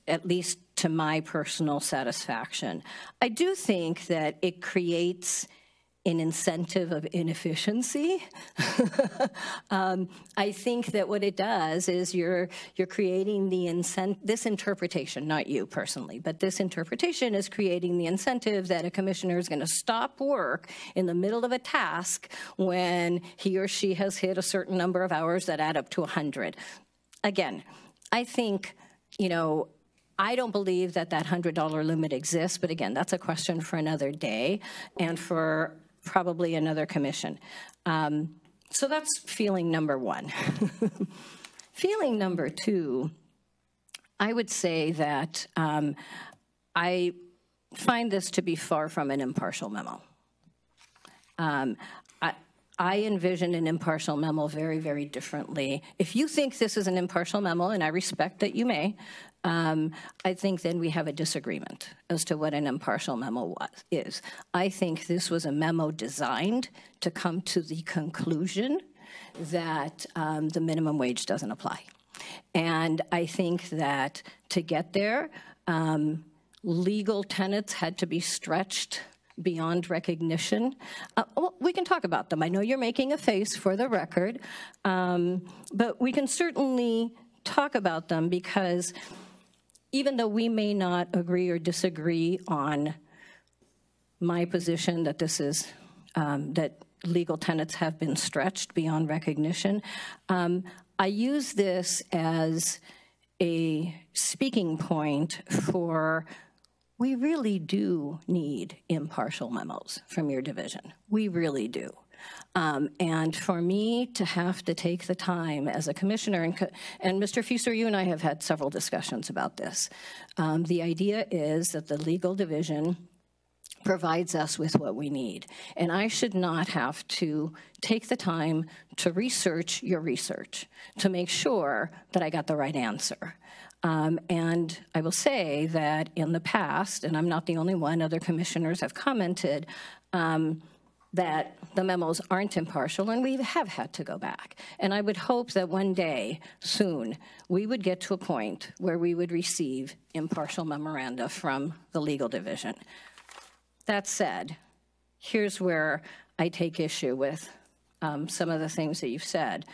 [SPEAKER 6] at least to my personal satisfaction, I do think that it creates an incentive of inefficiency. I think that what it does is you're creating the this interpretation, not you personally, but this interpretation is creating the incentive that a commissioner is going to stop work in the middle of a task when he or she has hit a certain number of hours that add up to 100. Again, I think, you know, I don't believe that that $100 limit exists, but again, that's a question for another day and for probably another commission. So that's feeling number one. Feeling number two, I would say that I find this to be far from an impartial memo. I envision an impartial memo very, very differently. If you think this is an impartial memo, and I respect that you may, I think then we have a disagreement as to what an impartial memo is. I think this was a memo designed to come to the conclusion that the minimum wage doesn't apply. And I think that to get there, legal tenets had to be stretched beyond recognition. Well, we can talk about them. I know you're making a face for the record, but we can certainly talk about them, because even though we may not agree or disagree on my position that this is, that legal tenets have been stretched beyond recognition, I use this as a speaking point for we really do need impartial memos from your division. We really do. And for me to have to take the time as a commissioner, and Mr. Fusser, you and I have had several discussions about this. The idea is that the legal division provides us with what we need. And I should not have to take the time to research your research to make sure that I got the right answer. And I will say that in the past, and I'm not the only one, other commissioners have commented that the memos aren't impartial, and we have had to go back. And I would hope that one day, soon, we would get to a point where we would receive impartial memoranda from the legal division. That said, here's where I take issue with some of the things that you've said.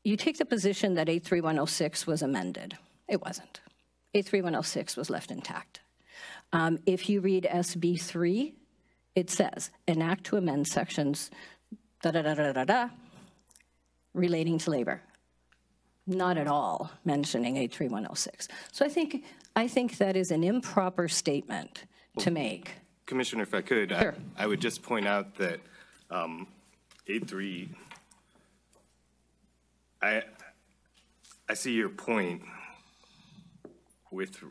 [SPEAKER 6] You take the position that 83106 was amended. It wasn't. 83106 was left intact. If you read SB 3, it says, an act to amend sections relating to labor. Not at all mentioning 83106. So I think that is an improper statement to make.
[SPEAKER 12] Commissioner, if I could,
[SPEAKER 6] sure.
[SPEAKER 12] I would just point out that 83, I see your point with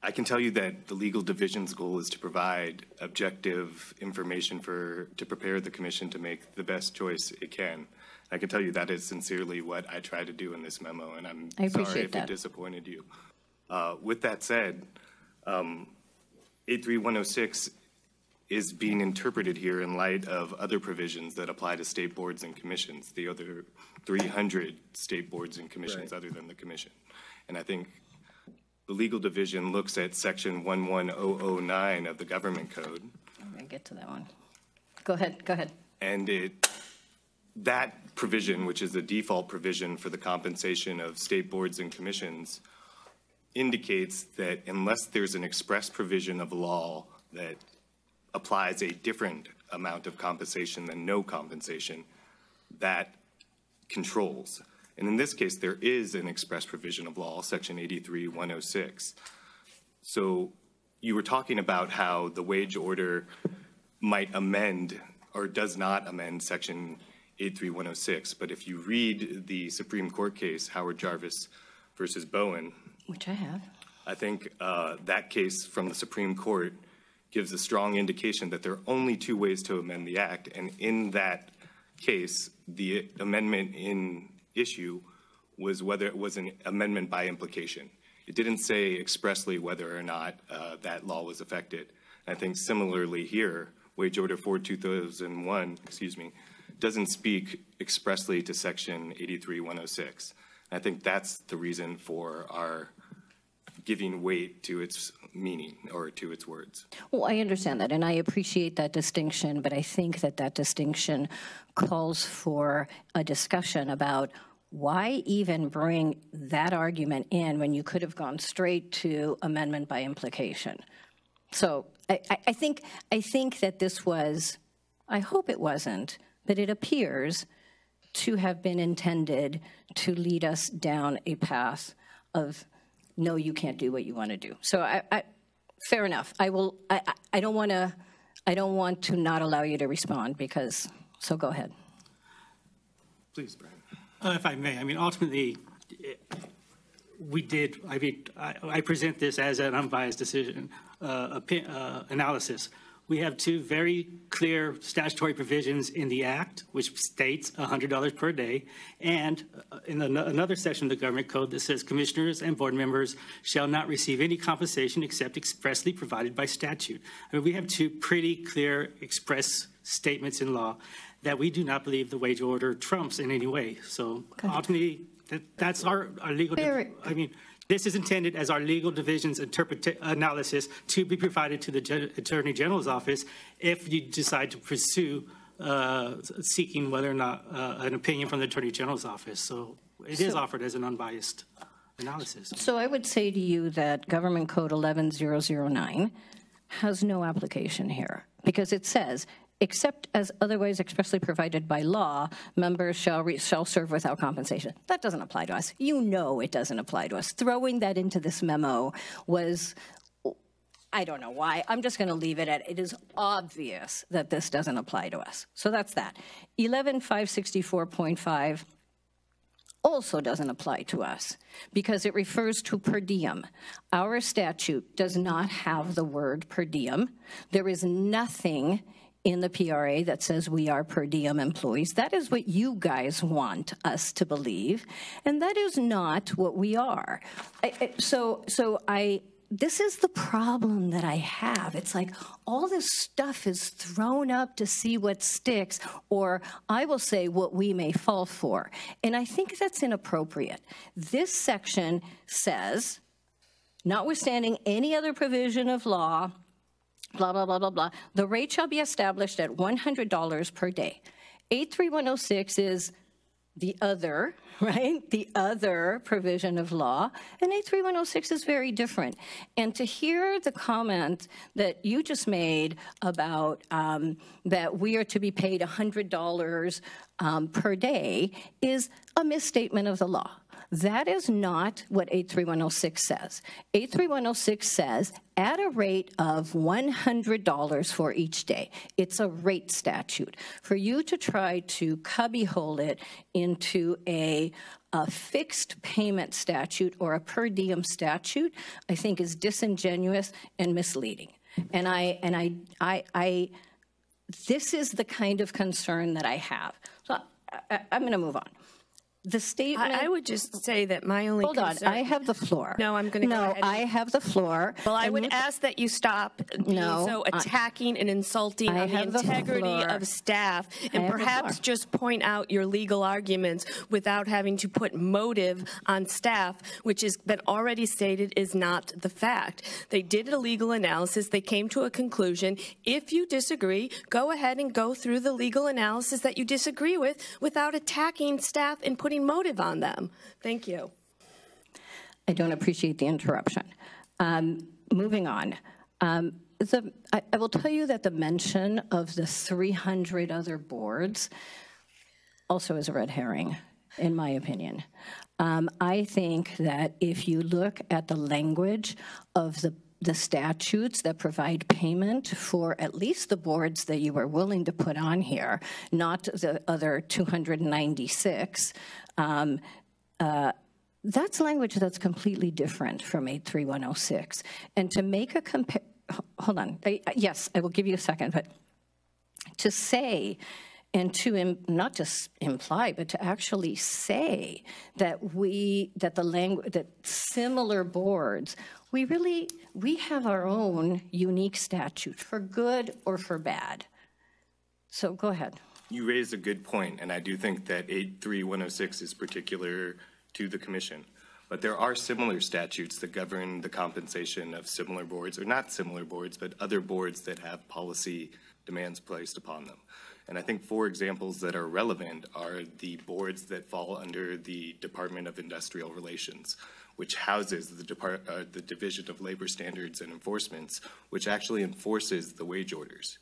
[SPEAKER 12] I can tell you that the legal division's goal is to provide objective information to prepare the commission to make the best choice it can. I can tell you that is sincerely what I try to do in this memo, and I'm sorry if it disappointed you. With that said, 83106 is being interpreted here in light of other provisions that apply to state boards and commissions, the other 300 state boards and commissions other than the commission. And I think the legal division looks at section 11009 of the government code.
[SPEAKER 6] I'm going to get to that one. Go ahead.
[SPEAKER 12] And that provision, which is the default provision for the compensation of state boards and commissions, indicates that unless there's an express provision of law that applies a different amount of compensation than no compensation, that controls. And in this case, there is an express provision of law, section 83106. So you were talking about how the wage order might amend or does not amend section 83106. But if you read the Supreme Court case, Howard Jarvis versus Bowen,
[SPEAKER 6] which I have,
[SPEAKER 12] I think that case from the Supreme Court gives a strong indication that there are only two ways to amend the act. And in that case, the amendment in issue was whether it was an amendment by implication. It didn't say expressly whether or not that law was affected. And I think similarly here, Wage Order 4/2001, doesn't speak expressly to Section 83106. I think that's the reason for our giving weight to its meaning or to its words.
[SPEAKER 6] Well, I understand that, and I appreciate that distinction, but I think that that distinction calls for a discussion about why even bring that argument in when you could have gone straight to amendment by implication. So I think that this was, I hope it wasn't, but it appears to have been intended to lead us down a path of, no, you can't do what you want to do. So fair enough. I don't want to not allow you to respond because, so go ahead.
[SPEAKER 12] Please, Brian.
[SPEAKER 5] If I may, I mean, ultimately, I present this as an unbiased decision, analysis. We have two very clear statutory provisions in the Act, which states $100 per day, and in another section of the Government Code that says commissioners and board members shall not receive any compensation except expressly provided by statute. I mean, we have two pretty clear express statements in law that we do not believe the wage order trumps in any way. So ultimately, that's our legal, I mean, this is intended as our legal division's analysis to be provided to the Attorney General's office if you decide to pursue seeking whether or not an opinion from the Attorney General's office. So it is offered as an unbiased analysis.
[SPEAKER 6] So I would say to you that Government Code 11009 has no application here because it says, except as otherwise expressly provided by law, members shall serve without compensation. That doesn't apply to us. You know it doesn't apply to us. Throwing that into this memo was, I don't know why. I'm just going to leave it at, it is obvious that this doesn't apply to us. So that's that. 11564.5 also doesn't apply to us because it refers to per diem. Our statute does not have the word per diem. There is nothing in the PRA that says we are per diem employees. That is what you guys want us to believe, and that is not what we are. This is the problem that I have. It's like all this stuff is thrown up to see what sticks, or I will say what we may fall for. And I think that's inappropriate. This section says, notwithstanding any other provision of law, blah, blah, blah, blah, blah, the rate shall be established at $100 per day. 83106 is the other, right? The other provision of law, and 83106 is very different. And to hear the comment that you just made about that we are to be paid $100 per day is a misstatement of the law. That is not what 83106 says. 83106 says at a rate of $100 for each day. It's a rate statute. For you to try to cubbyhole it into a fixed payment statute or a per diem statute, I think is disingenuous and misleading. And this is the kind of concern that I have. So I'm going to move on. The statement.
[SPEAKER 1] I would just say that my only
[SPEAKER 6] Hold on, I have the floor.
[SPEAKER 1] No, I'm going to go ahead.
[SPEAKER 6] No, I have the floor.
[SPEAKER 1] Well, I would ask that you stop being so attacking and insulting on the integrity of staff and perhaps just point out your legal arguments without having to put motive on staff, which has been already stated is not the fact. They did a legal analysis. They came to a conclusion. If you disagree, go ahead and go through the legal analysis that you disagree with without attacking staff and putting motive on them. Thank you.
[SPEAKER 6] I don't appreciate the interruption. Moving on. I will tell you that the mention of the 300 other boards also is a red herring, in my opinion. I think that if you look at the language of the statutes that provide payment for at least the boards that you are willing to put on here, not the other 296, that's language that's completely different from 83106. And to make a hold on, yes, I will give you a second, but to say and to not just imply, but to actually say that that similar boards, we have our own unique statute for good or for bad. So go ahead.
[SPEAKER 12] You raised a good point, and I do think that 83106 is particular to the commission. But there are similar statutes that govern the compensation of similar boards, or not similar boards, but other boards that have policy demands placed upon them. And I think 4 examples that are relevant are the boards that fall under the Department of Industrial Relations, which houses the Division of Labor Standards and Enforcements, which actually enforces the wage orders.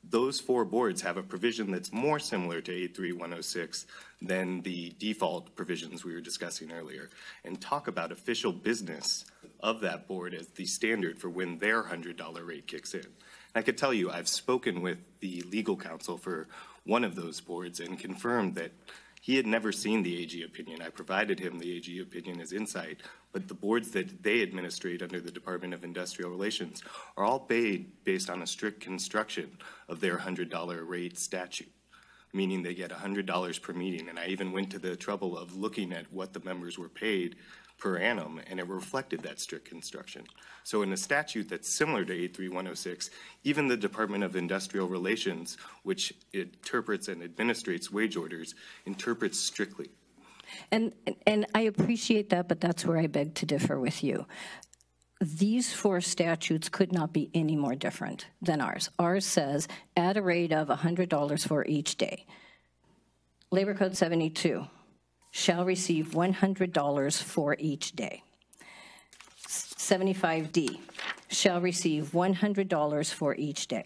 [SPEAKER 12] Those 4 boards have a provision that's more similar to 83106 than the default provisions we were discussing earlier, and talk about official business of that board as the standard for when their $100 rate kicks in. And I could tell you, I've spoken with the legal counsel for one of those boards and confirmed that he had never seen the AG opinion. I provided him the AG opinion as insight, but the boards that they administrate under the Department of Industrial Relations are all paid based on a strict construction of their $100 rate statute, meaning they get $100 per meeting. And I even went to the trouble of looking at what the members were paid per annum, and it reflected that strict construction. So in a statute that's similar to 83106, even the Department of Industrial Relations, which interprets and administrates wage orders, interprets strictly.
[SPEAKER 6] And I appreciate that, but that's where I beg to differ with you. These 4 statutes could not be any more different than ours. Ours says at a rate of $100 for each day. Labor Code 72 shall receive $100 for each day. 75D shall receive $100 for each day.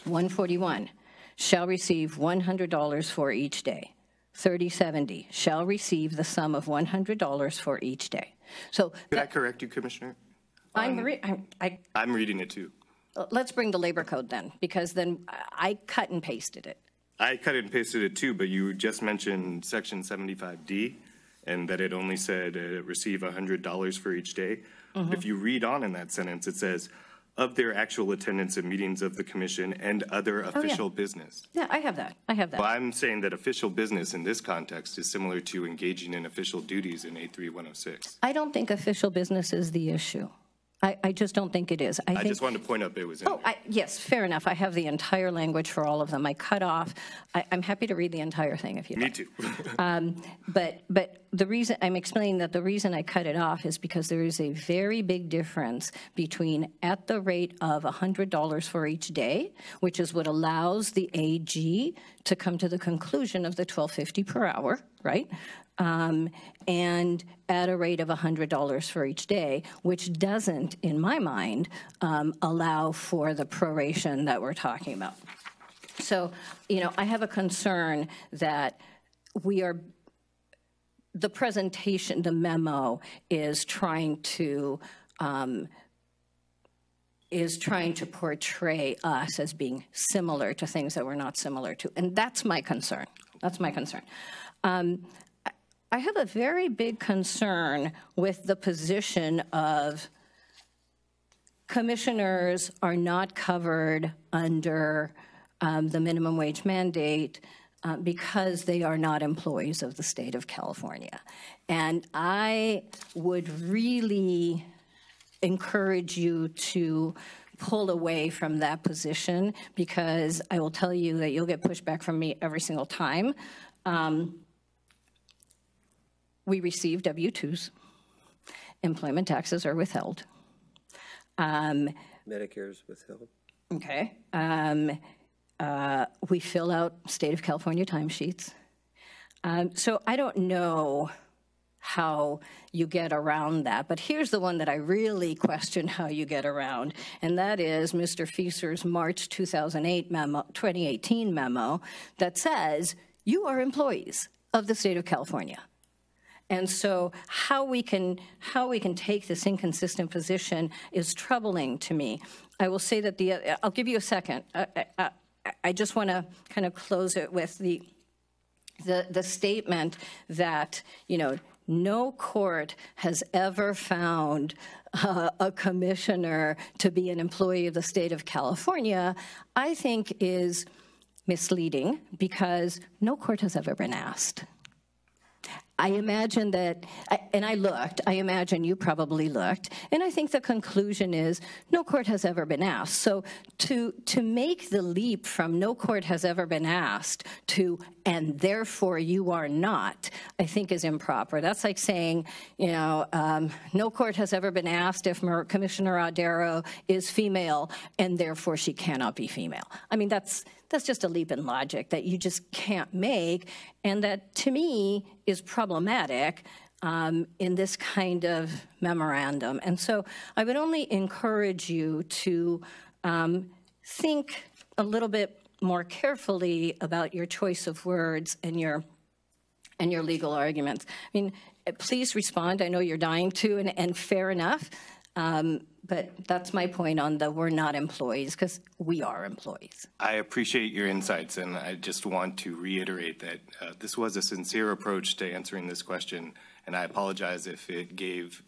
[SPEAKER 6] 141 shall receive $100 for each day. 3070 shall receive the sum of $100 for each day. So
[SPEAKER 12] could I correct you, Commissioner?
[SPEAKER 6] I'm
[SPEAKER 12] reading it too.
[SPEAKER 6] Let's bring the labor code then, because then I cut and pasted it.
[SPEAKER 12] I cut and pasted it too, but you just mentioned section 75D and that it only said receive $100 for each day. Mm-hmm. But if you read on in that sentence, it says of their actual attendance at meetings of the commission and other official business.
[SPEAKER 6] Yeah, I have that.
[SPEAKER 12] Well, I'm saying that official business in this context is similar to engaging in official duties in 83106.
[SPEAKER 6] I don't think official business is the issue. I just don't think it is.
[SPEAKER 12] I just wanted to point out it was in there.
[SPEAKER 6] Yes, fair enough. I have the entire language for all of them. I cut off. I'm happy to read the entire thing if you like.
[SPEAKER 12] Me too.
[SPEAKER 6] But the reason I'm explaining that the reason I cut it off is because there is a very big difference between at the rate of $100 for each day, which is what allows the AG to come to the conclusion of the $12.50 per hour, right? And at a rate of $100 for each day, which doesn't, in my mind, allow for the proration that we're talking about. So, I have a concern that the presentation, the memo, is trying to portray us as being similar to things that we're not similar to, and that's my concern. That's my concern. I have a very big concern with the position of commissioners are not covered under the minimum wage mandate because they are not employees of the state of California. And I would really encourage you to pull away from that position, because I will tell you that you'll get pushback from me every single time. We receive W-2s. Employment taxes are withheld.
[SPEAKER 3] Medicare is withheld.
[SPEAKER 6] Okay. We fill out state of California timesheets. So I don't know how you get around that, but here's the one that I really question how you get around, and that is Mr. Fieser's March 2018 memo that says you are employees of the state of California. And so how we can take this inconsistent position is troubling to me. I will say that I'll give you a second. I just want to kind of close it with the statement that, no court has ever found a commissioner to be an employee of the state of California, I think is misleading because no court has ever been asked. I imagine that, and I looked, I imagine you probably looked, and I think the conclusion is no court has ever been asked. So to make the leap from no court has ever been asked to and therefore you are not, I think is improper. That's like saying, you know, no court has ever been asked if Commissioner Ardero is female and therefore she cannot be female. I mean, that's just a leap in logic that you just can't make, and that, to me, is problematic in this kind of memorandum. And so I would only encourage you to think a little bit more carefully about your choice of words and your legal arguments. I mean, please respond. I know you're dying to, and fair enough. But that's my point on the we're not employees, because we are employees.
[SPEAKER 12] I appreciate your insights, and I just want to reiterate that this was a sincere approach to answering this question, and I apologize if it gave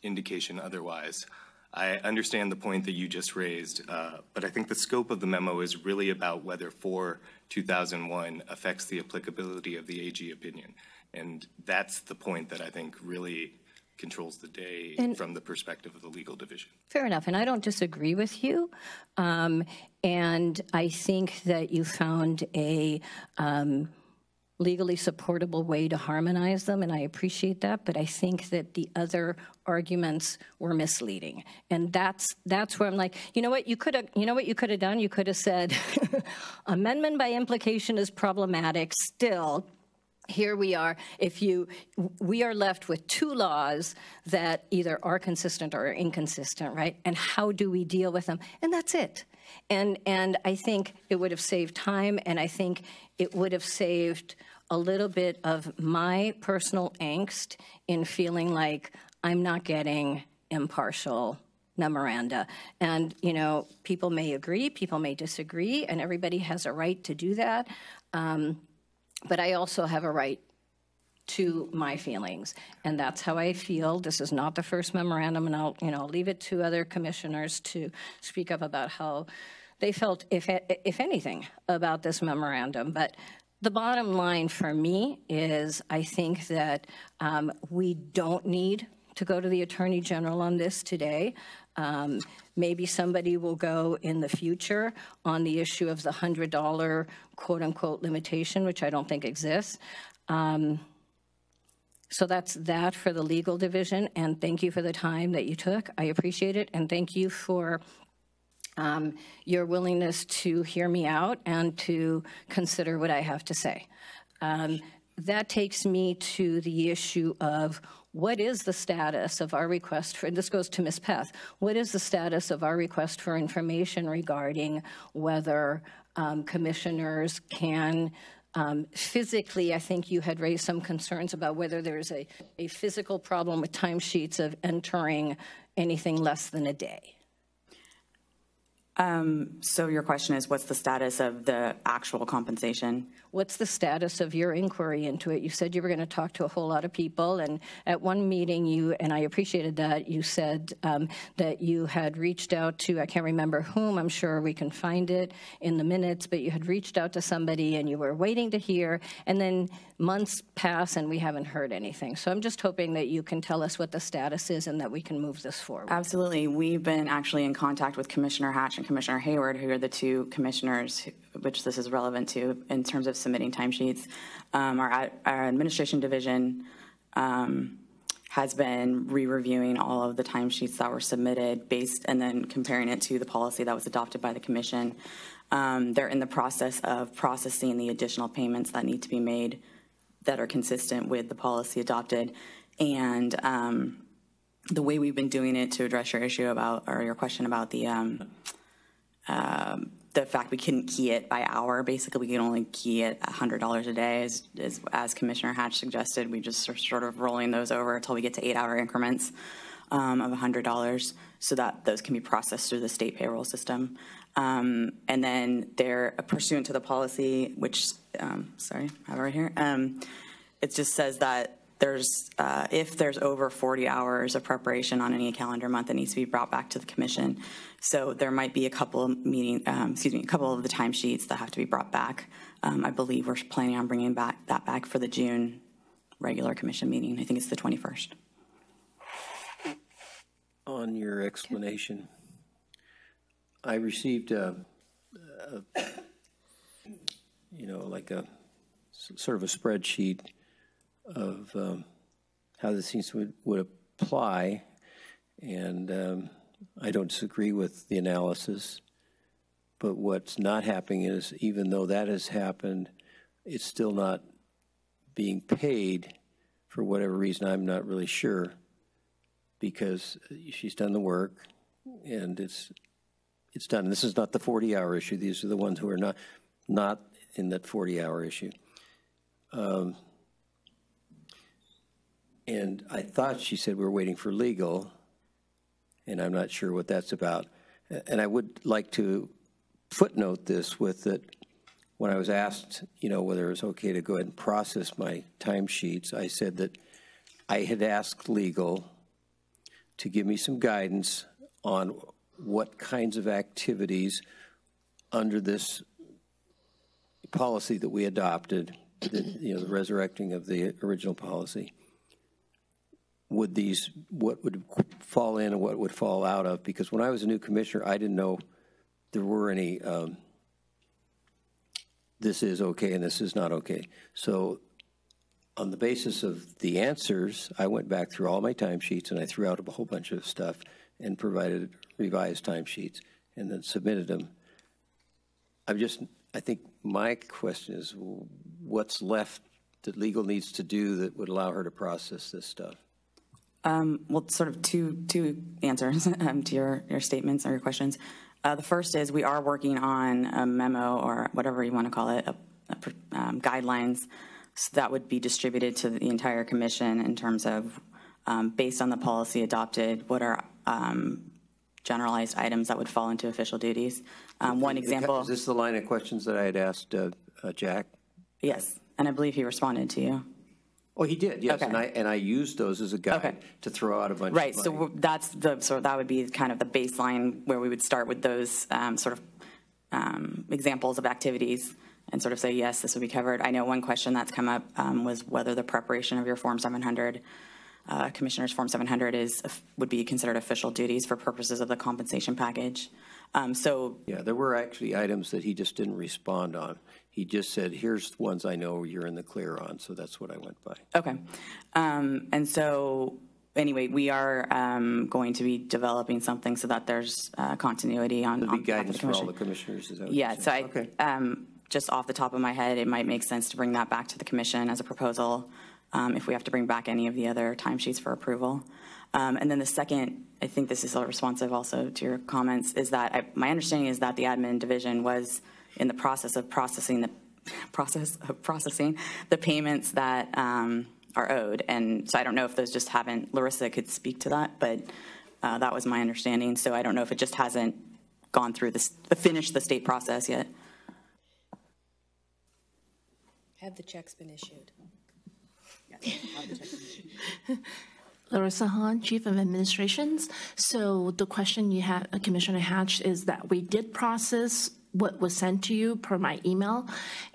[SPEAKER 12] indication otherwise. I understand the point that you just raised, but I think the scope of the memo is really about whether 4/2001 affects the applicability of the AG opinion, and that's the point that I think really controls the day from the perspective of the legal division.
[SPEAKER 6] Fair enough, and I don't disagree with you. And I think that you found a legally supportable way to harmonize them, and I appreciate that, but I think that the other arguments were misleading. And that's where I'm like, you know what you could have done? You could have said amendment by implication is problematic still. Here we are. We are left with two laws that either are consistent or are inconsistent, right? And how do we deal with them? And that's it. And I think it would have saved time, and I think it would have saved a little bit of my personal angst in feeling like I'm not getting impartial memoranda. And, you know, people may agree, people may disagree, and everybody has a right to do that. But I also have a right to my feelings, and that's how I feel. This is not the first memorandum, and I'll leave it to other commissioners to speak up about how they felt, if anything, about this memorandum. But the bottom line for me is I think that we don't need to go to the Attorney General on this today. Maybe somebody will go in the future on the issue of the $100 quote-unquote limitation, which I don't think exists. So that's that for the legal division, and thank you for the time that you took. I appreciate it, and thank you for your willingness to hear me out and to consider what I have to say. That takes me to the issue of what is the status of our request for, and this goes to Ms. Peth, what is the status of our request for information regarding whether commissioners can physically, I think you had raised some concerns about whether there's a physical problem with timesheets of entering anything less than a day.
[SPEAKER 10] So your question is, what's the status of the actual compensation?
[SPEAKER 6] What's the status of your inquiry into it? You said you were going to talk to a whole lot of people, and at one meeting and I appreciated that, you said that you had reached out to, I can't remember whom, I'm sure we can find it in the minutes, but you had reached out to somebody and you were waiting to hear, and then months pass and we haven't heard anything. So I'm just hoping that you can tell us what the status is and that we can move this forward.
[SPEAKER 10] Absolutely. We've been actually in contact with Commissioner Hatch and Commissioner Hayward, who are the two commissioners which this is relevant to in terms of submitting timesheets. Our administration division has been re-reviewing all of the timesheets that were submitted and then comparing it to the policy that was adopted by the commission. They're in the process of processing the additional payments that need to be made that are consistent with the policy adopted. And the way we've been doing it, to address your issue about, or your question about the fact we couldn't key it by hour. Basically, we can only key it $100 a day, as Commissioner Hatch suggested. We just are sort of rolling those over until we get to 8-hour increments of $100, so that those can be processed through the state payroll system. And then they're pursuant to the policy, which, sorry, I have it right here. It just says that if there's over 40 hours of preparation on any calendar month, it needs to be brought back to the commission. So there might be a couple of a couple of the timesheets that have to be brought back. I believe we're planning on bringing that back for the June regular commission meeting. I think it's the 21st.
[SPEAKER 3] On your explanation, I received like a sort of a spreadsheet of how the things would apply, and I don't disagree with the analysis, but what's not happening is, even though that has happened, it's still not being paid for whatever reason. I'm not really sure, because she's done the work and it's done. This is not the 40-hour issue. These are the ones who are not in that 40-hour issue. And I thought she said we're waiting for legal, and I'm not sure what that's about. And I would like to footnote this with that when I was asked, whether it was okay to go ahead and process my timesheets, I said that I had asked legal to give me some guidance on what kinds of activities under this policy that we adopted, the resurrecting of the original policy, what would fall in and what would fall out of. Because when I was a new commissioner, I didn't know there were any, this is okay and this is not okay. So on the basis of the answers, I went back through all my timesheets and I threw out a whole bunch of stuff and provided revised timesheets and then submitted them. I think my question is, what's left that legal needs to do that would allow her to process this stuff?
[SPEAKER 10] Well, sort of two answers to your statements or your questions. The first is we are working on a memo, or whatever you want to call it, guidelines, so that would be distributed to the entire commission in terms of, based on the policy adopted, what are generalized items that would fall into official duties. One example.
[SPEAKER 3] Is this the line of questions that I had asked Jack?
[SPEAKER 10] Yes, and I believe he responded to you.
[SPEAKER 3] Oh, he did, yes,
[SPEAKER 10] okay.
[SPEAKER 3] and I used those as a guide to throw out a bunch.
[SPEAKER 10] Right,
[SPEAKER 3] of
[SPEAKER 10] so that would be kind of the baseline where we would start with those examples of activities and sort of say, yes, this would be covered. I know one question that's come up was whether the preparation of your Form 700, Commissioner's Form 700 would be considered official duties for purposes of the compensation package.
[SPEAKER 3] Yeah, there were actually items that he just didn't respond on. He just said, here's ones I know you're in the clear on, so that's what I went by.
[SPEAKER 10] Okay. And so, anyway, we are going to be developing something so that there's continuity on
[SPEAKER 3] There'll be guidance for all the commissioners, is that what
[SPEAKER 10] yeah,
[SPEAKER 3] you're
[SPEAKER 10] so
[SPEAKER 3] saying?
[SPEAKER 10] Just off the top of my head, it might make sense to bring that back to the commission as a proposal if we have to bring back any of the other timesheets for approval. And then the second, I think this is responsive also to your comments, is that my understanding is that the admin division was in the process of processing the payments that are owed. And so I don't know if those just haven't, Larissa could speak to that, but that was my understanding. So I don't know if it just hasn't gone through finished the state process yet.
[SPEAKER 1] Have the checks been issued?
[SPEAKER 13] Larissa Hahn, Chief of Administrations. So the question you had, Commissioner Hatch, is that we did process what was sent to you per my email,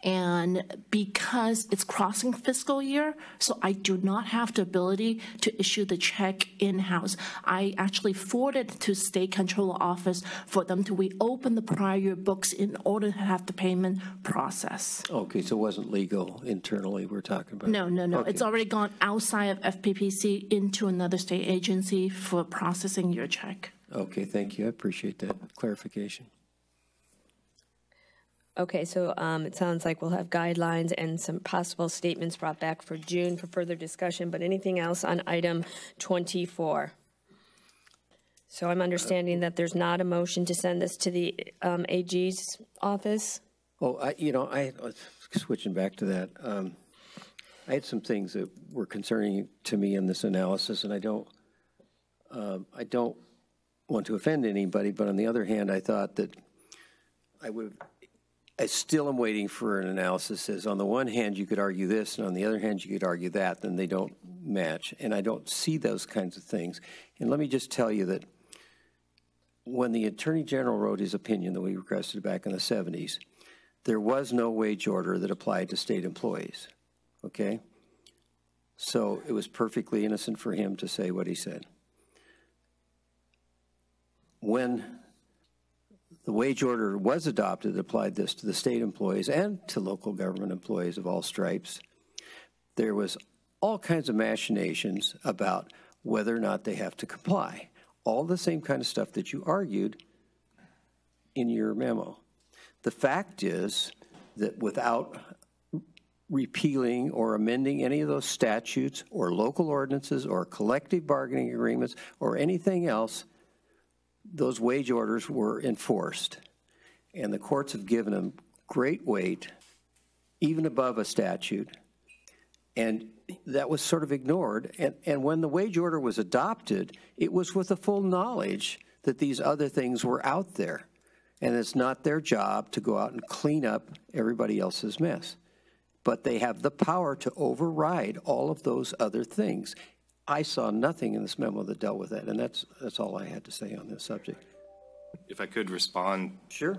[SPEAKER 13] and because it's crossing fiscal year, so I do not have the ability to issue the check in-house. I actually forwarded to State Controller Office for them to reopen the prior year books in order to have the payment process.
[SPEAKER 3] Okay, so it wasn't legal internally we're talking about?
[SPEAKER 13] No.
[SPEAKER 3] Okay.
[SPEAKER 13] It's already gone outside of FPPC into another state agency for processing your check.
[SPEAKER 3] Okay, thank you. I appreciate that clarification.
[SPEAKER 1] Okay, so it sounds like we'll have guidelines and some possible statements brought back for June for further discussion, but anything else on item 24? So I'm understanding that there's not a motion to send this to the AG's office?
[SPEAKER 3] Oh, switching back to that, I had some things that were concerning to me in this analysis, and I don't want to offend anybody, but on the other hand, I thought that I still am waiting for an analysis that says on the one hand you could argue this and on the other hand you could argue that, then they don't match. And I don't see those kinds of things. And let me just tell you that when the Attorney General wrote his opinion that we requested back in the 70s, there was no wage order that applied to state employees, okay? So it was perfectly innocent for him to say what he said. When the wage order was adopted, it applied this to the state employees and to local government employees of all stripes. There was all kinds of machinations about whether or not they have to comply. All the same kind of stuff that you argued in your memo. The fact is that without repealing or amending any of those statutes or local ordinances or collective bargaining agreements or anything else, those wage orders were enforced. And the courts have given them great weight, even above a statute. And that was sort of ignored. And when the wage order was adopted, it was with the full knowledge that these other things were out there. And it's not their job to go out and clean up everybody else's mess. But they have the power to override all of those other things. I saw nothing in this memo that dealt with that, and that's all I had to say on this subject.
[SPEAKER 12] If I could respond.
[SPEAKER 3] Sure.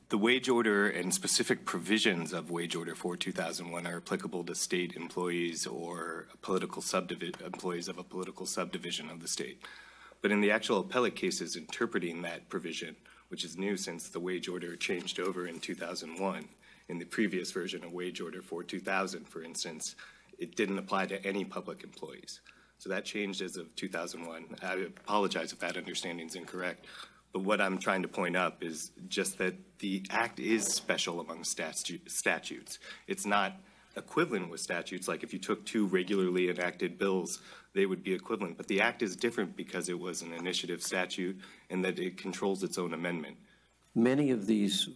[SPEAKER 12] The wage order and specific provisions of wage order for 2001 are applicable to state employees or political employees of a political subdivision of the state. But in the actual appellate cases interpreting that provision, which is new since the wage order changed over in 2001, in the previous version of wage order for 2000, for instance, it didn't apply to any public employees. So that changed as of 2001. I apologize if that understanding is incorrect. But what I'm trying to point up is just that the act is special among statutes. It's not equivalent with statutes. Like if you took two regularly enacted bills, they would be equivalent. But the act is different because it was an initiative statute and that it controls its own amendment.
[SPEAKER 3] Many of these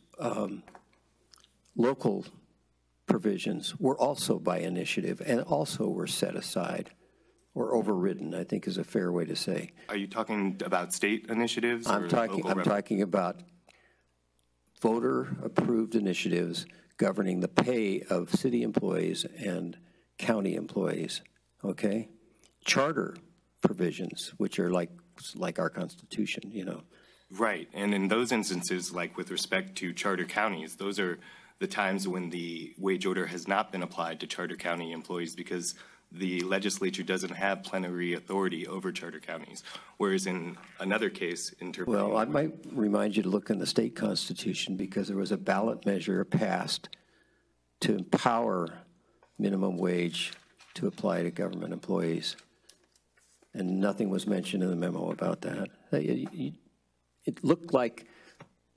[SPEAKER 3] local provisions were also by initiative and also were set aside or overridden, I think is a fair way to say.
[SPEAKER 12] Are you talking about state initiatives?
[SPEAKER 3] I'm talking about voter-approved initiatives governing the pay of city employees and county employees, okay? Charter provisions, which are like our Constitution, you know.
[SPEAKER 12] Right, and in those instances, like with respect to charter counties, those are the times when the wage order has not been applied to charter county employees because the legislature doesn't have plenary authority over charter counties. Whereas in another case,
[SPEAKER 3] well, I might remind you to look in the state constitution because there was a ballot measure passed to empower minimum wage to apply to government employees. And nothing was mentioned in the memo about that. It looked like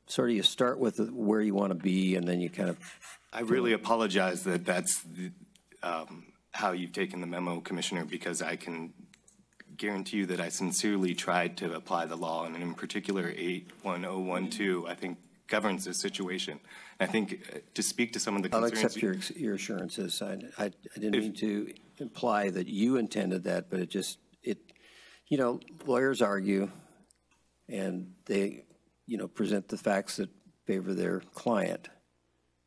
[SPEAKER 3] sort of you start with where you want to be and then you kind of...
[SPEAKER 12] I really apologize that that's how you've taken the memo, Commissioner, because I can guarantee you that I sincerely tried to apply the law, and in particular 81012, I think governs this situation. And I think to speak to some of the concerns...
[SPEAKER 3] I'll accept your assurances. I didn't mean to imply that you intended that, but you know, lawyers argue and they, you know, present the facts that favor their client.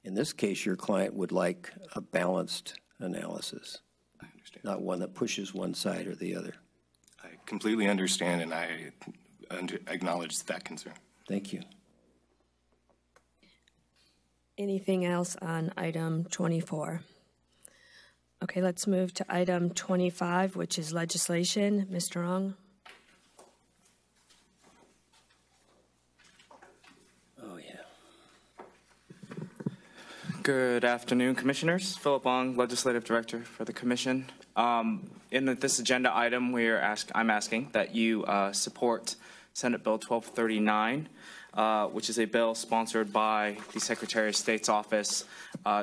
[SPEAKER 3] In this case, your client would like a balanced analysis,
[SPEAKER 12] I understand.
[SPEAKER 3] Not one that pushes one side or the other.
[SPEAKER 12] I completely understand, and I acknowledge that concern.
[SPEAKER 3] Thank you.
[SPEAKER 1] Anything else on item 24? Okay, let's move to item 25, which is legislation. Mr. Ong.
[SPEAKER 14] Good afternoon, Commissioners. Philip Ong, Legislative Director for the Commission. In this agenda item, I'm asking that you support Senate Bill 1239, which is a bill sponsored by the Secretary of State's office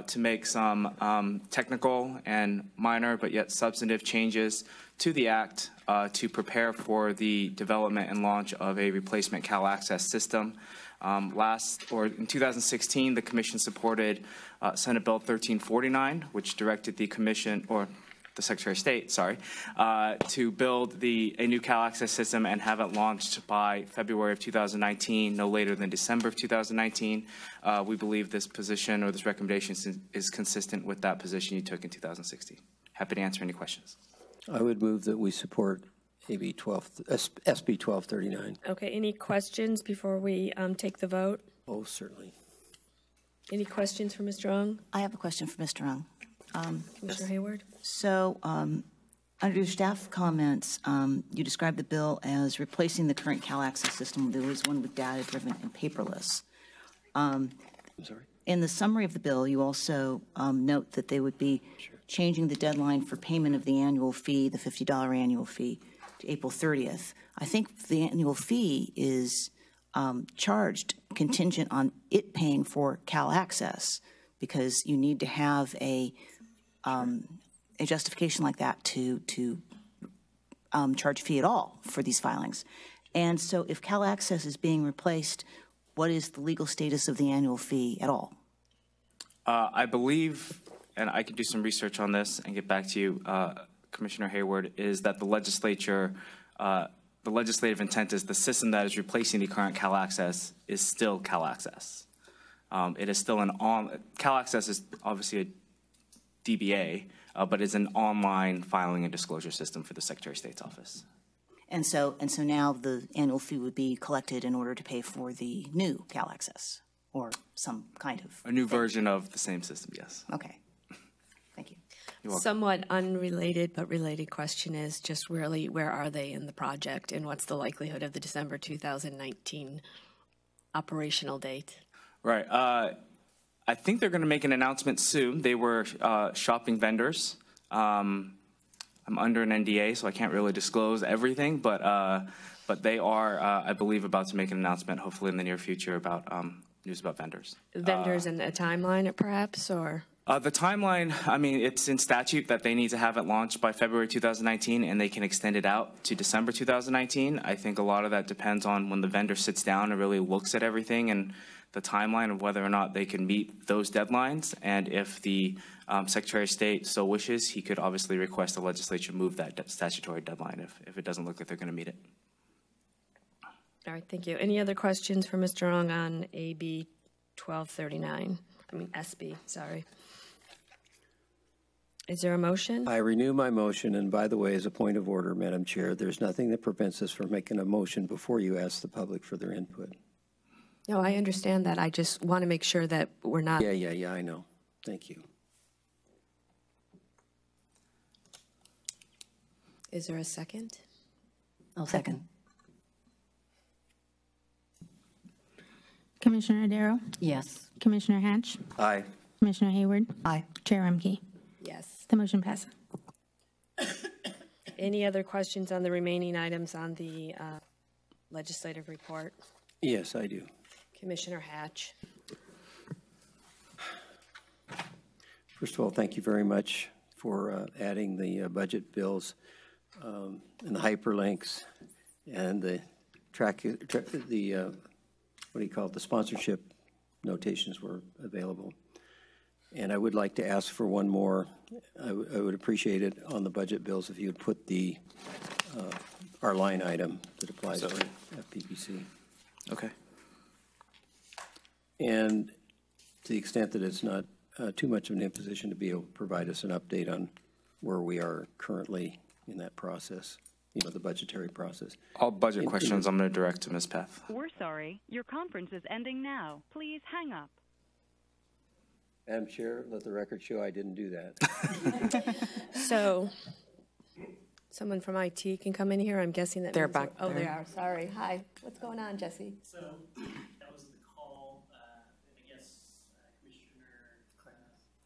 [SPEAKER 14] to make some technical and minor but yet substantive changes to the Act to prepare for the development and launch of a replacement Cal Access system. In 2016, the Commission supported Senate Bill 1349, which directed the Commission, or the Secretary of State, to build a new Cal Access system and have it launched by February of 2019, no later than December of 2019. We believe this position or this recommendation is consistent with that position you took in 2016. Happy to answer any questions.
[SPEAKER 3] I would move that we support SB 1239.
[SPEAKER 1] Okay, any questions before we take the vote?
[SPEAKER 3] Oh, certainly.
[SPEAKER 1] Any questions for Mr. Ung?
[SPEAKER 8] I have a question for Mr. Ung.
[SPEAKER 1] Commissioner Hayward?
[SPEAKER 8] So, under your staff comments, you described the bill as replacing the current Cal Access system. There was one with data-driven and paperless.
[SPEAKER 3] I'm sorry?
[SPEAKER 8] In the summary of the bill, you also note that they would be changing the deadline for payment of the annual fee, the $50 annual fee, to April 30th. I think the annual fee is charged contingent on it paying for Cal Access, because you need to have a justification like that to charge a fee at all for these filings. And so if Cal Access is being replaced, what is the legal status of the annual fee at all?
[SPEAKER 14] I believe, and I can do some research on this and get back to you, Commissioner Hayward, is that the legislature, the legislative intent is the system that is replacing the current Cal Access is still Cal Access. It is still Cal Access is obviously a DBA, but it's an online filing and disclosure system for the Secretary of State's office.
[SPEAKER 8] And so now the annual fee would be collected in order to pay for the new Cal Access, or some kind of
[SPEAKER 14] a new version of the same system, yes.
[SPEAKER 8] Okay. Thank you.
[SPEAKER 14] You're welcome.
[SPEAKER 1] Somewhat unrelated but related question is just really where are they in the project, and what's the likelihood of the December 2019 operational date?
[SPEAKER 14] Right. I think they're going to make an announcement soon. They were shopping vendors. I'm under an NDA, so I can't really disclose everything, but they are, I believe, about to make an announcement, hopefully in the near future, about news about vendors.
[SPEAKER 1] Vendors and a timeline, perhaps, or?
[SPEAKER 14] The timeline, I mean, it's in statute that they need to have it launched by February 2019, and they can extend it out to December 2019. I think a lot of that depends on when the vendor sits down and really looks at everything and the timeline of whether or not they can meet those deadlines. And if the Secretary of State so wishes, he could obviously request the legislature move that statutory deadline if it doesn't look like they're going to meet it.
[SPEAKER 1] All right, thank you. Any other questions for Mr. Ung on AB 1239? I mean, SB, sorry. Is there a motion?
[SPEAKER 3] I renew my motion, and by the way, as a point of order, Madam Chair, there's nothing that prevents us from making a motion before you ask the public for their input.
[SPEAKER 1] No, I understand that. I just want to make sure that we're not.
[SPEAKER 3] Yeah, I know. Thank you.
[SPEAKER 1] Is there a second?
[SPEAKER 6] I'll second.
[SPEAKER 2] Commissioner Adaro?
[SPEAKER 6] Yes.
[SPEAKER 2] Commissioner Hatch?
[SPEAKER 3] Aye.
[SPEAKER 2] Commissioner Hayward?
[SPEAKER 8] Aye.
[SPEAKER 2] Chair Remke?
[SPEAKER 1] Yes.
[SPEAKER 2] The motion passes.
[SPEAKER 1] Any other questions on the remaining items on the legislative report?
[SPEAKER 3] Yes, I do.
[SPEAKER 1] Commissioner Hatch.
[SPEAKER 3] First of all, thank you very much for adding the budget bills and the hyperlinks and the what do you call it, the sponsorship notations were available. And I would like to ask for one more. I would appreciate it on the budget bills if you would put the our line item that applies to FPPC.
[SPEAKER 14] Okay.
[SPEAKER 3] And to the extent that it's not too much of an imposition, to be able to provide us an update on where we are currently in that process, the budgetary process.
[SPEAKER 14] All budget questions I'm going to direct to Ms. Peth.
[SPEAKER 15] We're sorry. Your conference is ending now. Please hang up.
[SPEAKER 3] Madam Chair, let the record show I didn't do that.
[SPEAKER 1] So, someone from IT can come in here. I'm guessing that
[SPEAKER 10] they're
[SPEAKER 1] means
[SPEAKER 10] back.
[SPEAKER 1] Oh, they are. Sorry. Hi. What's going on, Jesse?
[SPEAKER 5] So that was the call. I guess Commissioner.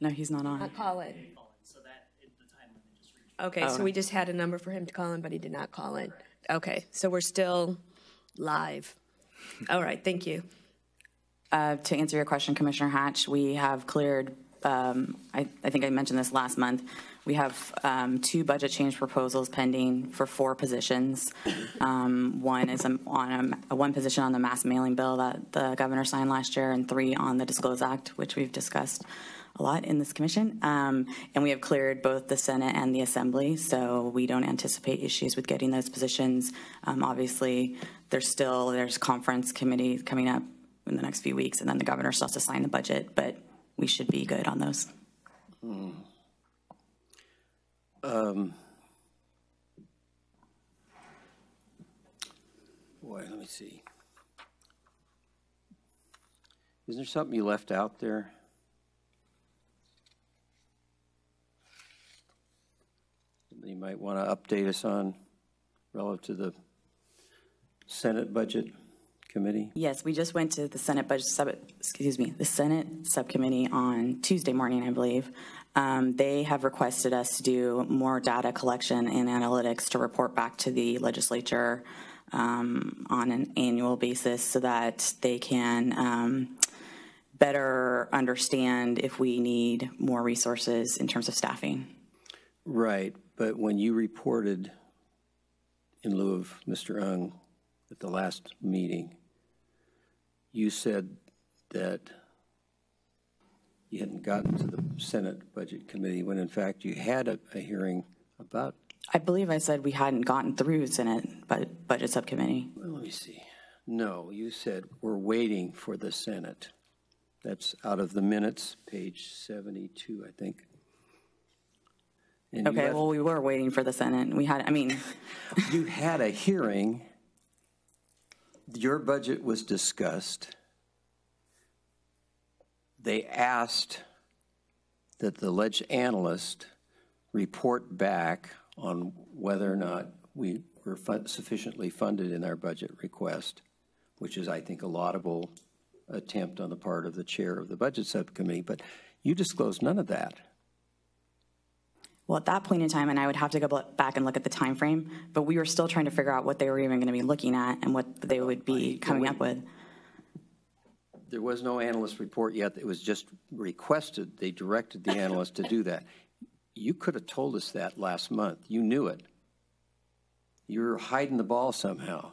[SPEAKER 10] No, he's not on.
[SPEAKER 1] Not call in.
[SPEAKER 5] So that the timeline just reached.
[SPEAKER 1] Okay, so we just had a number for him to call in, but he did not call in. Okay, so we're still live. All right, thank you.
[SPEAKER 10] To answer your question, Commissioner Hatch, we have cleared, I think I mentioned this last month, we have 2 budget change proposals pending for 4 positions. One is one position on the mass mailing bill that the governor signed last year, and 3 on the Disclose Act, which we've discussed. a lot in this commission. And we have cleared both the Senate and the Assembly, so we don't anticipate issues with getting those positions. Obviously, there's conference committee coming up in the next few weeks, and then the governor still has to sign the budget, but we should be good on those.
[SPEAKER 3] Boy, let me see. Is there something you left out there? You might want to update us on relative to the Senate Budget Committee?
[SPEAKER 10] Yes, we just went to the Senate the Senate Subcommittee on Tuesday morning, I believe. They have requested us to do more data collection and analytics to report back to the legislature on an annual basis so that they can better understand if we need more resources in terms of staffing.
[SPEAKER 3] Right, but when you reported in lieu of Mr. Ung at the last meeting, you said that you hadn't gotten to the Senate Budget Committee when in fact you had a hearing about.
[SPEAKER 10] I believe I said we hadn't gotten through Senate Budget Subcommittee.
[SPEAKER 3] Well, let me see. No, you said we're waiting for the Senate. That's out of the minutes, page 72, I think. And
[SPEAKER 10] okay, well, we were waiting for the Senate. We had,
[SPEAKER 3] you had a hearing. Your budget was discussed. They asked that the ledge analyst report back on whether or not we were sufficiently funded in our budget request, which is, I think, a laudable attempt on the part of the chair of the budget subcommittee, but you disclosed none of that.
[SPEAKER 10] Well, at that point in time, and I would have to go back and look at the time frame, but we were still trying to figure out what they were even going to be looking at and what they would be coming up with.
[SPEAKER 3] There was no analyst report yet. It was just requested. They directed the analyst to do that. You could have told us that last month. You knew it. You're hiding the ball somehow,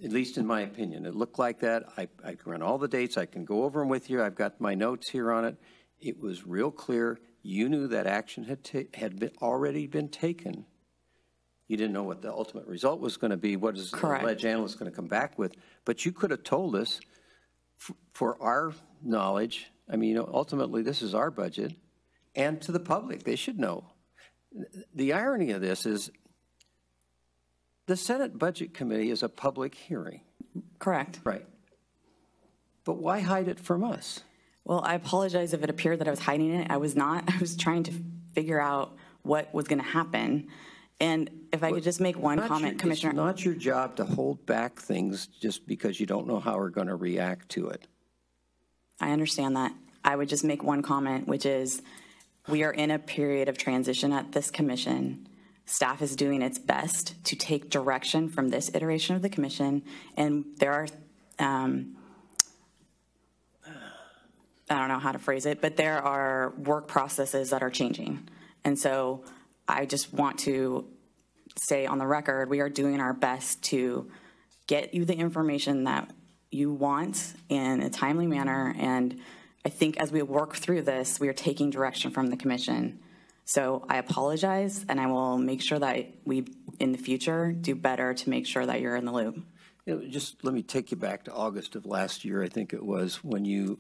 [SPEAKER 3] at least in my opinion. It looked like that. I can run all the dates. I can go over them with you. I've got my notes here on it. It was real clear. You knew that action had already been taken. You didn't know what the ultimate result was going to be. What is the ledge analyst going to come back with? But you could have told us, for our knowledge, ultimately this is our budget, and to the public, they should know. The irony of this is the Senate Budget Committee is a public hearing.
[SPEAKER 10] Correct.
[SPEAKER 3] Right. But why hide it from us?
[SPEAKER 10] Well, I apologize if it appeared that I was hiding it. I was not. I was trying to figure out what was going to happen. And if I could just make one comment, Commissioner.
[SPEAKER 3] It's not your job to hold back things just because you don't know how we're going to react to it.
[SPEAKER 10] I understand that. I would just make one comment, which is we are in a period of transition at this commission. Staff is doing its best to take direction from this iteration of the commission, and there are, I don't know how to phrase it, but there are work processes that are changing. And so I just want to say on the record, we are doing our best to get you the information that you want in a timely manner. And I think as we work through this, we are taking direction from the commission. So I apologize, and I will make sure that we, in the future, do better to make sure that you're in the loop.
[SPEAKER 3] Just let me take you back to August of last year, I think it was, when you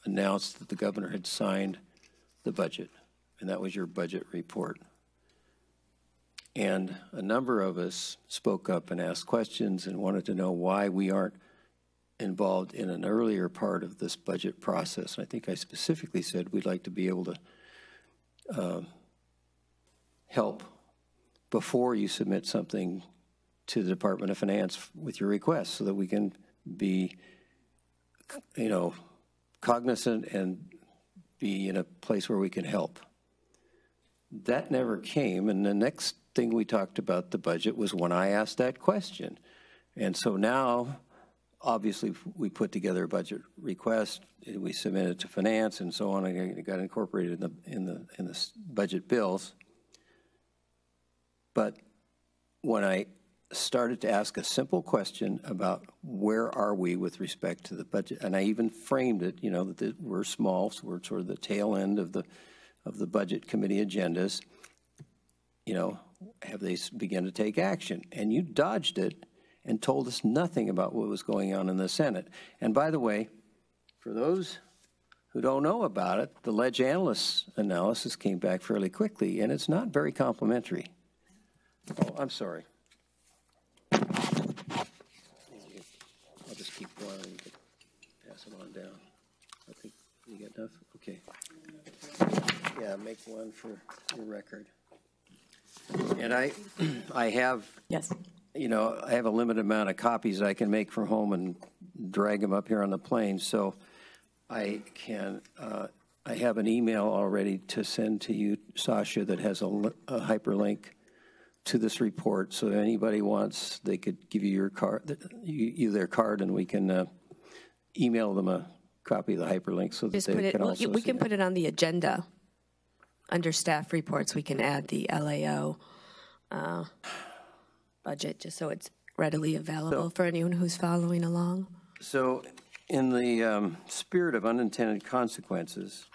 [SPEAKER 3] announced that the governor had signed the budget, and that was your budget report. And a number of us spoke up and asked questions and wanted to know why we aren't involved in an earlier part of this budget process. And I think I specifically said we'd like to be able to help before you submit something to the Department of Finance with your request, so that we can be, cognizant and be in a place where we can help. That never came, and the next thing we talked about the budget was when I asked that question. And so now, obviously, we put together a budget request, we submitted it to Finance and so on, and it got incorporated in the budget bills. But when I started to ask a simple question about where are we with respect to the budget. And I even framed it, you know, that we're small, so we're sort of the tail end of the budget committee agendas. You know, have they begun to take action? And you dodged it and told us nothing about what was going on in the Senate. And by the way, for those who don't know about it, the Ledge Analysts analysis came back fairly quickly, and it's not very complimentary. Oh, I'm sorry. I'll just keep going and pass it on down. I think you got enough? Okay. Yeah, make one for the record. And I have,
[SPEAKER 10] yes,
[SPEAKER 3] you know, I have a limited amount of copies I can make from home and drag them up here on the plane. So I can, I have an email already to send to you, Sasha, that has a hyperlink to this report. So if anybody wants, they could give you your card, you their card, and we can email them a copy of the hyperlink so that
[SPEAKER 1] Just
[SPEAKER 3] they
[SPEAKER 1] put it,
[SPEAKER 3] can
[SPEAKER 1] well,
[SPEAKER 3] also
[SPEAKER 1] we
[SPEAKER 3] see
[SPEAKER 1] can
[SPEAKER 3] that.
[SPEAKER 1] put it on the agenda. Under staff reports, we can add the LAO budget just so it's readily available for anyone who's following along.
[SPEAKER 3] So in the spirit of unintended consequences,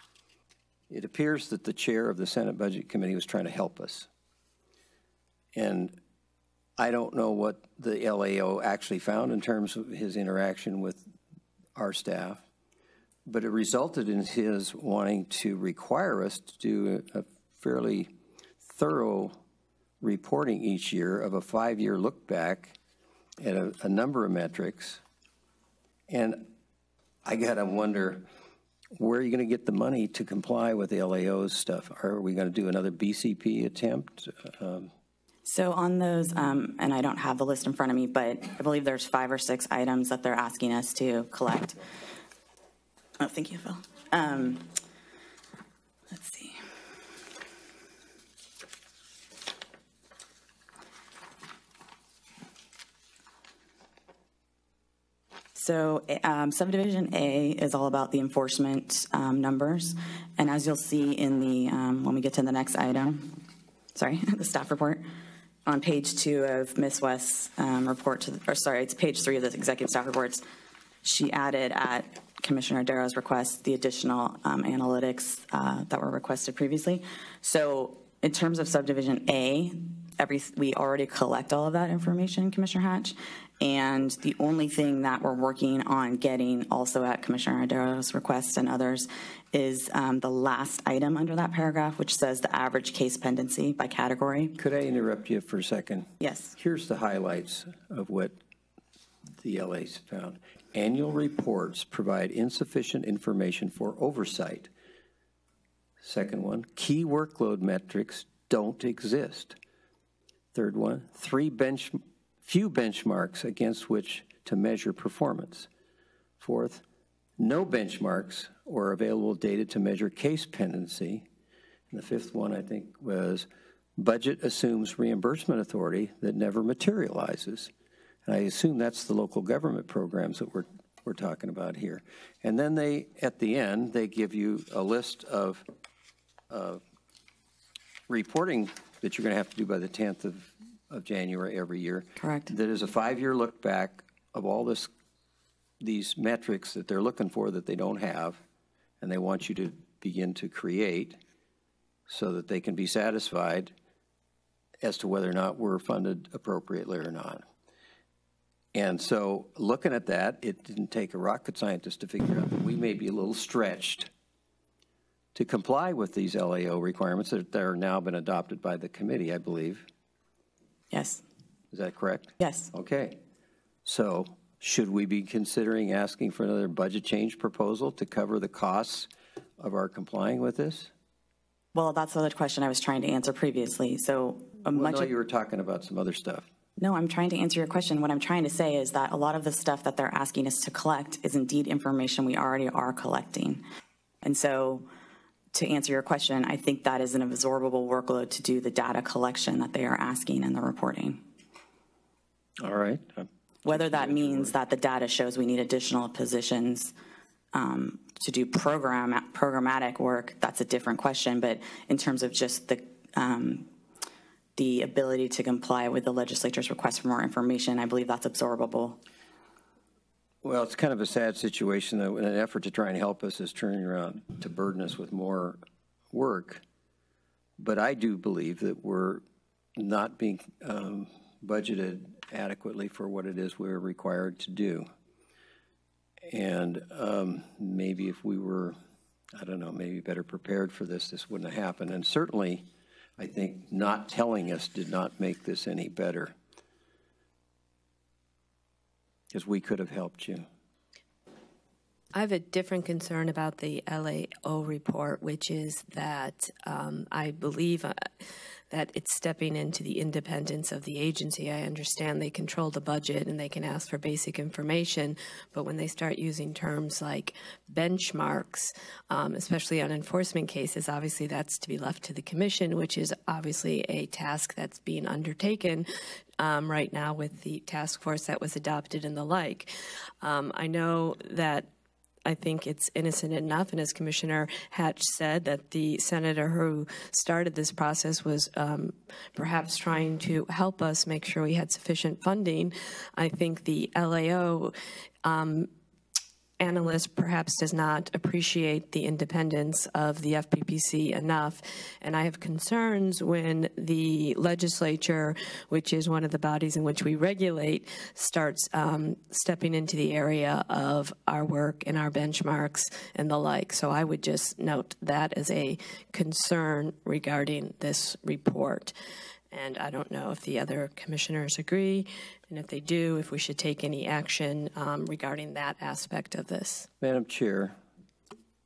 [SPEAKER 3] it appears that the chair of the Senate Budget Committee was trying to help us. And I don't know what the LAO actually found in terms of his interaction with our staff, but it resulted in his wanting to require us to do a fairly thorough reporting each year of a 5-year look back at a number of metrics. And I got to wonder, where are you going to get the money to comply with the LAO's stuff? Are we going to do another BCP attempt?
[SPEAKER 10] So on those, and I don't have the list in front of me, but I believe there's 5 or 6 items that they're asking us to collect. Oh, thank you, Phil. Let's see. So subdivision A is all about the enforcement numbers. And as you'll see in the, when we get to the next item, sorry, the staff report, on page 2 of Ms. West's report, it's page 3 of the executive staff reports, she added at Commissioner Darrow's request the additional analytics that were requested previously. So in terms of subdivision A, we already collect all of that information, Commissioner Hatch, and the only thing that we're working on getting also at Commissioner Darrow's request and others is the last item under that paragraph, which says the average case pendency by category.
[SPEAKER 3] Could I interrupt you for a second?
[SPEAKER 10] Yes.
[SPEAKER 3] Here's the highlights of what the LA's found. Annual reports provide insufficient information for oversight. Second one, key workload metrics don't exist. Third one, few benchmarks against which to measure performance. Fourth, no benchmarks or available data to measure case pendency. And the fifth one, I think, was budget assumes reimbursement authority that never materializes. And I assume that's the local government programs that we're talking about here. And then they, at the end, they give you a list of reporting that you're going to have to do by the 10th of January every year.
[SPEAKER 10] Correct.
[SPEAKER 3] That is a 5-year look back of all these metrics that they're looking for that they don't have, and they want you to begin to create so that they can be satisfied as to whether or not we're funded appropriately or not. And so looking at that, it didn't take a rocket scientist to figure out that we may be a little stretched to comply with these LAO requirements that are now been adopted by the committee, I believe.
[SPEAKER 10] Yes.
[SPEAKER 3] Is that correct?
[SPEAKER 10] Yes.
[SPEAKER 3] Okay. So should we be considering asking for another budget change proposal to cover the costs of our complying with this?
[SPEAKER 10] Well, that's the other question I was trying to answer previously. So
[SPEAKER 3] you were talking about some other stuff.
[SPEAKER 10] No, I'm trying to answer your question. What I'm trying to say is that a lot of the stuff that they're asking us to collect is indeed information we already are collecting. And so to answer your question, I think that is an absorbable workload to do the data collection that they are asking in the reporting.
[SPEAKER 3] All right.
[SPEAKER 10] Whether that means that the data shows we need additional positions to do programmatic work, that's a different question. But in terms of just the the ability to comply with the legislature's request for more information. I believe that's absorbable.
[SPEAKER 3] Well, it's kind of a sad situation that in an effort to try and help us is turning around to burden us with more work. But I do believe that we're not being budgeted adequately for what it is we're required to do. And maybe if we were, I don't know, maybe better prepared for this, this wouldn't have happened. And certainly, I think not telling us did not make this any better, because we could have helped you.
[SPEAKER 1] I have a different concern about the LAO report, which is that I believe that it's stepping into the independence of the agency. I understand they control the budget and they can ask for basic information, but when they start using terms like benchmarks, especially on enforcement cases, obviously that's to be left to the commission, which is obviously a task that's being undertaken right now with the task force that was adopted and the like. I know that I think it's innocent enough, and as Commissioner Hatch said, that the senator who started this process was perhaps trying to help us make sure we had sufficient funding. I think the LAO analyst perhaps does not appreciate the independence of the FPPC enough, and I have concerns when the legislature, which is one of the bodies in which we regulate, starts stepping into the area of our work and our benchmarks and the like. So I would just note that as a concern regarding this report. And I don't know if the other commissioners agree, and if they do, if we should take any action regarding that aspect of this.
[SPEAKER 3] Madam Chair,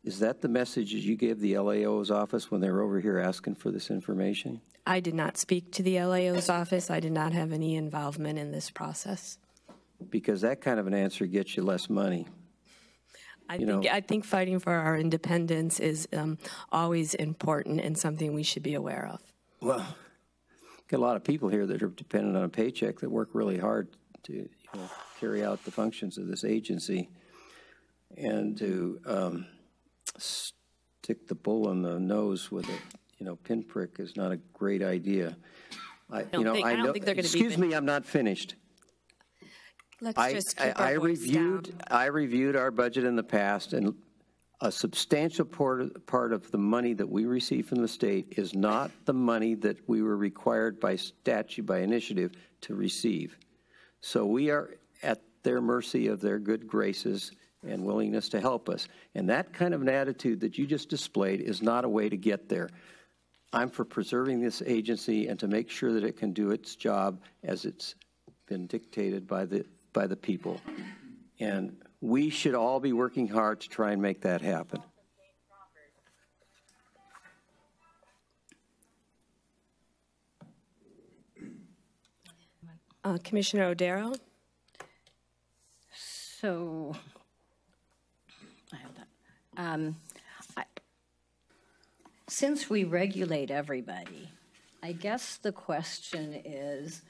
[SPEAKER 3] is that the message that you gave the LAO's office when they were over here asking for this information?
[SPEAKER 1] I did not speak to the LAO's office. I did not have any involvement in this process.
[SPEAKER 3] Because that kind of an answer gets you less money.
[SPEAKER 1] I think fighting for our independence is always important and something we should be aware of.
[SPEAKER 3] Well, got a lot of people here that are dependent on a paycheck that work really hard to carry out the functions of this agency, and to stick the bull in the nose with a pinprick is not a great idea. I don't think they're going to be. Excuse me, I'm not finished.
[SPEAKER 1] Let's just keep our voice down.
[SPEAKER 3] I reviewed our budget in the past, and a substantial part of the money that we receive from the state is not the money that we were required by statute, by initiative, to receive. So we are at their mercy of their good graces and willingness to help us. And that kind of an attitude that you just displayed is not a way to get there. I'm for preserving this agency and to make sure that it can do its job as it's been dictated by the people. And we should all be working hard to try and make that happen.
[SPEAKER 1] Commissioner O'Darrow?
[SPEAKER 6] So, I have that. Since we regulate everybody, I guess the question is,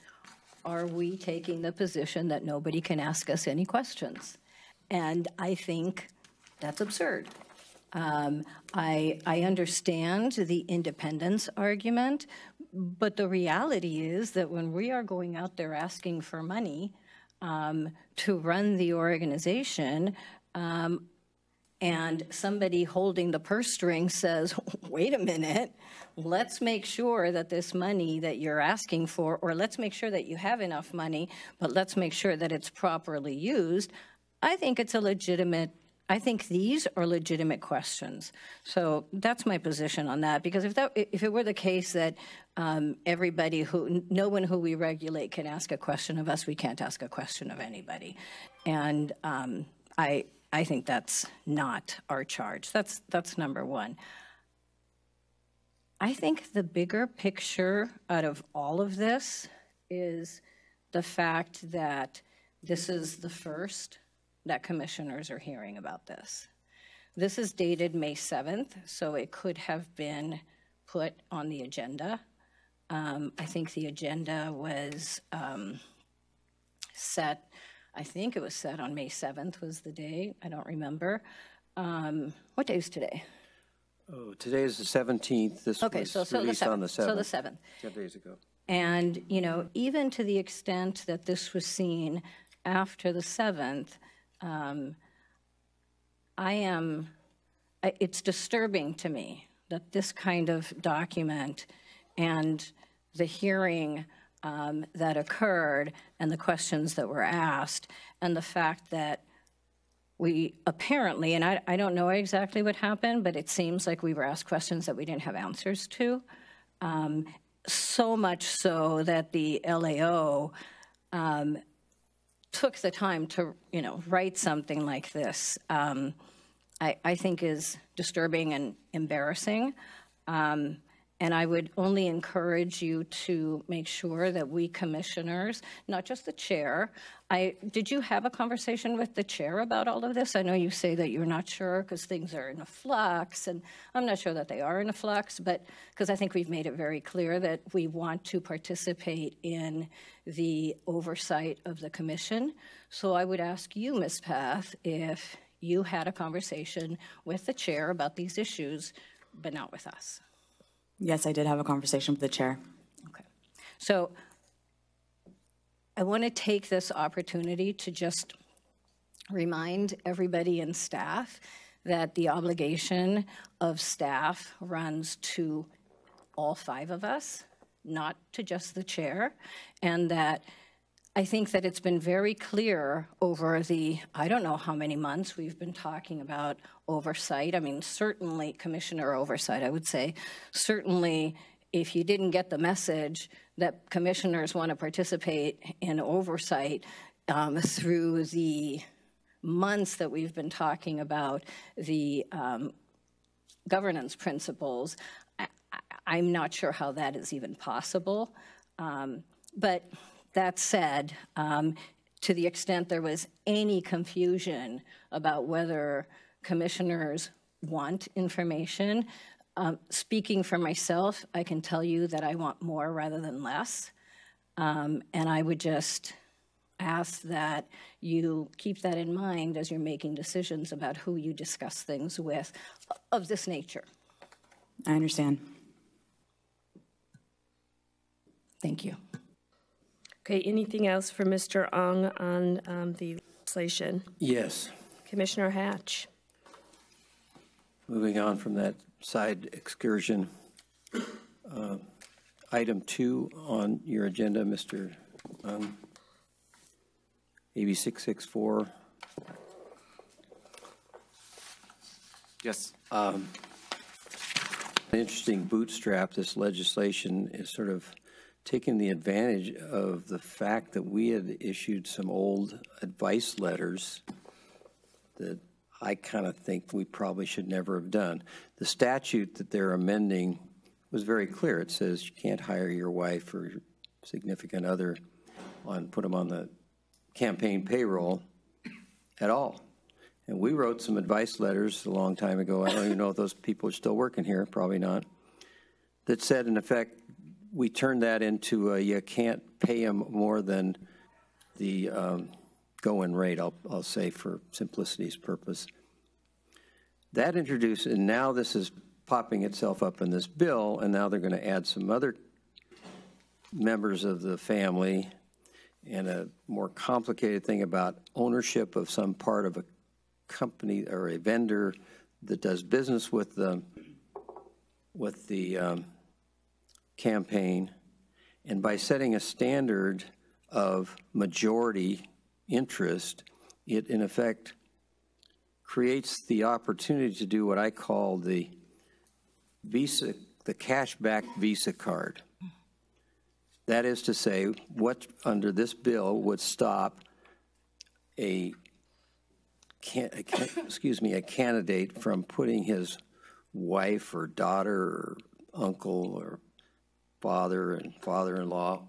[SPEAKER 6] are we taking the position that nobody can ask us any questions? And I think that's absurd. I understand the independence argument, but the reality is that when we are going out there asking for money to run the organization, and somebody holding the purse string says, wait a minute, let's make sure that this money that you're asking for, or let's make sure that you have enough money, but let's make sure that it's properly used, I think it's a legitimate, I think these are legitimate questions. So that's my position on that, because if it were the case that everybody no one who we regulate can ask a question of us, we can't ask a question of anybody. And I think that's not our charge. That's number one. I think the bigger picture out of all of this is the fact that this is the first that commissioners are hearing about this. This is dated May 7th, so it could have been put on the agenda. I think the agenda was set, I think it was set on May 7th was the day. I don't remember. What day is today?
[SPEAKER 3] Oh, today is the 17th. This was released on the 7th.
[SPEAKER 6] So the 7th.
[SPEAKER 3] 10 days ago.
[SPEAKER 6] And, you know, even to the extent that this was seen after the 7th, it's disturbing to me that this kind of document and the hearing that occurred and the questions that were asked and the fact that we apparently, and I don't know exactly what happened, but it seems like we were asked questions that we didn't have answers to. So much so that the LAO took the time to, you know, write something like this, I think is disturbing and embarrassing. And I would only encourage you to make sure that we commissioners, not just the chair, did you have a conversation with the chair about all of this? I know you say that you're not sure because things are in a flux, and I'm not sure that they are in a flux, but because I think we've made it very clear that we want to participate in the oversight of the commission. So I would ask you, Ms. Path, if you had a conversation with the chair about these issues, but not with us.
[SPEAKER 10] Yes, I did have a conversation with the chair.
[SPEAKER 6] Okay. So I want to take this opportunity to just remind everybody in staff that the obligation of staff runs to all 5 of us, not to just the chair, and that I think that it's been very clear over the, I don't know how many months we've been talking about oversight. I mean, certainly commissioner oversight, I would say. Certainly, if you didn't get the message that commissioners want to participate in oversight through the months that we've been talking about the governance principles, I'm not sure how that is even possible. But that said, to the extent there was any confusion about whether commissioners want information, speaking for myself, I can tell you that I want more rather than less. And I would just ask that you keep that in mind as you're making decisions about who you discuss things with of this nature.
[SPEAKER 10] I understand.
[SPEAKER 6] Thank you.
[SPEAKER 1] Okay, anything else for Mr. Ong on the legislation?
[SPEAKER 3] Yes.
[SPEAKER 1] Commissioner Hatch.
[SPEAKER 3] Moving on from that side excursion, item 2 on your agenda, Mr. AB 664.
[SPEAKER 14] Yes.
[SPEAKER 3] An interesting bootstrap. This legislation is sort of taking the advantage of the fact that we had issued some old advice letters that I kind of think we probably should never have done. The statute that they're amending was very clear. It says you can't hire your wife or your significant other put them on the campaign payroll at all. And we wrote some advice letters a long time ago. I don't even know if those people are still working here, probably not, that said, in effect, we turned that into you can't pay them more than the going rate, I'll say for simplicity's purpose. That introduced, and now this is popping itself up in this bill, and now they're going to add some other members of the family and a more complicated thing about ownership of some part of a company or a vendor that does business with the campaign. And by setting a standard of majority interest, it in effect creates the opportunity to do what I call the Visa, the cashback Visa card. That is to say, what under this bill would stop a candidate from putting his wife or daughter or uncle or father and father-in-law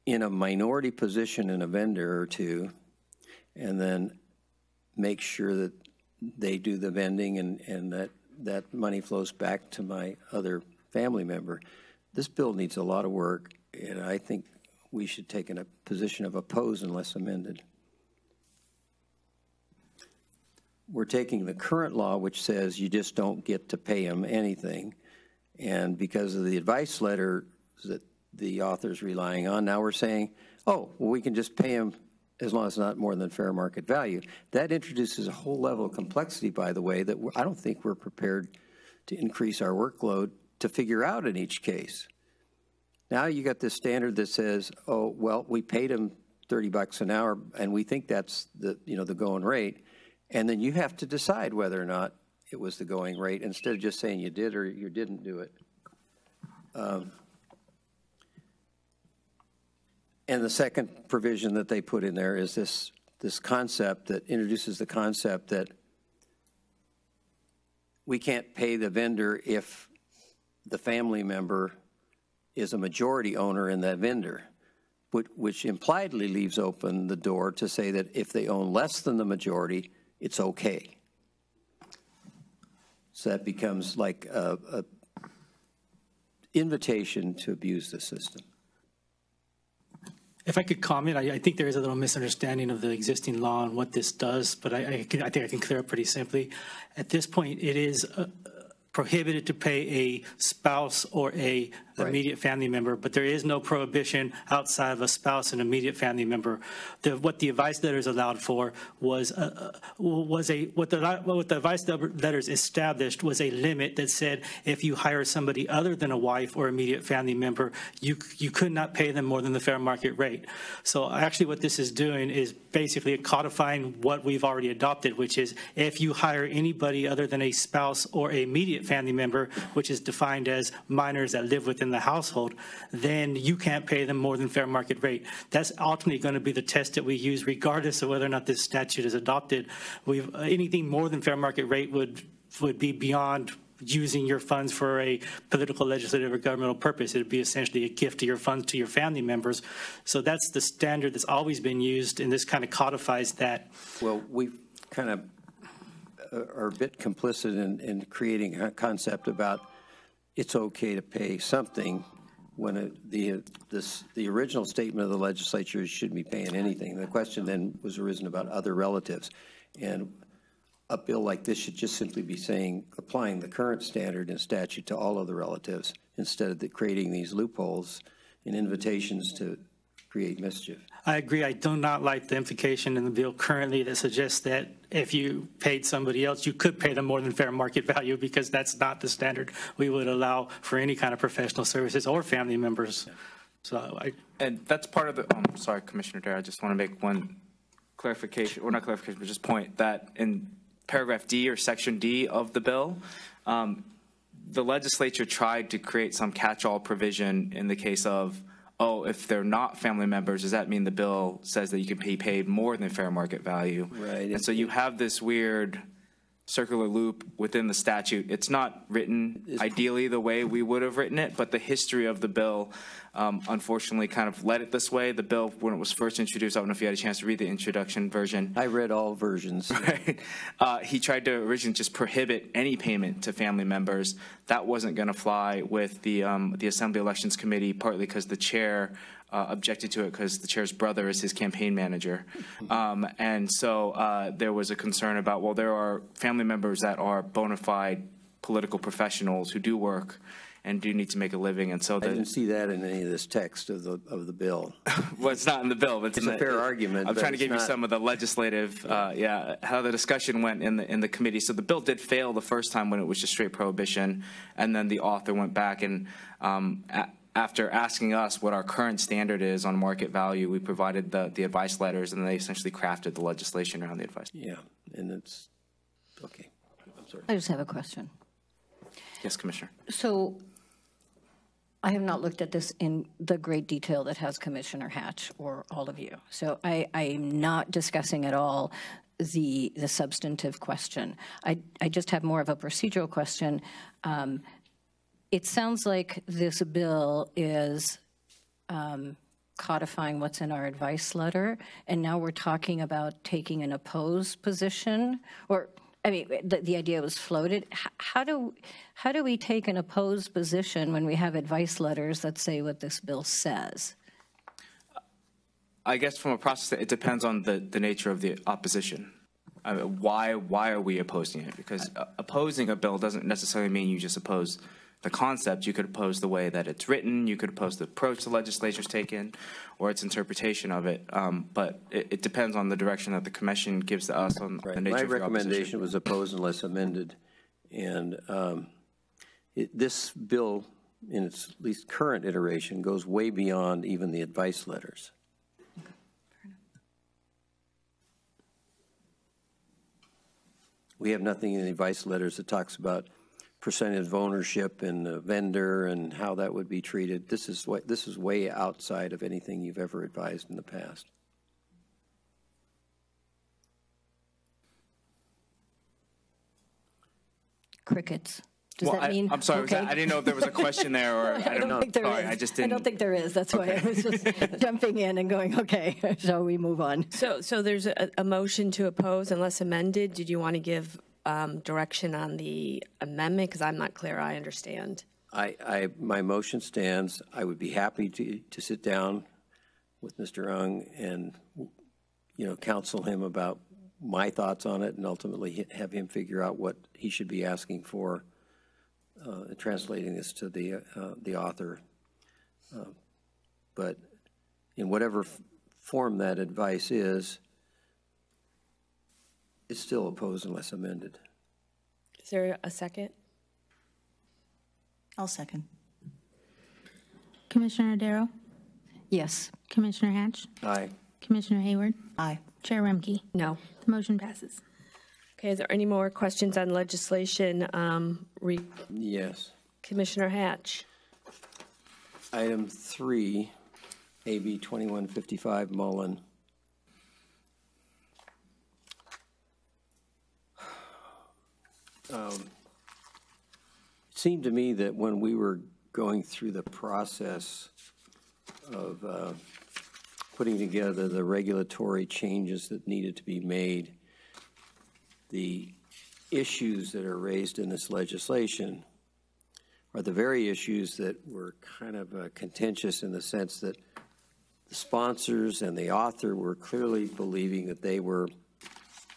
[SPEAKER 3] in a minority position in a vendor or two, and then make sure that they do the vending and that money flows back to my other family member. This bill needs a lot of work, and I think we should take in a position of oppose unless amended. We're taking the current law, which says you just don't get to pay them anything, and because of the advice letter that the author's relying on. Now we're saying, oh, well, we can just pay them as long as it's not more than fair market value. That introduces a whole level of complexity, by the way, that I don't think we're prepared to increase our workload to figure out in each case. Now you got this standard that says, oh, well, we paid them $30 an hour, and we think that's the, you know, the going rate, and then you have to decide whether or not it was the going rate instead of just saying you did or you didn't do it. And the second provision that they put in there is this concept that introduces the concept that we can't pay the vendor if the family member is a majority owner in that vendor, which impliedly leaves open the door to say that if they own less than the majority, it's okay. So that becomes like a invitation to abuse the system.
[SPEAKER 5] If I could comment, I think there is a little misunderstanding of the existing law and what this does, but I think I can clear up pretty simply. At this point, it is prohibited to pay a spouse or a immediate family member, but there is no prohibition outside of a spouse and immediate family member. What the advice letters allowed for was what the advice letters established was a limit that said if you hire somebody other than a wife or immediate family member, you could not pay them more than the fair market rate. So actually what this is doing is basically codifying what we've already adopted, which is if you hire anybody other than a spouse or a immediate family member, which is defined as minors that live within the household, then you can't pay them more than fair market rate. That's ultimately going to be the test that we use regardless of whether or not this statute is adopted. Anything more than fair market rate would be beyond using your funds for a political, legislative, or governmental purpose. It would be essentially a gift to your funds to your family members. So that's the standard that's always been used, and this kind of codifies that.
[SPEAKER 3] Well, we kind of are a bit complicit in creating a concept about it's okay to pay something when the original statement of the legislature is shouldn't be paying anything. The question then was arisen about other relatives. And a bill like this should just simply be saying, applying the current standard and statute to all other relatives instead of creating these loopholes and invitations to create mischief.
[SPEAKER 5] I agree. I do not like the implication in the bill currently that suggests that if you paid somebody else, you could pay them more than fair market value, because that's not the standard we would allow for any kind of professional services or family members. So
[SPEAKER 14] and that's part of the, sorry, Commissioner Dare, I just want to make one clarification, or not clarification, but just point that in paragraph D or section D of the bill, the legislature tried to create some catch-all provision in the case of, oh, if they're not family members, does that mean the bill says that you can be paid more than fair market value?
[SPEAKER 3] Right.
[SPEAKER 14] And so you have this weird circular loop within the statute. It's not written ideally the way we would have written it, but the history of the bill unfortunately kind of led it this way. The bill, when it was first introduced, I don't know if you had a chance to read the introduction version.
[SPEAKER 3] I read all versions.
[SPEAKER 14] Right. He tried to originally just prohibit any payment to family members. That wasn't going to fly with the Assembly Elections Committee, partly because the chair objected to it because the chair's brother is his campaign manager. And so there was a concern about, well, there are family members that are bona fide political professionals who do work and do need to make a living. And so
[SPEAKER 3] I didn't see that in any of this text of the bill.
[SPEAKER 14] Well, it's not in the bill. But
[SPEAKER 3] it's a fair argument.
[SPEAKER 14] I'm trying to give you some of the legislative, how the discussion went in the committee. So the bill did fail the first time when it was just straight prohibition, and then the author went back and after asking us what our current standard is on market value, we provided the advice letters, and they essentially crafted the legislation around the advice.
[SPEAKER 3] Yeah, and it's, okay. I'm sorry.
[SPEAKER 6] I just have a question.
[SPEAKER 14] Yes, Commissioner.
[SPEAKER 6] So I have not looked at this in the great detail that has Commissioner Hatch or all of you. So I am not discussing at all the substantive question. I just have more of a procedural question. It sounds like this bill is codifying what's in our advice letter, and now we're talking about taking an opposed position, or I mean, the idea was floated. How do we take an opposed position when we have advice letters that say what this bill says?
[SPEAKER 14] I guess from a process, it depends on the nature of the opposition. I mean, why are we opposing it? Because opposing a bill doesn't necessarily mean you just oppose the concept, you could oppose the way that it's written, you could oppose the approach the legislature's taken, or its interpretation of it. But it depends on the direction that the commission gives to us on the nature
[SPEAKER 3] My
[SPEAKER 14] of your
[SPEAKER 3] recommendation
[SPEAKER 14] opposition.
[SPEAKER 3] was oppose unless amended. And this bill, in its at least current iteration, goes way beyond even the advice letters. We have nothing in the advice letters that talks about percentage of ownership and the vendor and how that would be treated. This is way outside of anything you've ever advised in the past.
[SPEAKER 6] Crickets. Does
[SPEAKER 14] Well,
[SPEAKER 6] that mean?
[SPEAKER 14] I'm sorry,
[SPEAKER 6] okay?
[SPEAKER 14] I didn't know if there was a question there, or I don't know.
[SPEAKER 6] think there
[SPEAKER 14] Sorry,
[SPEAKER 6] is.
[SPEAKER 14] I just didn't.
[SPEAKER 6] I don't think there is. That's why I was just jumping in and going, okay, so we move on.
[SPEAKER 1] So there's a motion to oppose unless amended. Did you want to give direction on the amendment? Because I'm not clear. I understand.
[SPEAKER 3] My motion stands. I would be happy to sit down with Mr. Ung and, counsel him about my thoughts on it and ultimately have him figure out what he should be asking for, translating this to the author. But in whatever form that advice is, it's still opposed unless amended.
[SPEAKER 1] Is there a second?
[SPEAKER 8] I'll second.
[SPEAKER 2] Commissioner Darrow?
[SPEAKER 6] Yes.
[SPEAKER 2] Commissioner Hatch?
[SPEAKER 3] Aye.
[SPEAKER 2] Commissioner Hayward?
[SPEAKER 8] Aye.
[SPEAKER 2] Chair Remke?
[SPEAKER 1] No.
[SPEAKER 2] The motion passes.
[SPEAKER 1] Okay, is there any more questions on legislation?
[SPEAKER 3] Yes.
[SPEAKER 1] Commissioner Hatch.
[SPEAKER 3] Item 3, AB 2155, Mullen. It seemed to me that when we were going through the process of putting together the regulatory changes that needed to be made, the issues that are raised in this legislation are the very issues that were kind of contentious in the sense that the sponsors and the author were clearly believing that they were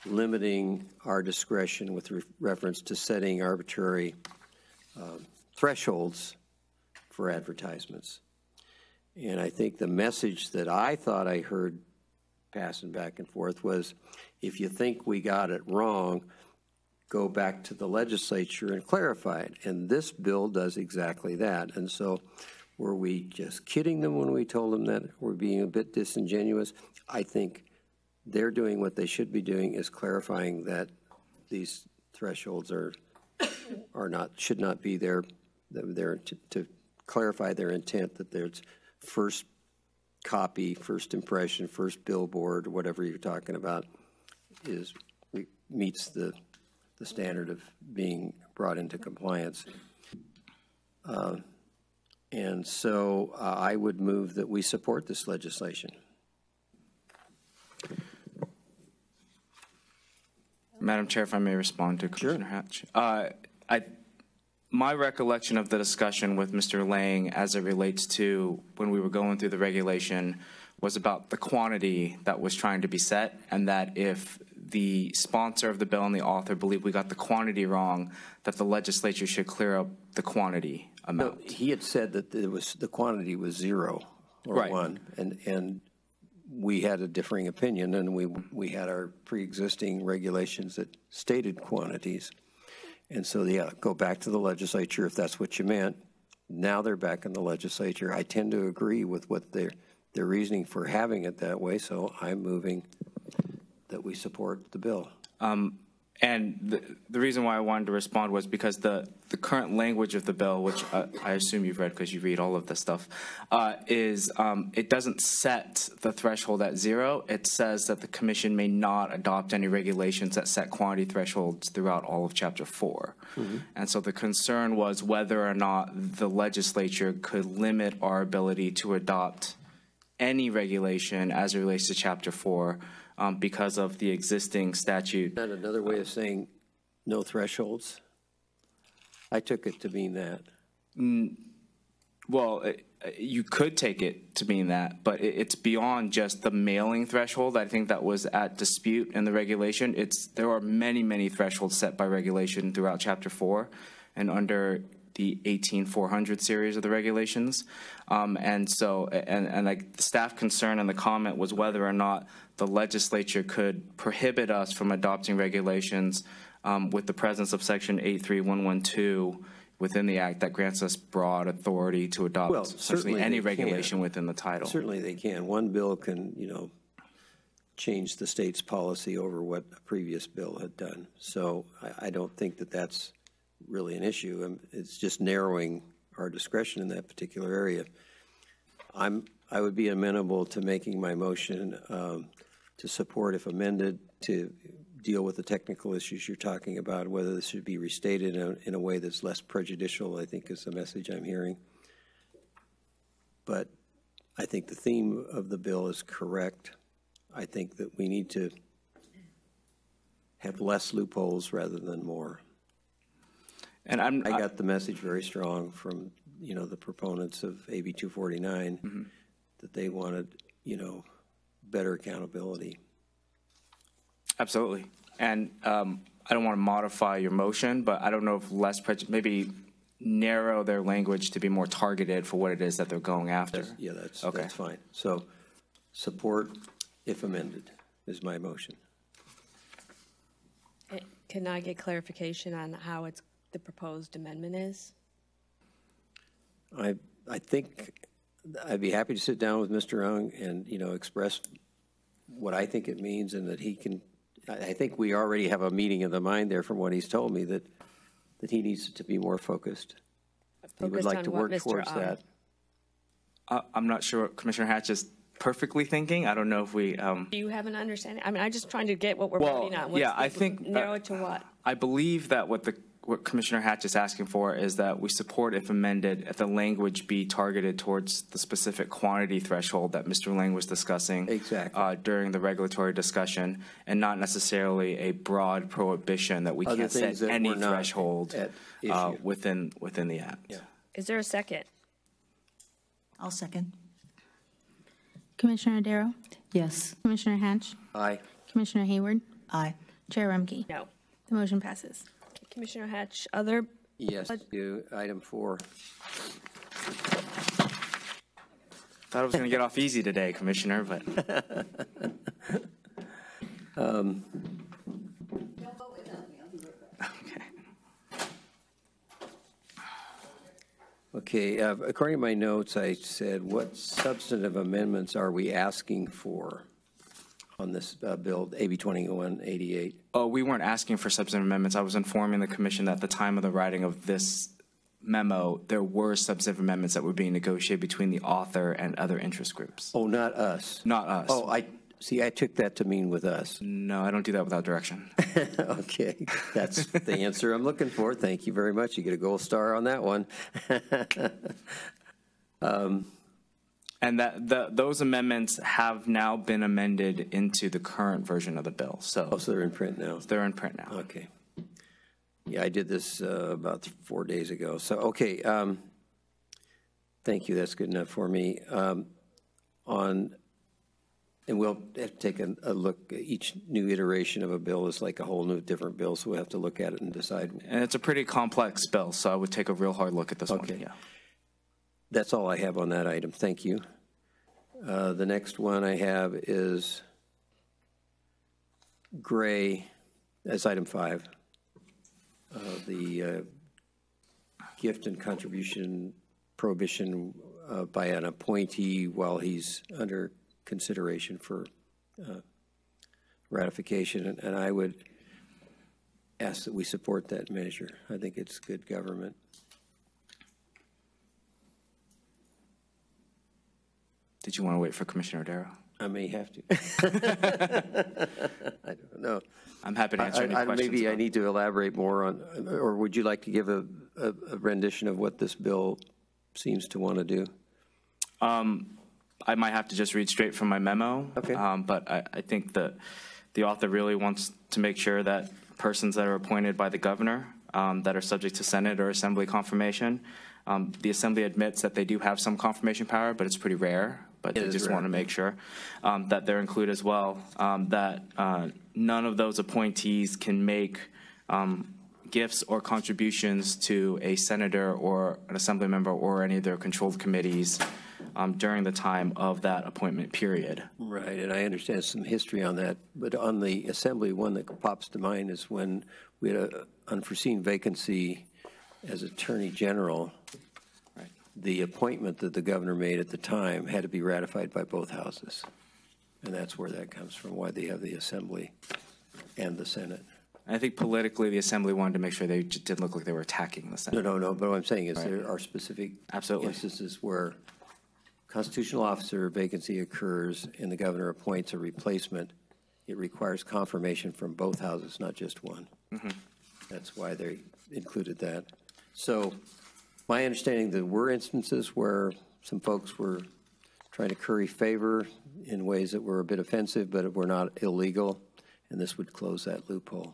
[SPEAKER 3] limiting our discretion with reference to setting arbitrary thresholds for advertisements. And I think the message that I thought I heard passing back and forth was, if you think we got it wrong, go back to the legislature and clarify it. And this bill does exactly that. And so were we just kidding them when we told them that we're being a bit disingenuous? I think they're doing what they should be doing, is clarifying that these thresholds should not be there. They're to clarify their intent that there's first copy, first impression, first billboard, or whatever you're talking about, meets the standard of being brought into compliance. And so I would move that we support this legislation.
[SPEAKER 14] Madam Chair, if I may respond to Commissioner Hatch. My recollection of the discussion with Mr. Lang as it relates to when we were going through the regulation was about the quantity that was trying to be set, and that if the sponsor of the bill and the author believed we got the quantity wrong, that the legislature should clear up the quantity amount.
[SPEAKER 3] No, he had said that the quantity was 0 or
[SPEAKER 14] right.
[SPEAKER 3] 1, and we had a differing opinion, and we had our pre-existing regulations that stated quantities. And so, yeah, go back to the legislature if that's what you meant. Now they're back in the legislature. I tend to agree with what their reasoning for having it that way, so I'm moving that we support the bill.
[SPEAKER 14] And the reason why I wanted to respond was because the current language of the bill, which I assume you've read because you read all of this stuff, is it doesn't set the threshold at 0. It says that the commission may not adopt any regulations that set quantity thresholds throughout all of Chapter 4. Mm-hmm. And so the concern was whether or not the legislature could limit our ability to adopt any regulation as it relates to Chapter 4. Because of the existing statute.
[SPEAKER 3] Is that another way of saying no thresholds? I took it to mean that.
[SPEAKER 14] Well, you could take it to mean that, but it's beyond just the mailing threshold. I think that was at dispute in the regulation. There are many, many thresholds set by regulation throughout Chapter 4, and under the 18400 series of the regulations. And like the staff concern and the comment was whether or not the legislature could prohibit us from adopting regulations with the presence of section 83112 within the act that grants us broad authority to adopt essentially any regulation within the title.
[SPEAKER 3] Certainly they can. One bill can, change the state's policy over what a previous bill had done. So I don't think that that's really an issue. It's just narrowing our discretion in that particular area. I would be amenable to making my motion to support, if amended, to deal with the technical issues you're talking about, whether this should be restated in a way that's less prejudicial, I think is the message I'm hearing. But I think the theme of the bill is correct. I think that we need to have less loopholes rather than more.
[SPEAKER 14] And
[SPEAKER 3] I got the message very strong from, the proponents of AB 249 that they wanted, better accountability.
[SPEAKER 14] Absolutely. And I don't want to modify your motion, but I don't know if maybe narrow their language to be more targeted for what it is that they're going after.
[SPEAKER 3] That's fine. So support, if amended, is my motion.
[SPEAKER 1] Can I get clarification on how the proposed amendment is?
[SPEAKER 3] I think I'd be happy to sit down with Mr. Ung and, express what I think it means, and that he can, I think we already have a meeting of the mind there from what he's told me, that he needs to be more focused. He would like to work towards that.
[SPEAKER 14] I'm not sure what Commissioner Hatch is perfectly thinking. I don't know if we...
[SPEAKER 1] Do you have an understanding? I mean, I'm just trying to get what we're voting on.
[SPEAKER 14] I think...
[SPEAKER 1] Narrow it to what?
[SPEAKER 14] I believe that what Commissioner Hatch is asking for is that we support, if amended, if the language be targeted towards the specific quantity threshold that Mr. Lang was discussing during the regulatory discussion, and not necessarily a broad prohibition that we can't set any threshold within the act.
[SPEAKER 3] Yeah.
[SPEAKER 1] Is there a second?
[SPEAKER 8] I'll second.
[SPEAKER 2] Commissioner Darrow?
[SPEAKER 13] Yes.
[SPEAKER 2] Commissioner Hatch?
[SPEAKER 3] Aye.
[SPEAKER 2] Commissioner Hayward?
[SPEAKER 8] Aye.
[SPEAKER 2] Chair Remke?
[SPEAKER 1] No.
[SPEAKER 2] The motion passes.
[SPEAKER 1] Commissioner Hatch, other?
[SPEAKER 3] Yes, to item 4.
[SPEAKER 14] Thought I was going to get off easy today, Commissioner, but...
[SPEAKER 3] Okay, according to my notes, I said, what substantive amendments are we asking for on this bill, AB 2188?
[SPEAKER 14] Oh, we weren't asking for substantive amendments. I was informing the commission that at the time of the writing of this memo, there were substantive amendments that were being negotiated between the author and other interest groups.
[SPEAKER 3] Oh, not us.
[SPEAKER 14] Not us.
[SPEAKER 3] Oh, I took that to mean with us.
[SPEAKER 14] No, I don't do that without direction.
[SPEAKER 3] Okay, that's the answer I'm looking for. Thank you very much. You get a gold star on that one.
[SPEAKER 14] And those amendments have now been amended into the current version of the bill. So
[SPEAKER 3] they're in print now?
[SPEAKER 14] They're in print now.
[SPEAKER 3] Okay. Yeah, I did this about 4 days ago. So, okay, thank you. That's good enough for me. And we'll have to take a look. Each new iteration of a bill is like a whole new different bill, so we'll have to look at it and decide.
[SPEAKER 14] And it's a pretty complex bill, so I would take a real hard look at this one.
[SPEAKER 3] Yeah. That's all I have on that item. Thank you. The next one I have is Gray, as item 5. The gift and contribution prohibition by an appointee while he's under consideration for ratification. And I would ask that we support that measure. I think it's good government.
[SPEAKER 14] Did you want to wait for Commissioner Darrow?
[SPEAKER 3] I may have to. I don't know.
[SPEAKER 14] I'm happy to answer any questions.
[SPEAKER 3] Maybe I need to elaborate more on, or would you like to give a rendition of what this bill seems to want to do?
[SPEAKER 14] I might have to just read straight from my memo.
[SPEAKER 3] Okay.
[SPEAKER 14] But I think that the author really wants to make sure that persons that are appointed by the governor that are subject to Senate or Assembly confirmation, the Assembly admits that they do have some confirmation power, but it's pretty rare. But they just want to make sure that they're included as well, that none of those appointees can make gifts or contributions to a senator or an assembly member or any of their controlled committees during the time of that appointment period.
[SPEAKER 3] Right, and I understand some history on that, but on the assembly, one that pops to mind is when we had an unforeseen vacancy as Attorney General.
[SPEAKER 14] Right.
[SPEAKER 3] The appointment that the governor made at the time had to be ratified by both houses. And that's where that comes from, why they have the assembly and the Senate.
[SPEAKER 14] I think politically, the assembly wanted to make sure they just didn't look like they were attacking the Senate.
[SPEAKER 3] No, but what I'm saying is
[SPEAKER 14] Right.
[SPEAKER 3] there are specific
[SPEAKER 14] Absolutely.
[SPEAKER 3] instances where constitutional officer vacancy occurs and the governor appoints a replacement. It requires confirmation from both houses, not just one.
[SPEAKER 14] Mm-hmm.
[SPEAKER 3] That's why they included that. So my understanding, there were instances where some folks were trying to curry favor in ways that were a bit offensive, but were not illegal, and this would close that loophole.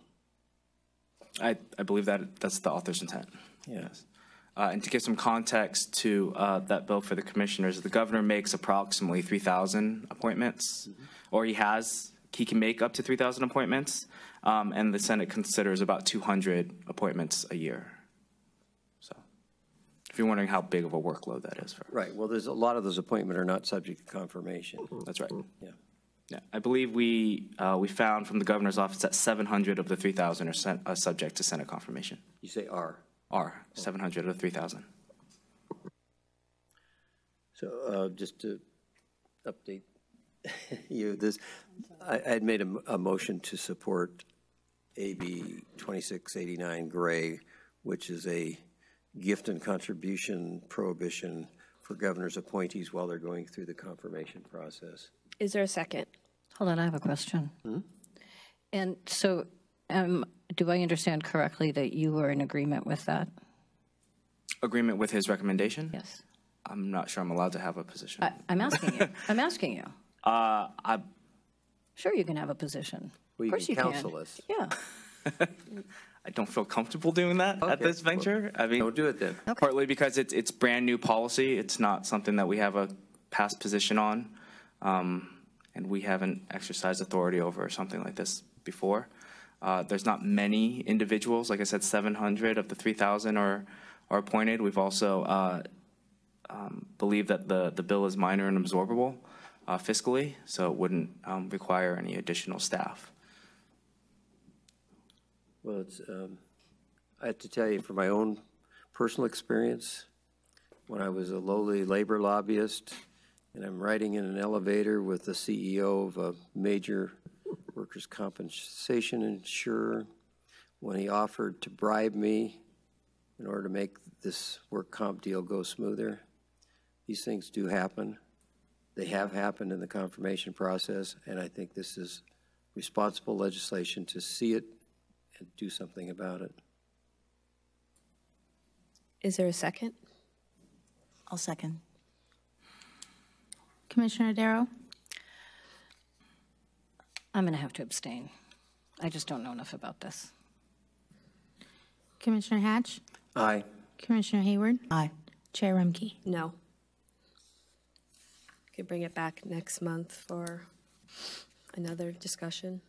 [SPEAKER 14] I believe that that's the author's intent.
[SPEAKER 3] Yes.
[SPEAKER 14] And to give some context to that bill for the commissioners, the governor makes approximately 3,000 appointments, or he can make up to 3,000 appointments, and the Senate considers about 200 appointments a year. So if you're wondering how big of a workload that is for.
[SPEAKER 3] Right, well, there's a lot of those appointments are not subject to confirmation.
[SPEAKER 14] That's right.
[SPEAKER 3] Yeah.
[SPEAKER 14] Yeah, I believe we found from the governor's office that 700 of the 3,000 are subject to Senate confirmation.
[SPEAKER 3] You say are?
[SPEAKER 14] 700 of the 3,000.
[SPEAKER 3] So just to update you, I had made a motion to support AB 2689 Gray, which is a gift and contribution prohibition for governor's appointees while they're going through the confirmation process.
[SPEAKER 1] Is there a second?
[SPEAKER 6] Hold on, I have a question. And so, do I understand correctly that you were in agreement with that?
[SPEAKER 14] Agreement with his recommendation?
[SPEAKER 6] Yes.
[SPEAKER 14] I'm not sure I'm allowed to have a position.
[SPEAKER 6] I'm asking you. I'm asking you. Sure, you can have a position.
[SPEAKER 3] Well,
[SPEAKER 6] of course
[SPEAKER 3] you
[SPEAKER 6] you
[SPEAKER 3] can counsel us.
[SPEAKER 6] Yeah.
[SPEAKER 14] I don't feel comfortable doing that at this venture.
[SPEAKER 3] Well, I mean, don't do it then.
[SPEAKER 6] Okay.
[SPEAKER 14] Partly because it's brand new policy. It's not something that we have a past position on, and we haven't exercised authority over something like this before. There's not many individuals. Like I said, 700 of the 3,000 are appointed. We've also believe that the bill is minor and absorbable fiscally, so it wouldn't require any additional staff.
[SPEAKER 3] Well, I have to tell you, from my own personal experience, when I was a lowly labor lobbyist, and I'm riding in an elevator with the CEO of a major workers' compensation insurer, when he offered to bribe me in order to make this work comp deal go smoother. These things do happen. They have happened in the confirmation process, and I think this is responsible legislation to see it and do something about it.
[SPEAKER 1] Is there a second?
[SPEAKER 8] I'll second.
[SPEAKER 2] Commissioner Darrow?
[SPEAKER 6] I'm going to have to abstain. I just don't know enough about this.
[SPEAKER 2] Commissioner Hatch?
[SPEAKER 3] Aye.
[SPEAKER 2] Commissioner Hayward?
[SPEAKER 8] Aye.
[SPEAKER 2] Chair Remke?
[SPEAKER 1] No. Could bring it back next month for another discussion.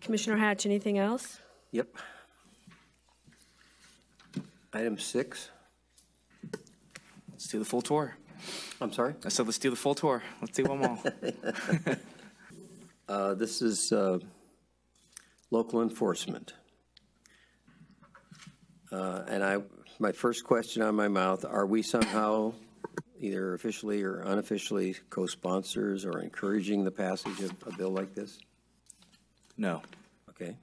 [SPEAKER 1] Commissioner Hatch, anything else?
[SPEAKER 3] Yep. Item 6.
[SPEAKER 14] Let's do the full tour.
[SPEAKER 3] I'm sorry?
[SPEAKER 14] I said let's do the full tour. Let's do one more.
[SPEAKER 3] This is local enforcement. And my first question on my mouth, are we somehow either officially or unofficially co-sponsors or encouraging the passage of a bill like this?
[SPEAKER 14] No.
[SPEAKER 3] Okay.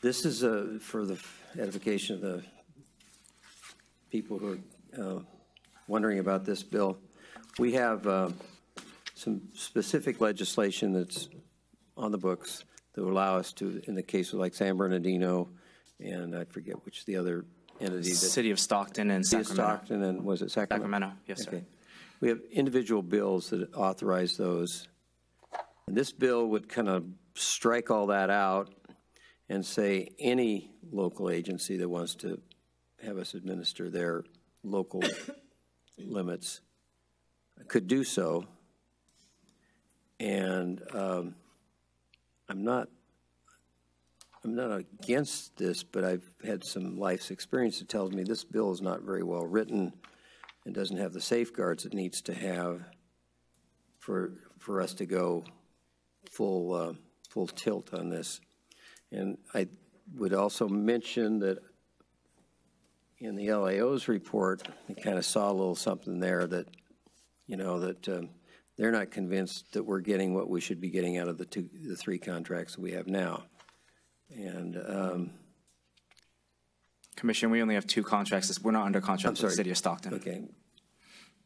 [SPEAKER 3] This is for the edification of the people who are wondering about this bill. We have some specific legislation that's on the books that will allow us to, in the case of like San Bernardino, and I forget which the other entity.
[SPEAKER 14] City of Stockton and
[SPEAKER 3] City
[SPEAKER 14] Sacramento.
[SPEAKER 3] of Stockton and was it Sacramento?
[SPEAKER 14] Sacramento, yes, sir.
[SPEAKER 3] Okay. We have individual bills that authorize those. And this bill would kind of strike all that out and say any local agency that wants to have us administer their local limits could do so. And I'm not I'm not against this, but I've had some life's experience that tells me this bill is not very well written and doesn't have the safeguards it needs to have for us to go full tilt on this. And I would also mention that in the LAO's report, we kind of saw a little something there that, you know, that they're not convinced that we're getting what we should be getting out of the three contracts that we have now. And
[SPEAKER 14] Commissioner, we only have 2 contracts. We're not under contract with the City of Stockton.
[SPEAKER 3] Okay.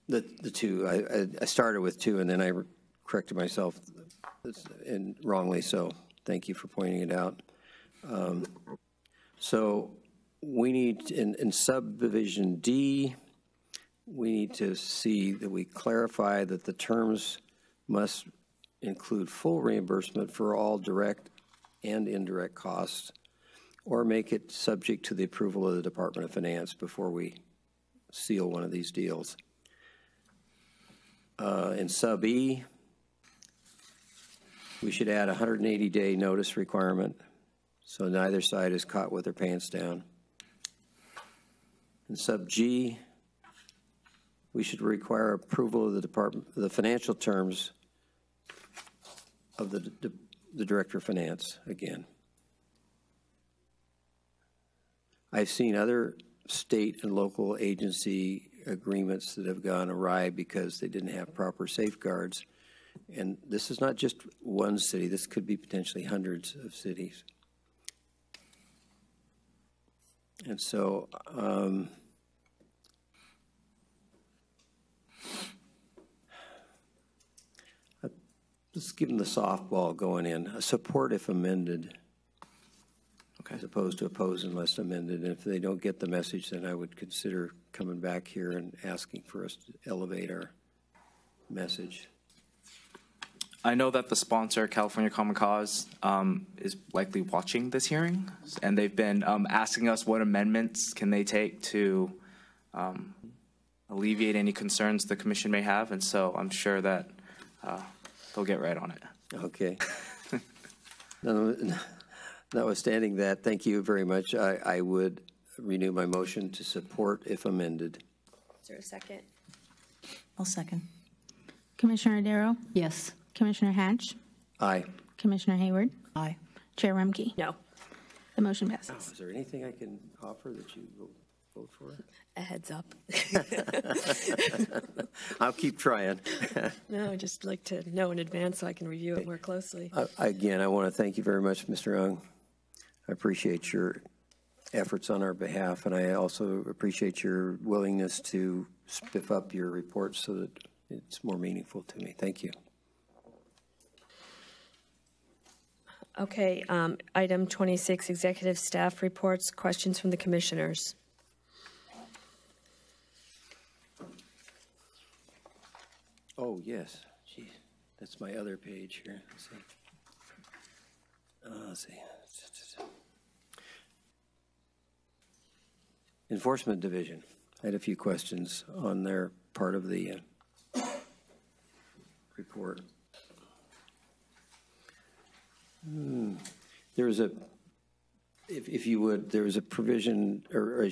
[SPEAKER 3] The 2, I started with 2 and then I corrected myself and wrongly, so thank you for pointing it out. So we need, in subdivision D, we need to see that we clarify that the terms must include full reimbursement for all direct and indirect costs, or make it subject to the approval of the Department of Finance before we seal one of these deals. In sub E, we should add a 180-day notice requirement, so neither side is caught with their pants down. In sub G, we should require approval of the financial terms of the Director of Finance again. I've seen other state and local agency agreements that have gone awry because they didn't have proper safeguards. And this is not just one city, this could be potentially hundreds of cities. And so, let's give them the softball going in. Support if amended, as opposed to oppose unless amended. And if they don't get the message, then I would consider coming back here and asking for us to elevate our message.
[SPEAKER 14] I know that the sponsor, California Common Cause, is likely watching this hearing, and they've been asking us what amendments can they take to alleviate any concerns the commission may have, and so I'm sure that they'll get right on it. Okay. Notwithstanding that, thank you very much. I would renew my motion to support if amended.
[SPEAKER 1] Is there a second?
[SPEAKER 8] I'll second.
[SPEAKER 2] Commissioner Darrow?
[SPEAKER 6] Yes.
[SPEAKER 2] Commissioner Hatch?
[SPEAKER 3] Aye.
[SPEAKER 2] Commissioner Hayward?
[SPEAKER 8] Aye.
[SPEAKER 2] Chair Remke?
[SPEAKER 1] No.
[SPEAKER 2] The motion passes.
[SPEAKER 3] Oh, is there anything I can offer that you will vote for?
[SPEAKER 1] A heads up.
[SPEAKER 3] I'll keep trying.
[SPEAKER 1] No, I'd just like to know in advance so I can review it more closely.
[SPEAKER 3] Again, I want to thank you very much, Mr. Ung. I appreciate your efforts on our behalf, and I also appreciate your willingness to spiff up your reports so that it's more meaningful to me. Thank you.
[SPEAKER 1] Okay, item 26, executive staff reports, questions from the commissioners.
[SPEAKER 3] Oh, yes. Gee, that's my other page here. Let's see. Enforcement Division. I had a few questions on their part of the report. There was a, if you would, there was a provision, or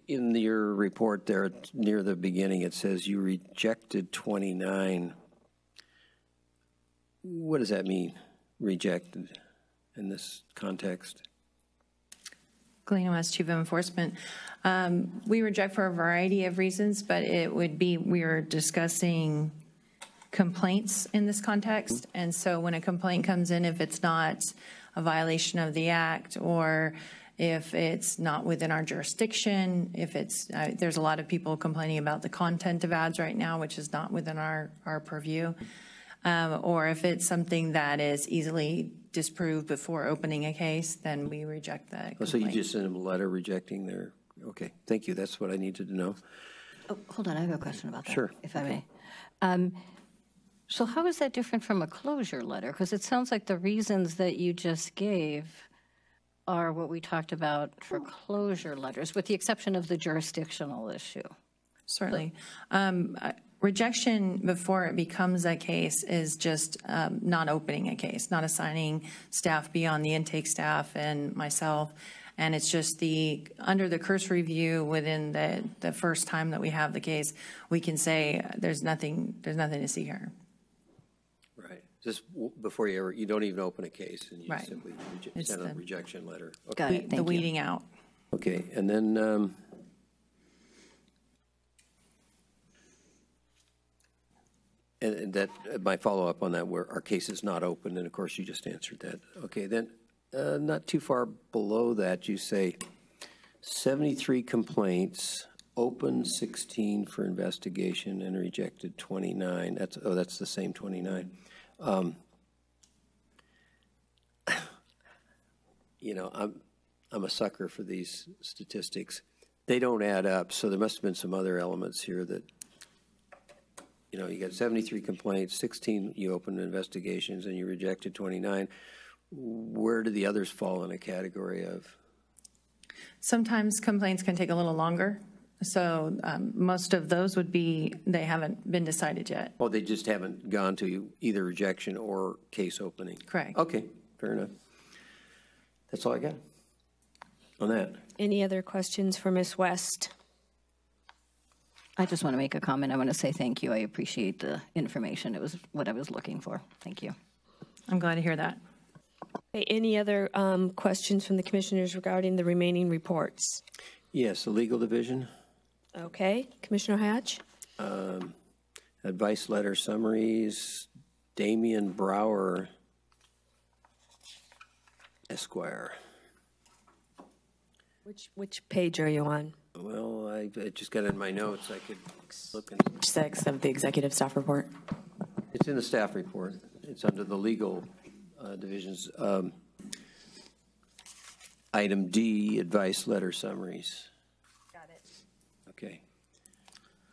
[SPEAKER 3] in your report there near the beginning, it says you rejected 29. What does that mean, rejected, in this context?
[SPEAKER 4] Galena West, Chief of Enforcement. We reject for a variety of reasons, but it would be, we are discussing complaints in this context. And so when a complaint comes in, if it's not a violation of the act, or if it's not within our jurisdiction, if it's, there's a lot of people complaining about the content of ads right now, which is not within our purview, or if it's something that is easily disproved before opening a case, then we reject that complaint.
[SPEAKER 3] So you just sent them a letter rejecting their, okay, thank you. That's what I needed to know.
[SPEAKER 6] Oh, hold on, I have a question about that,
[SPEAKER 3] Sure.
[SPEAKER 6] if I may. So how is that different from a closure letter? Because it sounds like the reasons that you just gave are what we talked about for closure letters, with the exception of the jurisdictional issue.
[SPEAKER 4] Certainly. Rejection before it becomes a case is just not opening a case, not assigning staff beyond the intake staff and myself. And it's just under the cursory review within the first time that we have the case, we can say there's nothing to see here.
[SPEAKER 3] Right. Just before you don't even open a case, and you
[SPEAKER 4] Right.
[SPEAKER 3] simply send a rejection letter. Okay.
[SPEAKER 6] Got it.
[SPEAKER 4] The weeding out.
[SPEAKER 3] Okay, and then and that my follow-up on that, where our case is not open, and of course you just answered that. Okay, then not too far below that, you say 73 complaints, open 16 for investigation, and rejected 29. That's the same 29. You know, I'm a sucker for these statistics. They don't add up, so there must have been some other elements here that, you know, you got 73 complaints, 16 you opened investigations, and you rejected 29. Where do the others fall in a category of?
[SPEAKER 4] Sometimes complaints can take a little longer. So most of those would be, they haven't been decided yet.
[SPEAKER 3] Oh, they just haven't gone to either rejection or case opening.
[SPEAKER 4] Correct.
[SPEAKER 3] Okay, fair enough. That's all I got on that.
[SPEAKER 1] Any other questions for Ms. West?
[SPEAKER 6] I just want to make a comment. I want to say thank you. I appreciate the information. It was what I was looking for. Thank you.
[SPEAKER 4] I'm glad to hear that.
[SPEAKER 1] Okay, any other questions from the commissioners regarding the remaining reports?
[SPEAKER 3] Yes, the legal division.
[SPEAKER 1] Okay, Commissioner Hatch?
[SPEAKER 3] Advice letter summaries, Damian Brower, Esquire.
[SPEAKER 1] Which page are you on?
[SPEAKER 3] Well, I just got it in my notes. I could look and.
[SPEAKER 10] 6 of the executive staff report.
[SPEAKER 3] It's in the staff report. It's under the legal divisions. Item D, advice letter summaries.
[SPEAKER 1] Got it.
[SPEAKER 3] Okay.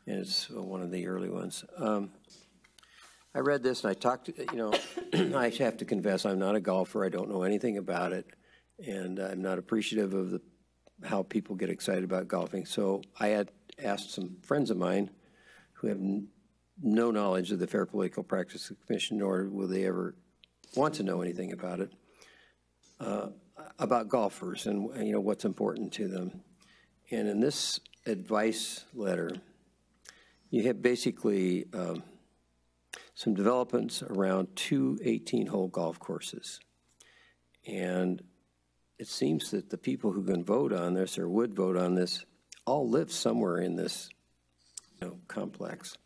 [SPEAKER 3] And it's one of the early ones. I read this and I talked to, you know, I have to confess I'm not a golfer. I don't know anything about it. And I'm not appreciative of how people get excited about golfing. So I had asked some friends of mine who have no knowledge of the Fair Political Practice Commission, nor will they ever want to know anything about it, about golfers and, you know, what's important to them. And in this advice letter, you have basically some developments around 2 18-hole golf courses. And it seems that the people who can vote on this or would vote on this all live somewhere in this, you know, complex.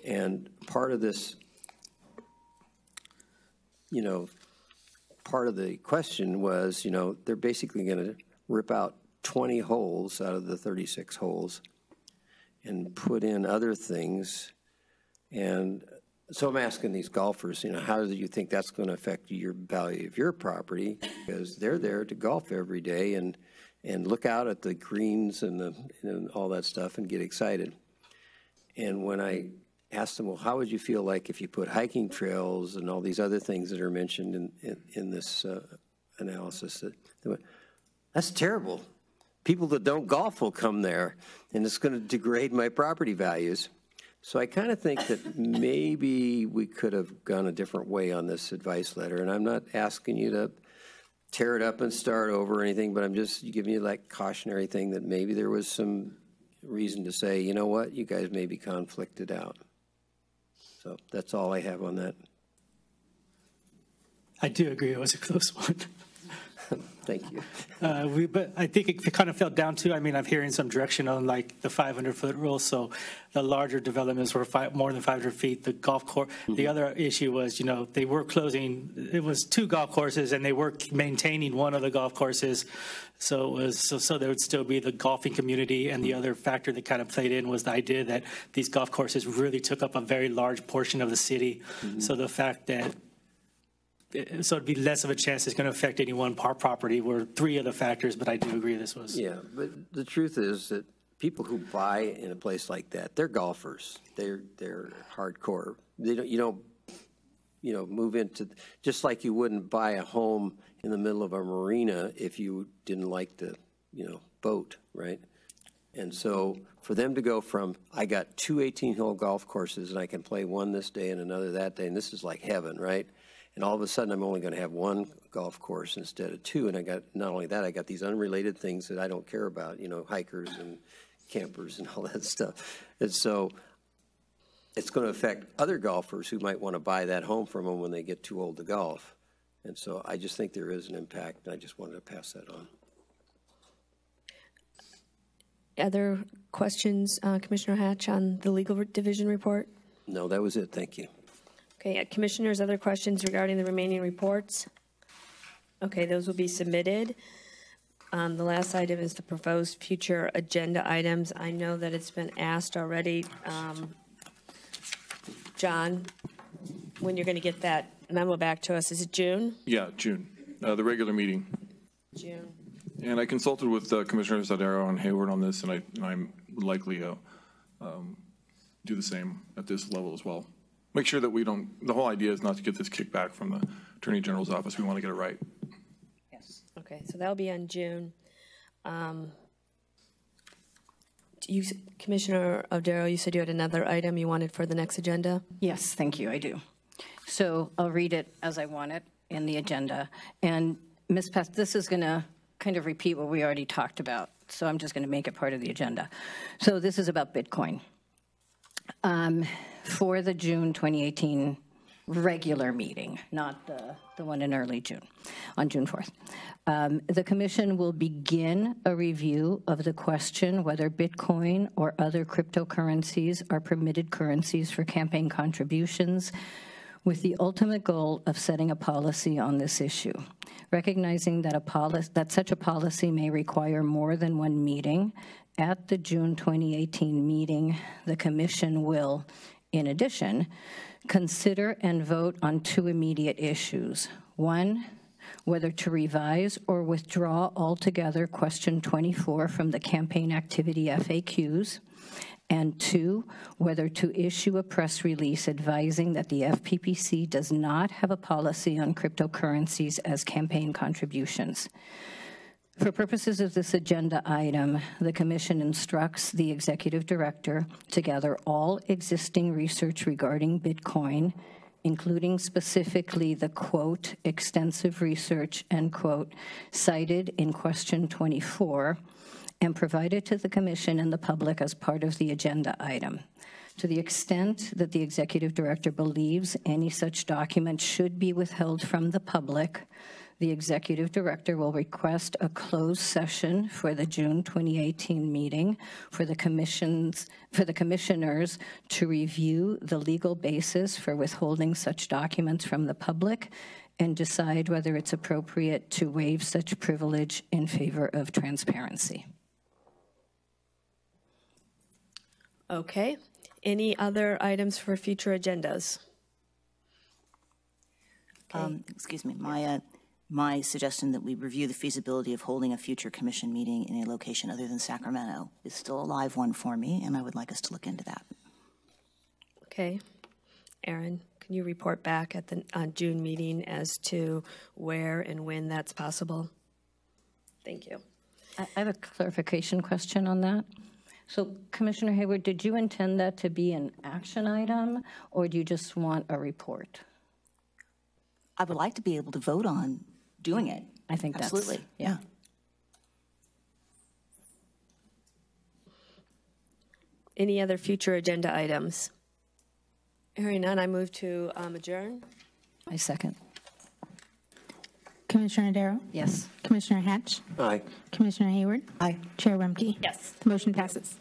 [SPEAKER 3] And part of this, you know, part of the question was, you know, they're basically going to rip out 20 holes out of the 36 holes and put in other things. And so I'm asking these golfers, you know, how do you think that's going to affect your value of your property? Because they're there to golf every day and look out at the greens and all that stuff and get excited. And when I asked them, well, how would you feel like if you put hiking trails and all these other things that are mentioned in this analysis? They went, that's terrible. People that don't golf will come there, and it's going to degrade my property values. So I kind of think that maybe we could have gone a different way on this advice letter. And I'm not asking you to tear it up and start over or anything, but I'm just giving you that cautionary thing that maybe there was some reason to say, you know what, you guys may be conflicted out. So that's all I have on that.
[SPEAKER 5] I do agree it was a close one.
[SPEAKER 3] Thank you.
[SPEAKER 5] But I think it kind of fell down to, I mean, I'm hearing some direction on like the 500-foot rule. So the larger developments were more than 500 feet. The golf course, the other issue was, you know, they were closing, it was 2 golf courses and they were maintaining one of the golf courses. So it was, so there would still be the golfing community. And the other factor that kind of played in was the idea that these golf courses really took up a very large portion of the city. So the fact that so it'd be less of a chance it's going to affect any one property were 3 of the factors, but I do agree this was.
[SPEAKER 3] Yeah, but the truth is that people who buy in a place like that, they're golfers. They're hardcore. They don't, you know, move into, just like you wouldn't buy a home in the middle of a marina if you didn't like to, you know, boat, right? And so for them to go from, I got 2 18-hole golf courses and I can play one this day and another that day, and this is like heaven, right? And all of a sudden I'm only going to have 1 golf course instead of 2. And I got, not only that, I got these unrelated things that I don't care about, you know, hikers and campers and all that stuff. And so it's going to affect other golfers who might want to buy that home from them when they get too old to golf. And so I just think there is an impact, and I just wanted to pass that on.
[SPEAKER 1] Other questions, Commissioner Hatch, on the legal division report?
[SPEAKER 3] No, that was it. Thank you.
[SPEAKER 1] Okay, commissioners, other questions regarding the remaining reports? Okay, those will be submitted. The last item is the proposed future agenda items. I know that it's been asked already. John, when you're going to get that memo back to us, is it June?
[SPEAKER 16] Yeah, June, the regular meeting.
[SPEAKER 1] June.
[SPEAKER 16] And I consulted with Commissioners Ladera and Hayward on this, and I'm likely do the same at this level as well. Make sure that we don't, the whole idea is not to get this kickback from the Attorney General's office. We want to get it right.
[SPEAKER 1] Yes. Okay, so that'll be on June. Commissioner O'Darrow, you said you had another item you wanted for the next agenda?
[SPEAKER 6] Yes, thank you, I do. So I'll read it as I want it in the agenda. And Ms. Pest, this is going to kind of repeat what we already talked about, so I'm just going to make it part of the agenda. So this is about Bitcoin. For the June 2018 regular meeting, not the one in early June, on June 4th. The Commission will begin a review of the question whether Bitcoin or other cryptocurrencies are permitted currencies for campaign contributions, with the ultimate goal of setting a policy on this issue, recognizing that such a policy may require more than one meeting. At the June 2018 meeting, the Commission will, in addition, consider and vote on 2 immediate issues. 1, whether to revise or withdraw altogether question 24 from the campaign activity FAQs, and 2, whether to issue a press release advising that the FPPC does not have a policy on cryptocurrencies as campaign contributions. For purposes of this agenda item, the Commission instructs the Executive Director to gather all existing research regarding Bitcoin, including specifically the, quote, extensive research, end quote, cited in question 24, and provide it to the Commission and the public as part of the agenda item. To the extent that the Executive Director believes any such document should be withheld from the public, the Executive Director will request a closed session for the June 2018 meeting for the Commissioners to review the legal basis for withholding such documents from the public and decide whether it's appropriate to waive such privilege in favor of transparency.
[SPEAKER 1] Okay. Any other items for future agendas?
[SPEAKER 8] Okay. Excuse me, my suggestion that we review the feasibility of holding a future commission meeting in a location other than Sacramento is still a live one for me, and I would like us to look into that.
[SPEAKER 1] Okay. Aaron, can you report back at the June meeting as to where and when that's possible? Thank you.
[SPEAKER 6] I have a clarification question on that. So, Commissioner Hayward, did you intend that to be an action item, or do you just want a report?
[SPEAKER 8] I would like to be able to vote on doing it.
[SPEAKER 6] I think that's,
[SPEAKER 8] absolutely, yeah.
[SPEAKER 1] Any other future agenda items? Hearing none, I move to adjourn.
[SPEAKER 6] I second.
[SPEAKER 2] Commissioner Darrow?
[SPEAKER 6] Yes.
[SPEAKER 2] Commissioner Hatch?
[SPEAKER 3] Aye.
[SPEAKER 2] Commissioner Hayward?
[SPEAKER 8] Aye.
[SPEAKER 2] Chair Rumke?
[SPEAKER 1] Yes.
[SPEAKER 2] The motion passes.